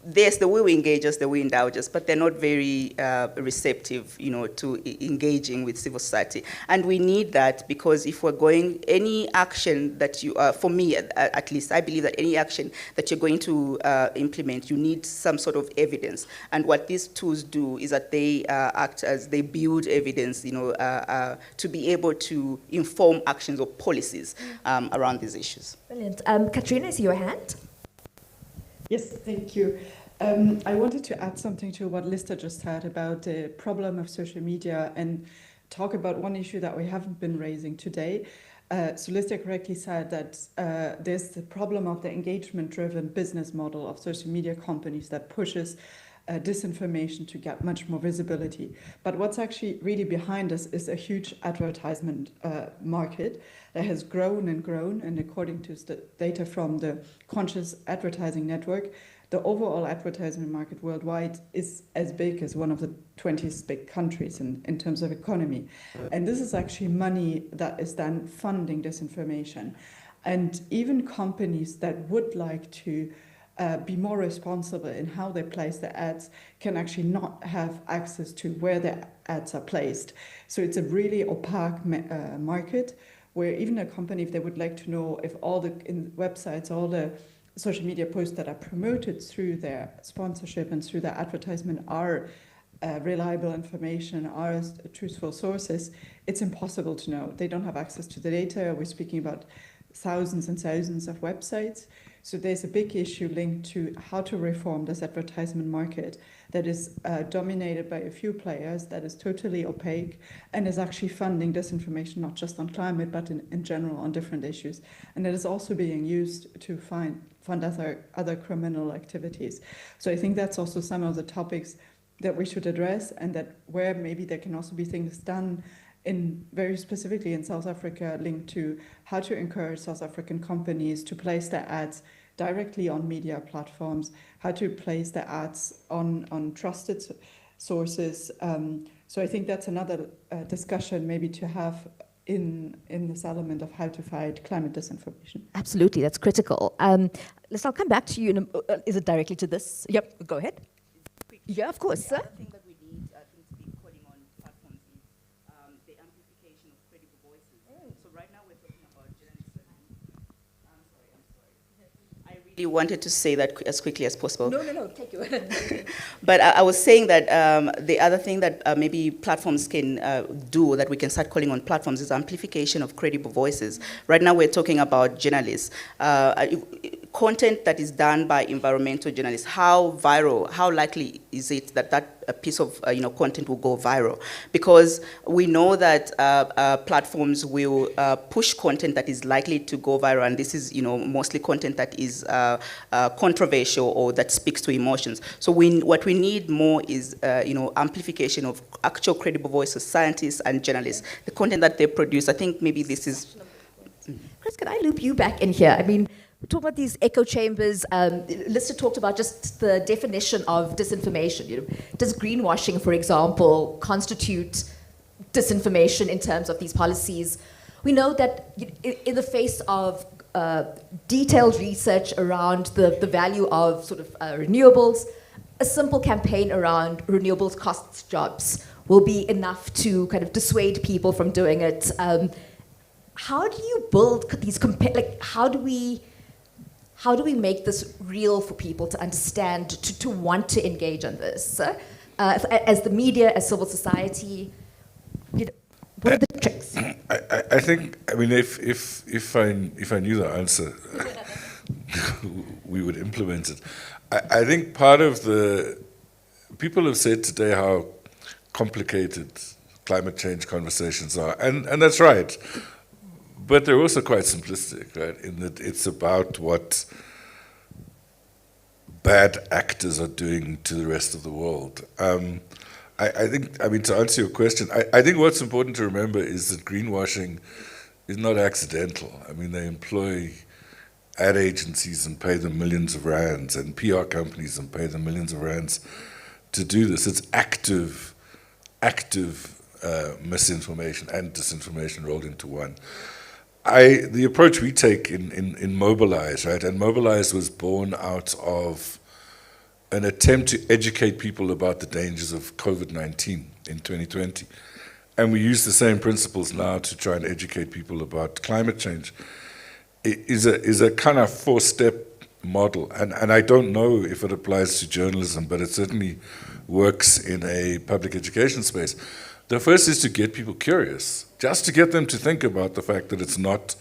there's the way we engage us, the way we indulge us, but they're not very receptive, to engaging with civil society. And we need that, because if we're going, any action that you, for me at least, I believe that any action that you're going to implement, you need some sort of evidence. And what these tools do is that they act as, they build evidence, to be able to inform actions or policies around these issues. Brilliant. Katrina, I see your hand. Yes, thank you. I wanted to add something to what Lister just said about the problem of social media and talk about one issue that we haven't been raising today. So Lister correctly said that there's the problem of the engagement-driven business model of social media companies that pushes disinformation to get much more visibility. But what's actually really behind us is a huge advertisement market that has grown and grown, and according to the data from the Conscious Advertising Network, the overall advertisement market worldwide is as big as one of the 20 big countries in terms of economy. And this is actually money that is then funding disinformation. And even companies that would like to be more responsible in how they place their ads can actually not have access to where their ads are placed. So it's a really opaque market where even a company, if they would like to know if all the websites, all the social media posts that are promoted through their sponsorship and through their advertisement are reliable information, are truthful sources, it's impossible to know. They don't have access to the data. We're speaking about thousands and thousands of websites. So there's a big issue linked to how to reform this advertisement market that is dominated by a few players, that is totally opaque, and is actually funding disinformation, not just on climate, but in general on different issues. And that is also being used to fund other criminal activities. So I think that's also some of the topics that we should address, and that where maybe there can also be things done in very specifically in South Africa linked to how to encourage South African companies to place their ads directly on media platforms, how to place their ads on trusted sources. So I think that's another discussion maybe to have in this element of how to fight climate disinformation. Absolutely, that's critical. Liz, I'll come back to you. Is it directly to this? Yep, go ahead. Yeah, of course, sir. I think that we need to be calling on platforms is the amplification of credible voices. So right now we're talking about journalism. I'm sorry. I really wanted to say that as quickly as possible. No, take you. But I was saying that the other thing that maybe platforms can do, that we can start calling on platforms, is amplification of credible voices. Right now we're talking about journalists. Content that is done by environmental journalists, how likely is it that a piece of content will go viral? Because we know that platforms will push content that is likely to go viral, and this is mostly content that is controversial or that speaks to emotions. So what we need more is amplification of actual credible voices, scientists and journalists, the content that they produce. I think maybe this is. Chris, can I loop you back in here? I mean, we talk about these echo chambers. Lister talked about just the definition of disinformation. Does greenwashing, for example, constitute disinformation in terms of these policies? We know that in the face of detailed research around the value of sort of renewables, a simple campaign around renewables costs jobs will be enough to kind of dissuade people from doing it. How do you build these how do we make this real for people to understand, to want to engage in this? As the media, as civil society, what are the tricks? I think, I mean, if I knew the answer, we would implement it. I think part of people have said today how complicated climate change conversations are, and that's right. But they're also quite simplistic, right? In that it's about what bad actors are doing to the rest of the world. I think, I mean, to answer your question, I think what's important to remember is that greenwashing is not accidental. I mean, they employ ad agencies and pay them millions of rands, and PR companies and pay them millions of rands to do this. It's active misinformation and disinformation rolled into one. The approach we take in Mobilize, right, and Mobilize was born out of an attempt to educate people about the dangers of COVID-19 in 2020. And we use the same principles now to try and educate people about climate change. It is a kind of four-step model, and I don't know if it applies to journalism, but it certainly works in a public education space. The first is to get people curious, just to get them to think about the fact that it's not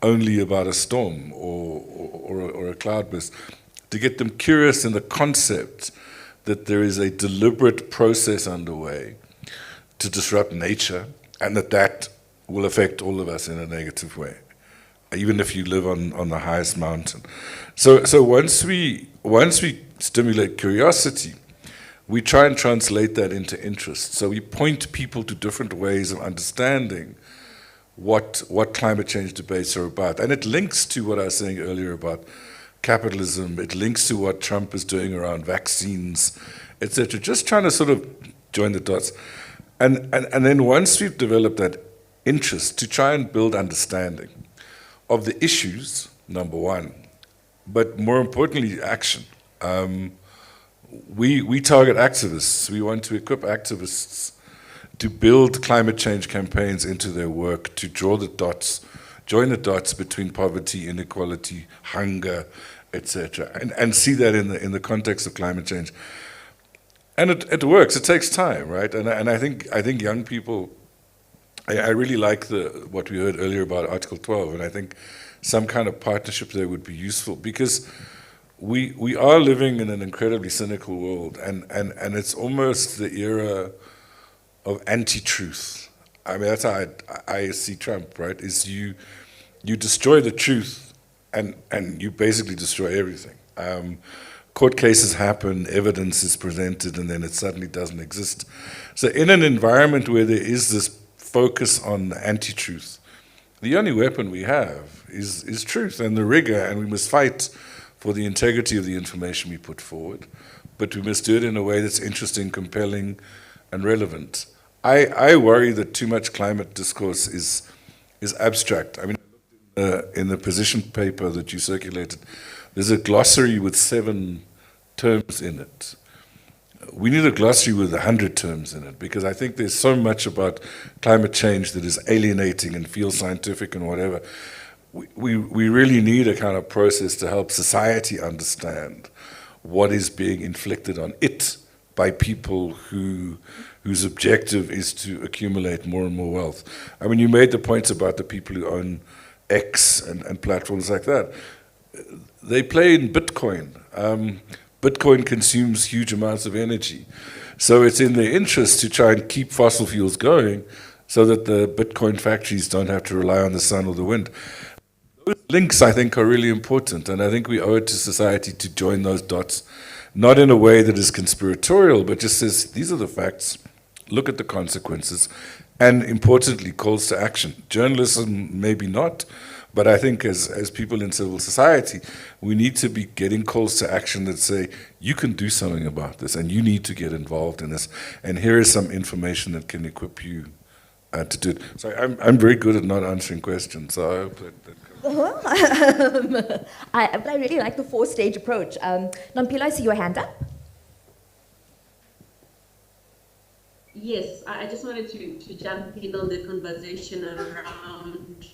only about a storm or a cloudburst, to get them curious in the concept that there is a deliberate process underway to disrupt nature, and that will affect all of us in a negative way, even if you live on the highest mountain. So once we stimulate curiosity, we try and translate that into interest. So we point people to different ways of understanding what climate change debates are about. And it links to what I was saying earlier about capitalism. It links to what Trump is doing around vaccines, etc. Just trying to sort of join the dots. And then once we've developed that interest, to try and build understanding of the issues, number one, but more importantly, action. We target activists. We want to equip activists to build climate change campaigns into their work, to draw the dots, join the dots between poverty, inequality, hunger, etc., and see that in the context of climate change. And it works. It takes time, right? And I think young people. I really like what we heard earlier about Article 12, and I think some kind of partnership there would be useful, because we are living in an incredibly cynical world, and it's almost the era of anti-truth. I mean, that's how I see Trump, right? Is you destroy the truth, and you basically destroy everything. Court cases happen, evidence is presented, and then it suddenly doesn't exist. So in an environment where there is this focus on anti-truth, the only weapon we have is truth and the rigor, and we must fight for the integrity of the information we put forward, but we must do it in a way that's interesting, compelling, and relevant. I worry that too much climate discourse is abstract. I mean, in the position paper that you circulated, there's a glossary with 7 terms in it. We need a glossary with 100 terms in it, because I think there's so much about climate change that is alienating and feels scientific and whatever. We really need a kind of process to help society understand what is being inflicted on it by people whose objective is to accumulate more and more wealth. I mean, you made the points about the people who own X and platforms like that. They play in Bitcoin. Bitcoin consumes huge amounts of energy. So it's in their interest to try and keep fossil fuels going so that the Bitcoin factories don't have to rely on the sun or the wind. Those links, I think, are really important, and I think we owe it to society to join those dots, not in a way that is conspiratorial, but just says, these are the facts, look at the consequences, and importantly, calls to action. Journalism, maybe not, but I think as people in civil society, we need to be getting calls to action that say, you can do something about this, and you need to get involved in this, and here is some information that can equip you to do it. So I'm very good at not answering questions, so I hope that but I really like the 4-stage approach. Nampila, I see your hand up. Yes, I just wanted to jump in on the conversation around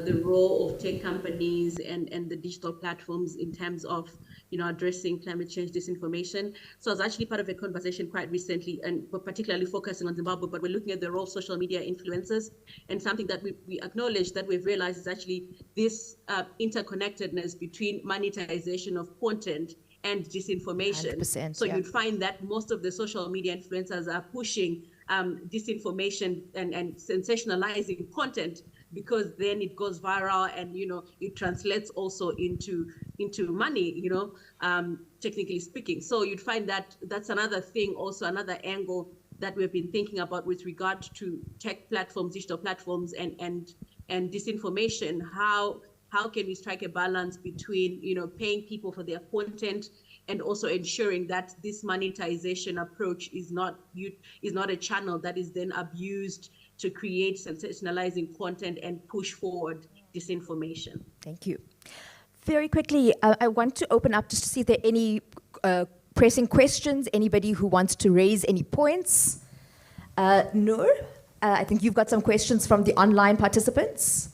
the role of tech companies and the digital platforms in terms of, addressing climate change disinformation. So I was actually part of a conversation quite recently, and we're particularly focusing on Zimbabwe, but we're looking at the role of social media influencers, and something that we acknowledge that we've realized is actually this interconnectedness between monetization of content and disinformation. So you'd find that most of the social media influencers are pushing disinformation and sensationalizing content, because then it goes viral and it translates also into money, technically speaking. So you'd find that that's another thing, also another angle that we've been thinking about with regard to tech platforms, digital platforms, and disinformation. How how can we strike a balance between, paying people for their content and also ensuring that this monetization approach is not a channel that is then abused to create sensationalizing content and push forward disinformation. Thank you. Very quickly, I want to open up just to see if there are any pressing questions, anybody who wants to raise any points. Noor, I think you've got some questions from the online participants.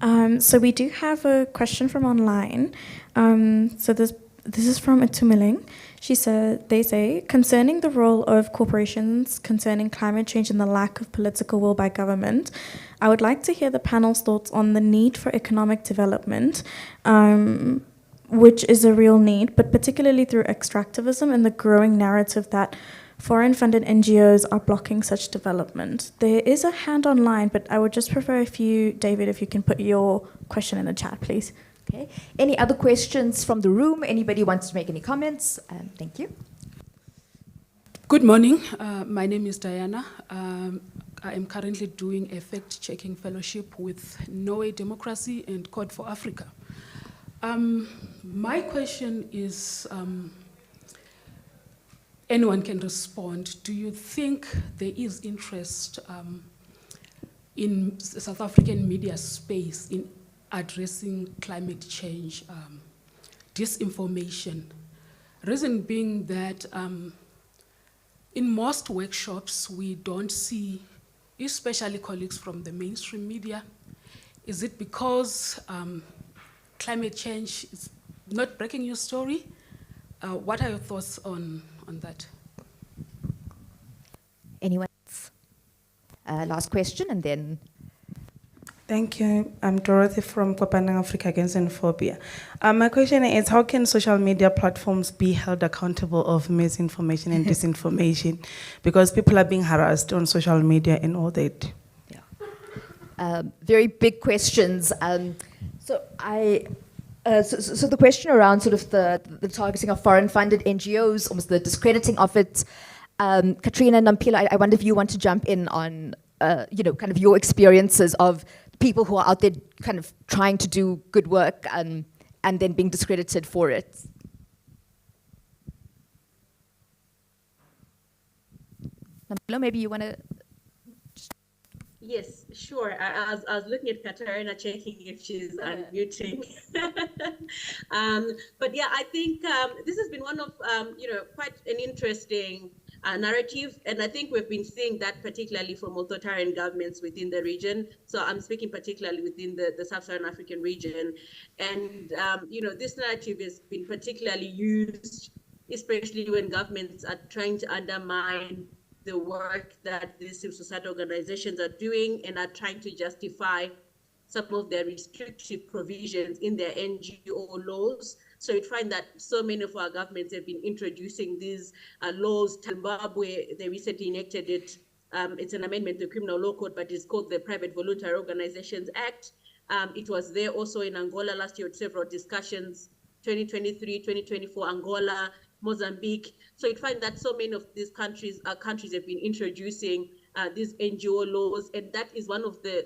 So we do have a question from online. So this is from Atumiling. They say, concerning the role of corporations concerning climate change and the lack of political will by government, I would like to hear the panel's thoughts on the need for economic development, which is a real need, but particularly through extractivism and the growing narrative that foreign-funded NGOs are blocking such development. There is a hand online, but I would just prefer David, if you can put your question in the chat, please. Okay. Any other questions from the room? Anybody wants to make any comments? Thank you. Good morning. My name is Diana. I am currently doing a fact-checking fellowship with Norway Democracy and Code for Africa. My question is, anyone can respond. Do you think there is interest in South African media space in addressing climate change, disinformation? Reason being that in most workshops, we don't see, especially colleagues from the mainstream media. Is it because climate change is not breaking your story? What are your thoughts on that? Anyone else? Last question, and then. Thank you. I'm Dorothy from Kwapanang Africa Against Xenophobia. My question is, how can social media platforms be held accountable of misinformation and disinformation? Because people are being harassed on social media and all that. Yeah. Very big questions. So the question around sort of the targeting of foreign-funded NGOs, almost the discrediting of it. Katrina, Nampila, I wonder if you want to jump in on, kind of your experiences of people who are out there kind of trying to do good work and then being discredited for it. Nampila, maybe you want to. Yes, sure. I was looking at Katarina, checking if she's unmuting. But yeah, I think this has been one of, quite an interesting narrative. And I think we've been seeing that particularly from authoritarian governments within the region. So I'm speaking particularly within the Sub-Saharan African region. And, this narrative has been particularly used, especially when governments are trying to undermine the work that these civil society organizations are doing and are trying to justify some of their restrictive provisions in their NGO laws. So you find that so many of our governments have been introducing these laws. Zimbabwe, they recently enacted it. It's an amendment to the Criminal Law Code, but it's called the Private Voluntary Organizations Act. It was there also in Angola last year with several discussions, 2023, 2024, Angola, Mozambique. So you find that so many of these countries have been introducing these NGO laws, and that is one of the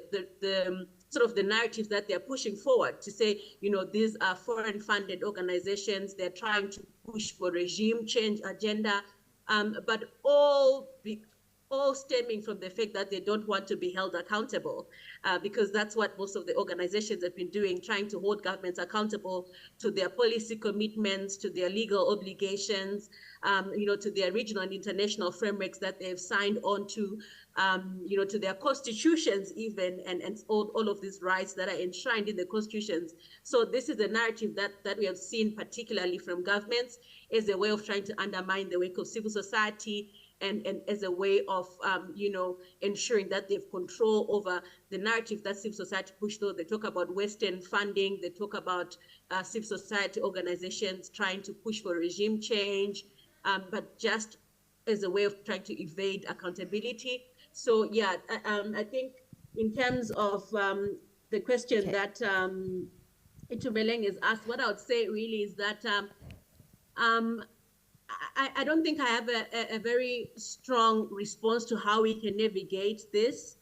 sort of the narratives that they're pushing forward to say, these are foreign-funded organizations. They're trying to push for regime change agenda, but all stemming from the fact that they don't want to be held accountable, because that's what most of the organizations have been doing, trying to hold governments accountable to their policy commitments, to their legal obligations, to their regional and international frameworks that they've signed on to, to their constitutions even, and all of these rights that are enshrined in the constitutions. So this is a narrative that we have seen particularly from governments as a way of trying to undermine the work of civil society, and as a way of, ensuring that they have control over the narrative that civil society push through. They talk about Western funding. They talk about civil society organizations trying to push for regime change, but just as a way of trying to evade accountability. So yeah, I think in terms of the question that Itumeleng is asked, what I would say really is that I don't think I have a very strong response to how we can navigate this.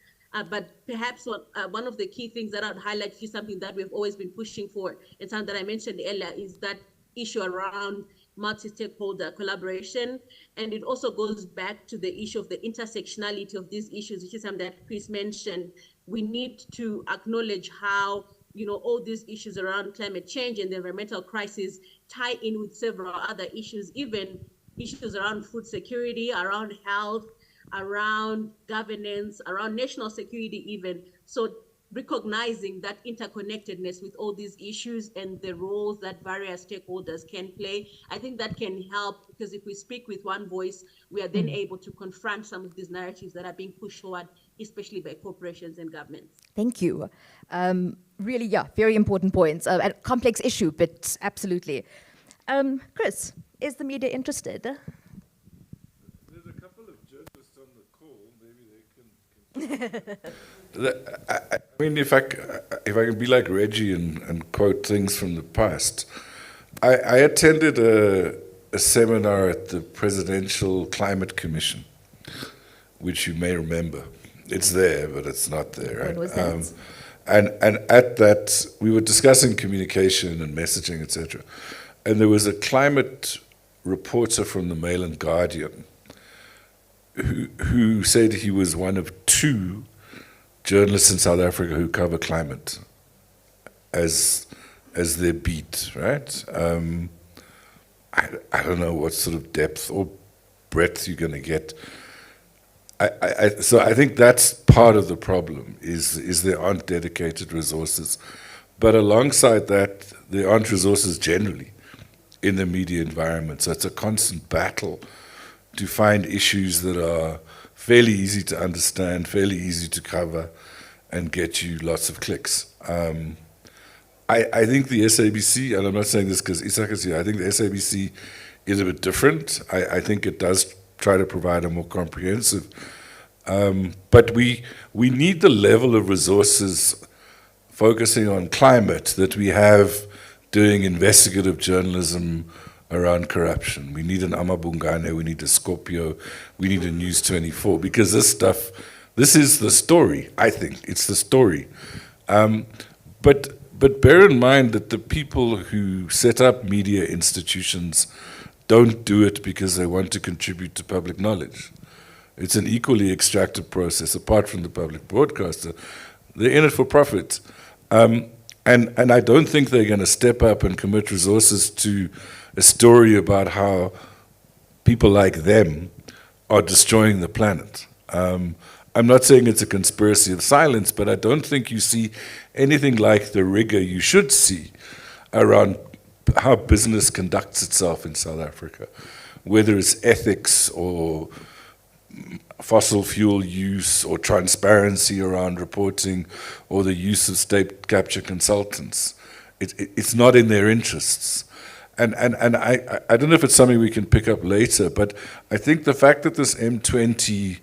But perhaps one of the key things that I'd highlight is something that we've always been pushing for, and something that I mentioned earlier, is that issue around multi-stakeholder collaboration. And it also goes back to the issue of the intersectionality of these issues, which is something that Chris mentioned. We need to acknowledge how, you know, all these issues around climate change and the environmental crisis tie in with several other issues, even issues around food security, around health, around governance, around national security even. So recognizing that interconnectedness with all these issues and the roles that various stakeholders can play, I think that can help, because if we speak with one voice, we are then able to confront some of these narratives that are being pushed forward, especially by corporations and governments. Thank you. Really, yeah, very important points. A complex issue, but absolutely. Chris, is the media interested? There's a couple of journalists on the call. Maybe they can I mean, if I can be like Reggie and quote things from the past, I attended a seminar at the Presidential Climate Commission, which you may remember. It's there, but it's not there. Right? When was that? And at that, we were discussing communication and messaging, etc. And there was a climate reporter from the Mail and Guardian who said he was one of 2 journalists in South Africa who cover climate as their beat, right? I don't know what sort of depth or breadth you're going to get. So I think that's part of the problem, is there aren't dedicated resources. But alongside that, there aren't resources generally in the media environment. So it's a constant battle to find issues that are fairly easy to understand, fairly easy to cover, and get you lots of clicks. I think the SABC, and I'm not saying this because Isak is here, I think the SABC is a bit different. I think it does try to provide a more comprehensive, but we need the level of resources focusing on climate that we have doing investigative journalism around corruption. We need an Amabungane, we need a Scorpio, we need a News 24, because this is the story, I think. It's the story. But bear in mind that the people who set up media institutions don't do it because they want to contribute to public knowledge. It's an equally extractive process, apart from the public broadcaster. They're in it for profit. And I don't think they're going to step up and commit resources to a story about how people like them are destroying the planet. I'm not saying it's a conspiracy of silence, but I don't think you see anything like the rigor you should see around how business conducts itself in South Africa, whether it's ethics or fossil fuel use or transparency around reporting or the use of state capture consultants. It's not in their interests. And I don't know if it's something we can pick up later, but I think the fact that this M20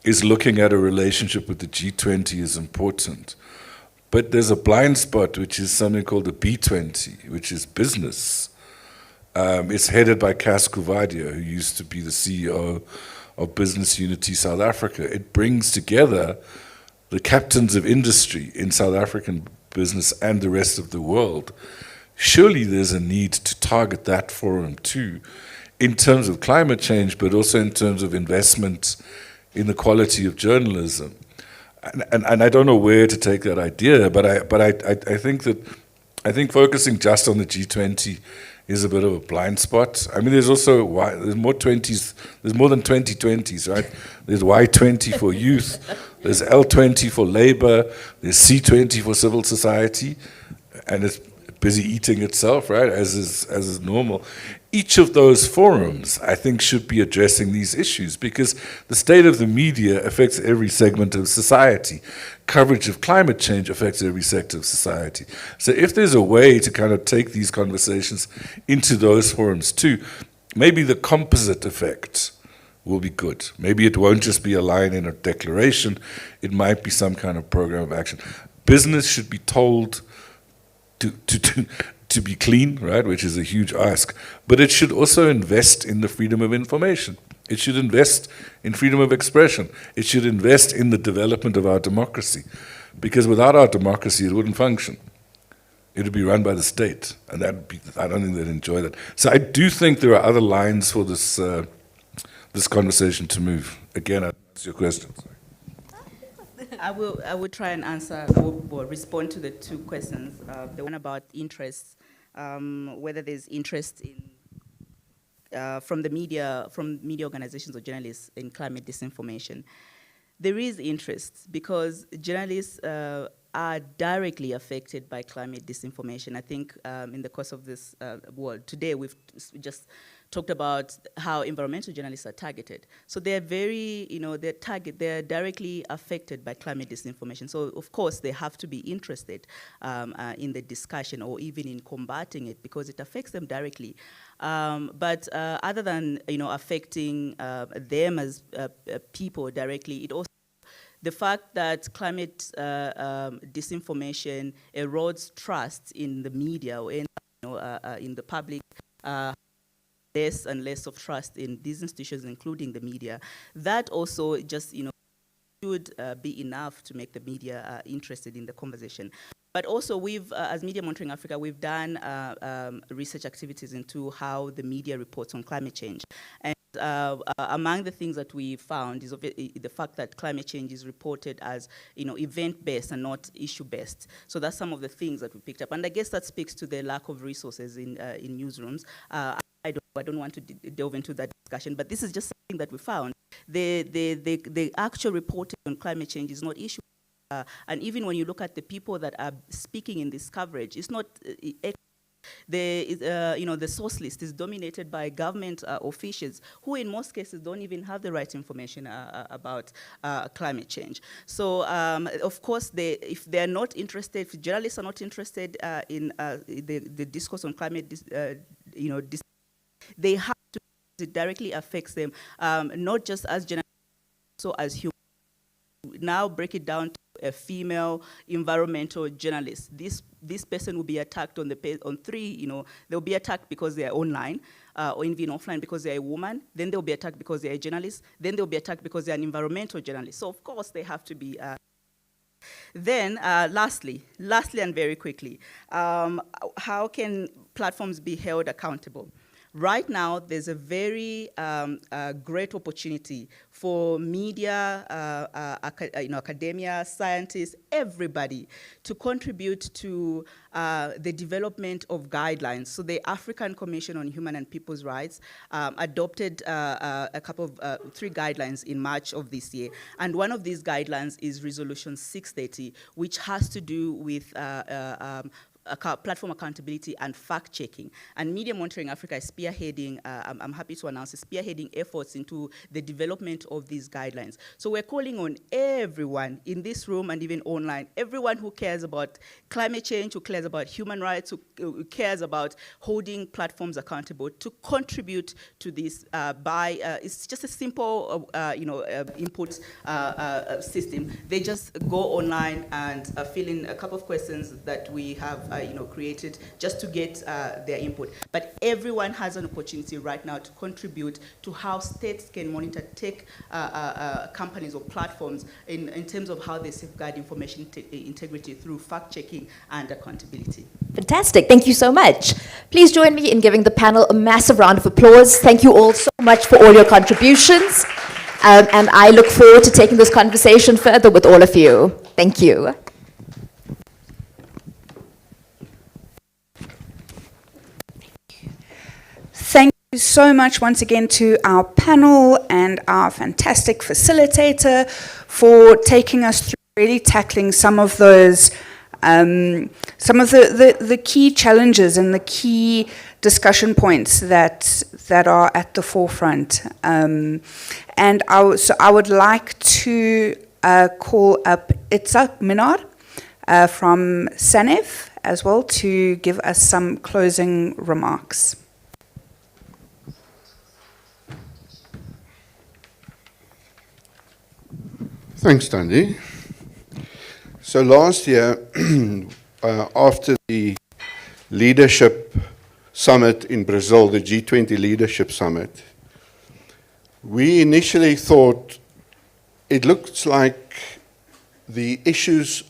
is looking at a relationship with the G20 is important. But there's a blind spot, which is something called the B20, which is business. It's headed by Cas Kuvadia, who used to be the CEO of Business Unity South Africa. It brings together the captains of industry in South African business and the rest of the world. Surely there's a need to target that forum too, in terms of climate change, but also in terms of investment in the quality of journalism. And I don't know where to take that idea, but I think focusing just on the G20 is a bit of a blind spot. I mean, there's more 20s, there's more than 2020s, right? There's Y20 for youth, there's L20 for labor, there's C20 for civil society, and it's busy eating itself, right, as is normal. Each of those forums, I think, should be addressing these issues, because the state of the media affects every segment of society. Coverage of climate change affects every sector of society. So if there's a way to kind of take these conversations into those forums too, maybe the composite effect will be good. Maybe it won't just be a line in a declaration, it might be some kind of program of action. Business should be told to to be clean, right, which is a huge ask, but it should also invest in the freedom of information. It should invest in freedom of expression. It should invest in the development of our democracy, because without our democracy, it wouldn't function. It would be run by the state, and I don't think they'd enjoy that. So I do think there are other lines for this this conversation to move. Again, that's your question. I will try and answer or respond to the two questions. The one about interest, whether there's interest in from media organizations or journalists in climate disinformation. There is interest because journalists are directly affected by climate disinformation. I think in the course of this today we've just talked about how environmental journalists are targeted. So they're very, they're directly affected by climate disinformation. So of course they have to be interested in the discussion or even in combating it because it affects them directly. But other than, affecting them as people directly, it also the fact that climate disinformation erodes trust in the media or in the public, less and less of trust in these institutions, including the media. That also just, should be enough to make the media interested in the conversation. But also we've, as Media Monitoring Africa, we've done research activities into how the media reports on climate change. And among the things that we found is the fact that climate change is reported as, event-based and not issue-based. So that's some of the things that we picked up. And I guess that speaks to the lack of resources in newsrooms. I don't want to delve into that discussion, but this is just something that we found. The actual reporting on climate change is not issue. And even when you look at the people that are speaking in this coverage, it's not the source list is dominated by government officials who in most cases don't even have the right information about climate change. So of course, if they're not interested, if journalists are not interested in the discourse on climate, they have to, it directly affects them, not just as journalists, also as humans. Now break it down to a female environmental journalist. This person will be attacked on three, they'll be attacked because they are online, or even offline because they're a woman, then they'll be attacked because they're a journalist, then they'll be attacked because they're an environmental journalist. So of course they have to be then lastly and very quickly, how can platforms be held accountable? Right now, there's a very great opportunity for media, academia, scientists, everybody to contribute to the development of guidelines. So the African Commission on Human and People's Rights adopted three guidelines in March of this year. And one of these guidelines is Resolution 630, which has to do with platform accountability and fact-checking. And Media Monitoring Africa is spearheading, I'm happy to announce, is spearheading efforts into the development of these guidelines. So we're calling on everyone in this room and even online, everyone who cares about climate change, who cares about human rights, who cares about holding platforms accountable, to contribute to this it's just a simple, input system. They just go online and fill in a couple of questions that we have created just to get their input. But everyone has an opportunity right now to contribute to how states can monitor tech companies or platforms in terms of how they safeguard information integrity through fact-checking and accountability. Fantastic. Thank you so much. Please join me in giving the panel a massive round of applause. Thank you all so much for all your contributions. And I look forward to taking this conversation further with all of you. Thank you. Thank you so much once again to our panel and our fantastic facilitator for taking us through really tackling some of those, some of the key challenges and the key discussion points that are at the forefront. And I would like to call up Itzhak Minard from SANEF as well to give us some closing remarks. Thanks, Tandy. So last year, after the leadership summit in Brazil, the G20 leadership summit, we initially thought it looks like the issues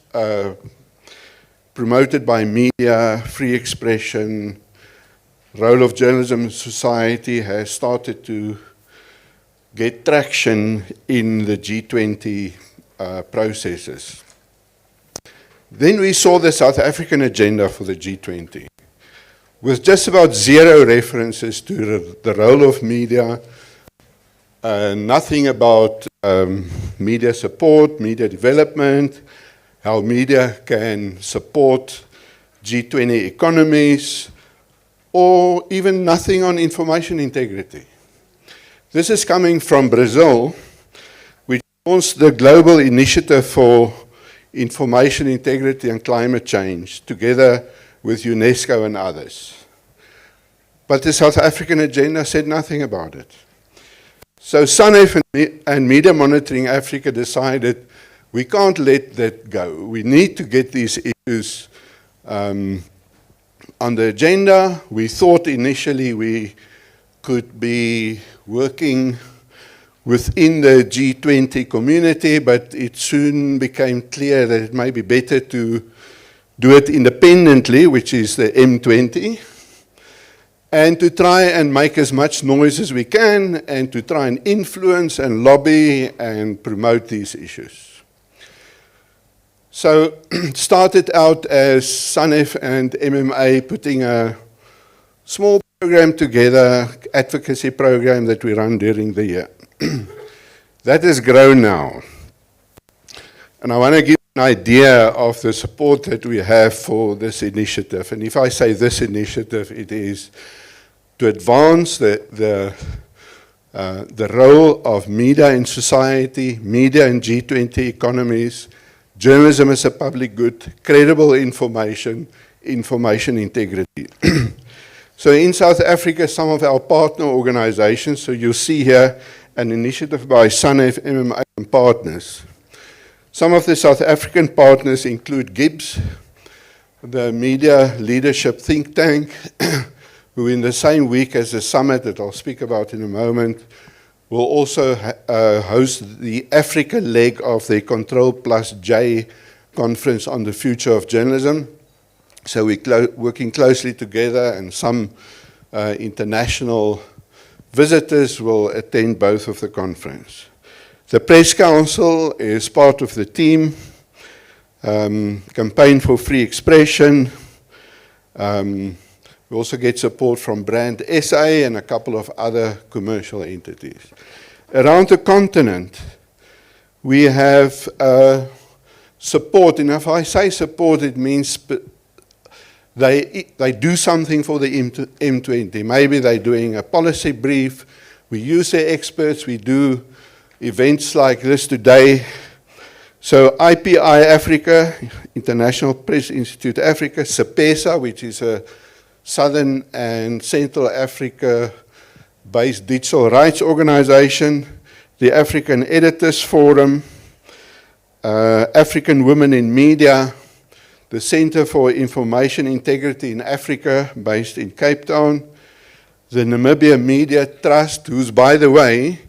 promoted by media, free expression, role of journalism in society has started to get traction in the G20 processes. Then we saw the South African agenda for the G20 with just about zero references to the role of media, nothing about media support, media development, how media can support G20 economies, or even nothing on information integrity. This is coming from Brazil, which launched the Global Initiative for Information Integrity and Climate Change, together with UNESCO and others. But the South African agenda said nothing about it. So SANEF and Media Monitoring Africa decided we can't let that go. We need to get these issues on the agenda. We thought initially we could be working within the G20 community, but it soon became clear that it may be better to do it independently, which is the M20, and to try and make as much noise as we can, and to try and influence and lobby and promote these issues. So it started out as SANEF and MMA putting a small program together, advocacy program that we run during the year. That has grown now. And I want to give an idea of the support that we have for this initiative. And if I say this initiative, it is to advance the role of media in society, media in G20 economies, journalism as a public good, credible information, information integrity. So in South Africa, some of our partner organizations, so you'll see here an initiative by SANEF, MMA, and partners. Some of the South African partners include GIBS, the media leadership think tank, who in the same week as the summit that I'll speak about in a moment, will also host the Africa leg of the Control Plus J conference on the future of journalism. So we're working closely together, and some international visitors will attend both of the conference. The Press Council is part of the team, Campaign for Free Expression. We also get support from BrandSA and a couple of other commercial entities. Around the continent, we have support, and if I say support, it means they do something for the M20. Maybe they're doing a policy brief. We use their experts. We do events like this today. So IPI Africa, International Press Institute Africa, SAPESA, which is a Southern and Central Africa-based digital rights organization, the African Editors Forum, African Women in Media, the Center for Information Integrity in Africa, based in Cape Town, the Namibia Media Trust, who's, by the way,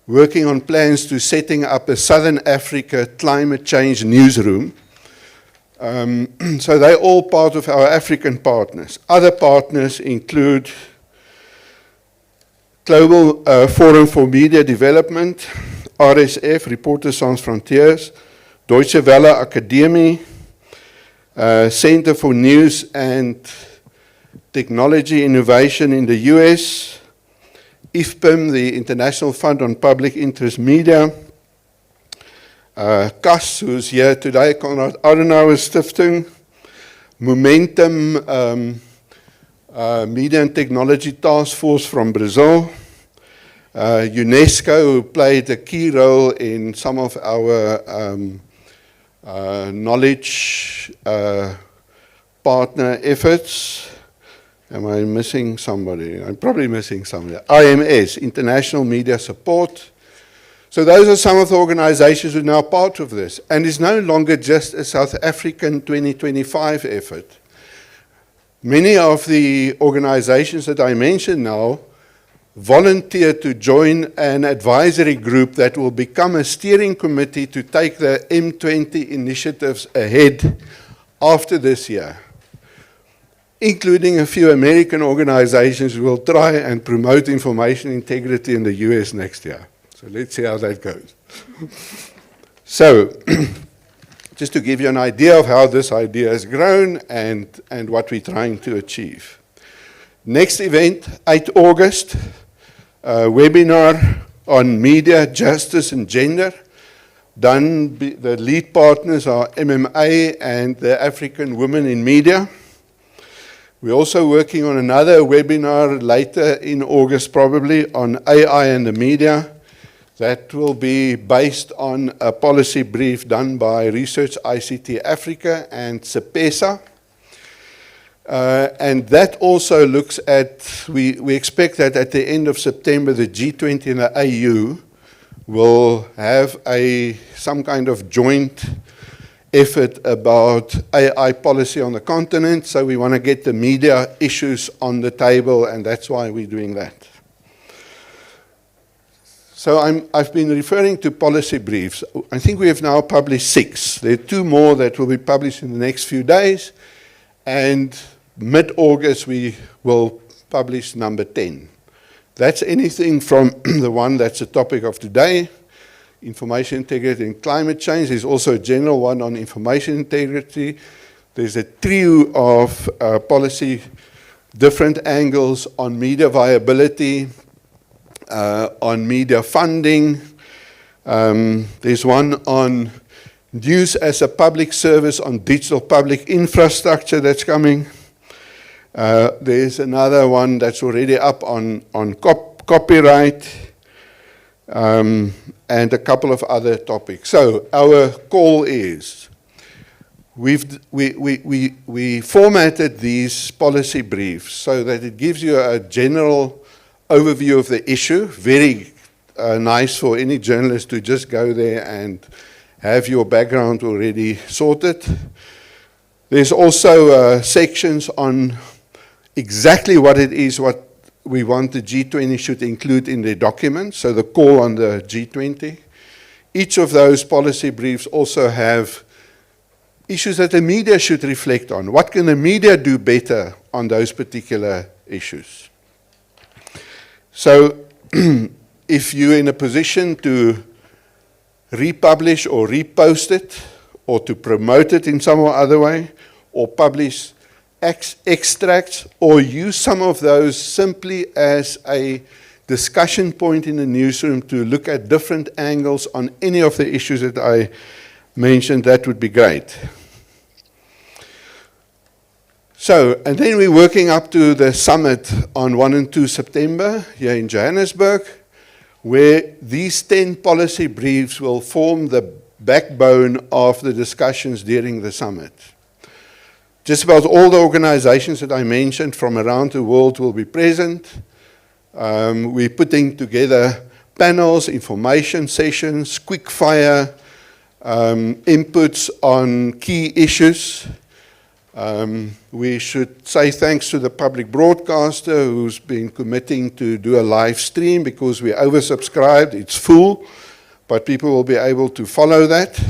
working on plans to setting up a Southern Africa climate change newsroom. So they're all part of our African partners. Other partners include Global Forum for Media Development, RSF, Reporters Sans Frontières, Deutsche Welle Academie, Center for News and Technology Innovation in the US, IFPIM, the International Fund on Public Interest Media, CAS, who's here today, Konrad Adenauer Stiftung, Momentum Media and Technology Task Force from Brazil, UNESCO, who played a key role in some of our knowledge partner efforts. Am I missing somebody? I'm probably missing somebody. IMS, International Media Support. So those are some of the organizations who are now part of this. And it's no longer just a South African 2025 effort. Many of the organizations that I mentioned now volunteered to join an advisory group that will become a steering committee to take the M20 initiatives ahead after this year, including a few American organizations who will try and promote information integrity in the US next year. So let's see how that goes. So, just to give you an idea of how this idea has grown and what we're trying to achieve. Next event, 8 August, a webinar on media, justice and gender. The lead partners are MMA and the African Women in Media. We're also working on another webinar later in August probably on AI and the media. That will be based on a policy brief done by Research ICT Africa and CEPESA. And that also looks at, we expect that at the end of September, the G20 and the AU will have some kind of joint effort about AI policy on the continent. So we want to get the media issues on the table, and that's why we're doing that. So I've been referring to policy briefs. I think we have now published 6. There are 2 more that will be published in the next few days. And mid-August, we will publish number 10. That's anything from the one that's the topic of today, information integrity and climate change. There's also a general one on information integrity. There's a trio of policy, different angles on media viability, on media funding. There's one on news as a public service on digital public infrastructure that's coming. There's another one that's already up on copyright, and a couple of other topics. So our call is, we formatted these policy briefs so that it gives you a general overview of the issue. Very nice for any journalist to just go there and have your background already sorted. There's also sections on exactly what it is, what we want the G20 should include in their document, so the call on the G20. Each of those policy briefs also have issues that the media should reflect on. What can the media do better on those particular issues? So if you're in a position to republish or repost it, or to promote it in some or other way, or publish extracts, or use some of those simply as a discussion point in the newsroom to look at different angles on any of the issues that I mentioned, that would be great. So, and then we're working up to the summit on 1 and 2 September here in Johannesburg, where these 10 policy briefs will form the backbone of the discussions during the summit. Just about all the organizations that I mentioned from around the world will be present. We're putting together panels, information sessions, quick fire, inputs on key issues. We should say thanks to the public broadcaster who's been committing to do a live stream because we're oversubscribed. It's full, but people will be able to follow that.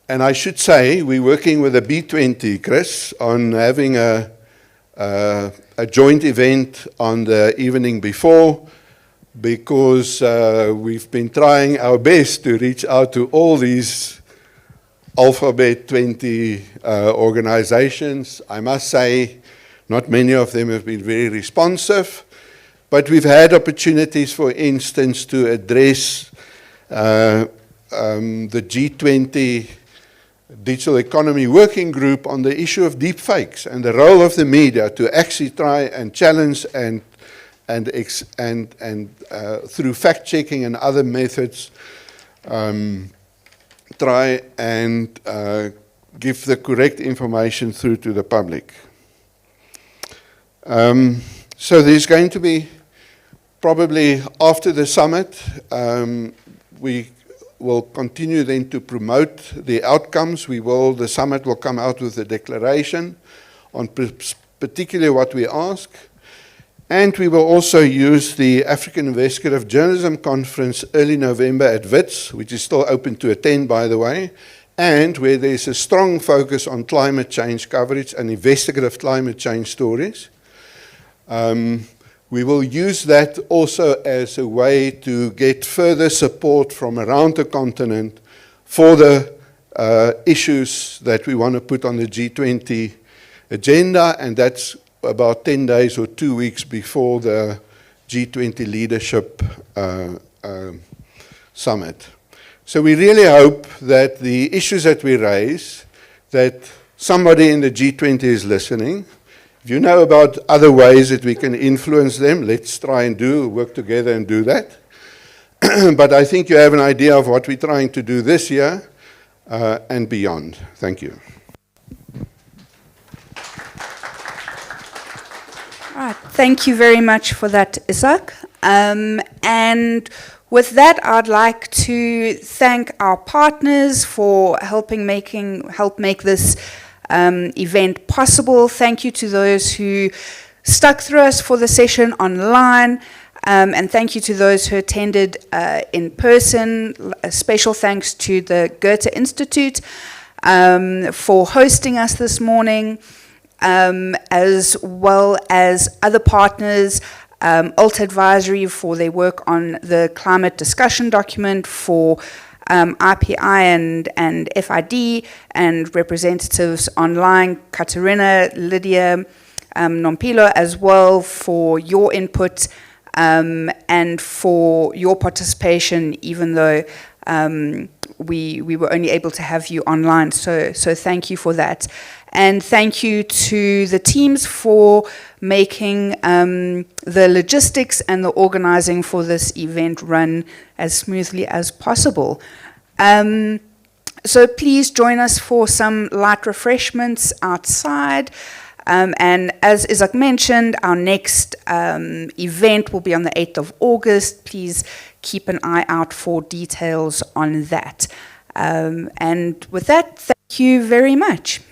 And I should say we're working with the B20, Chris, on having a joint event on the evening before, because we've been trying our best to reach out to all these Alphabet 20 organizations. I must say, not many of them have been very responsive, but we've had opportunities, for instance, to address the G20 Digital Economy Working Group on the issue of deepfakes and the role of the media to actually try and challenge and through fact-checking and other methods, try and give the correct information through to the public. So there's going to be, probably after the summit, we will continue then to promote the outcomes. The summit will come out with a declaration on particularly what we ask. And we will also use the African Investigative Journalism Conference early November at WITS, which is still open to attend, by the way, and where there's a strong focus on climate change coverage and investigative climate change stories. We will use that also as a way to get further support from around the continent for the issues that we want to put on the G20 agenda, and that's about 10 days or 2 weeks before the G20 leadership summit. So we really hope that the issues that we raise, that somebody in the G20 is listening. If you know about other ways that we can influence them, let's try and work together and do that. But I think you have an idea of what we're trying to do this year and beyond. Thank you. All right, thank you very much for that, Isak. And with that, I'd like to thank our partners for help make this event possible. Thank you to those who stuck through us for the session online, and thank you to those who attended in person. A special thanks to the Goethe Institute for hosting us this morning. As well as other partners, Alt Advisory for their work on the climate discussion document, for IPI and FID, and representatives online, Katerina, Lydia, Nompilo, as well, for your input and for your participation, even though we were only able to have you online. So thank you for that. And thank you to the teams for making the logistics and the organizing for this event run as smoothly as possible. So please join us for some light refreshments outside. And as Isak mentioned, our next event will be on the 8th of August. Please keep an eye out for details on that. And with that, thank you very much.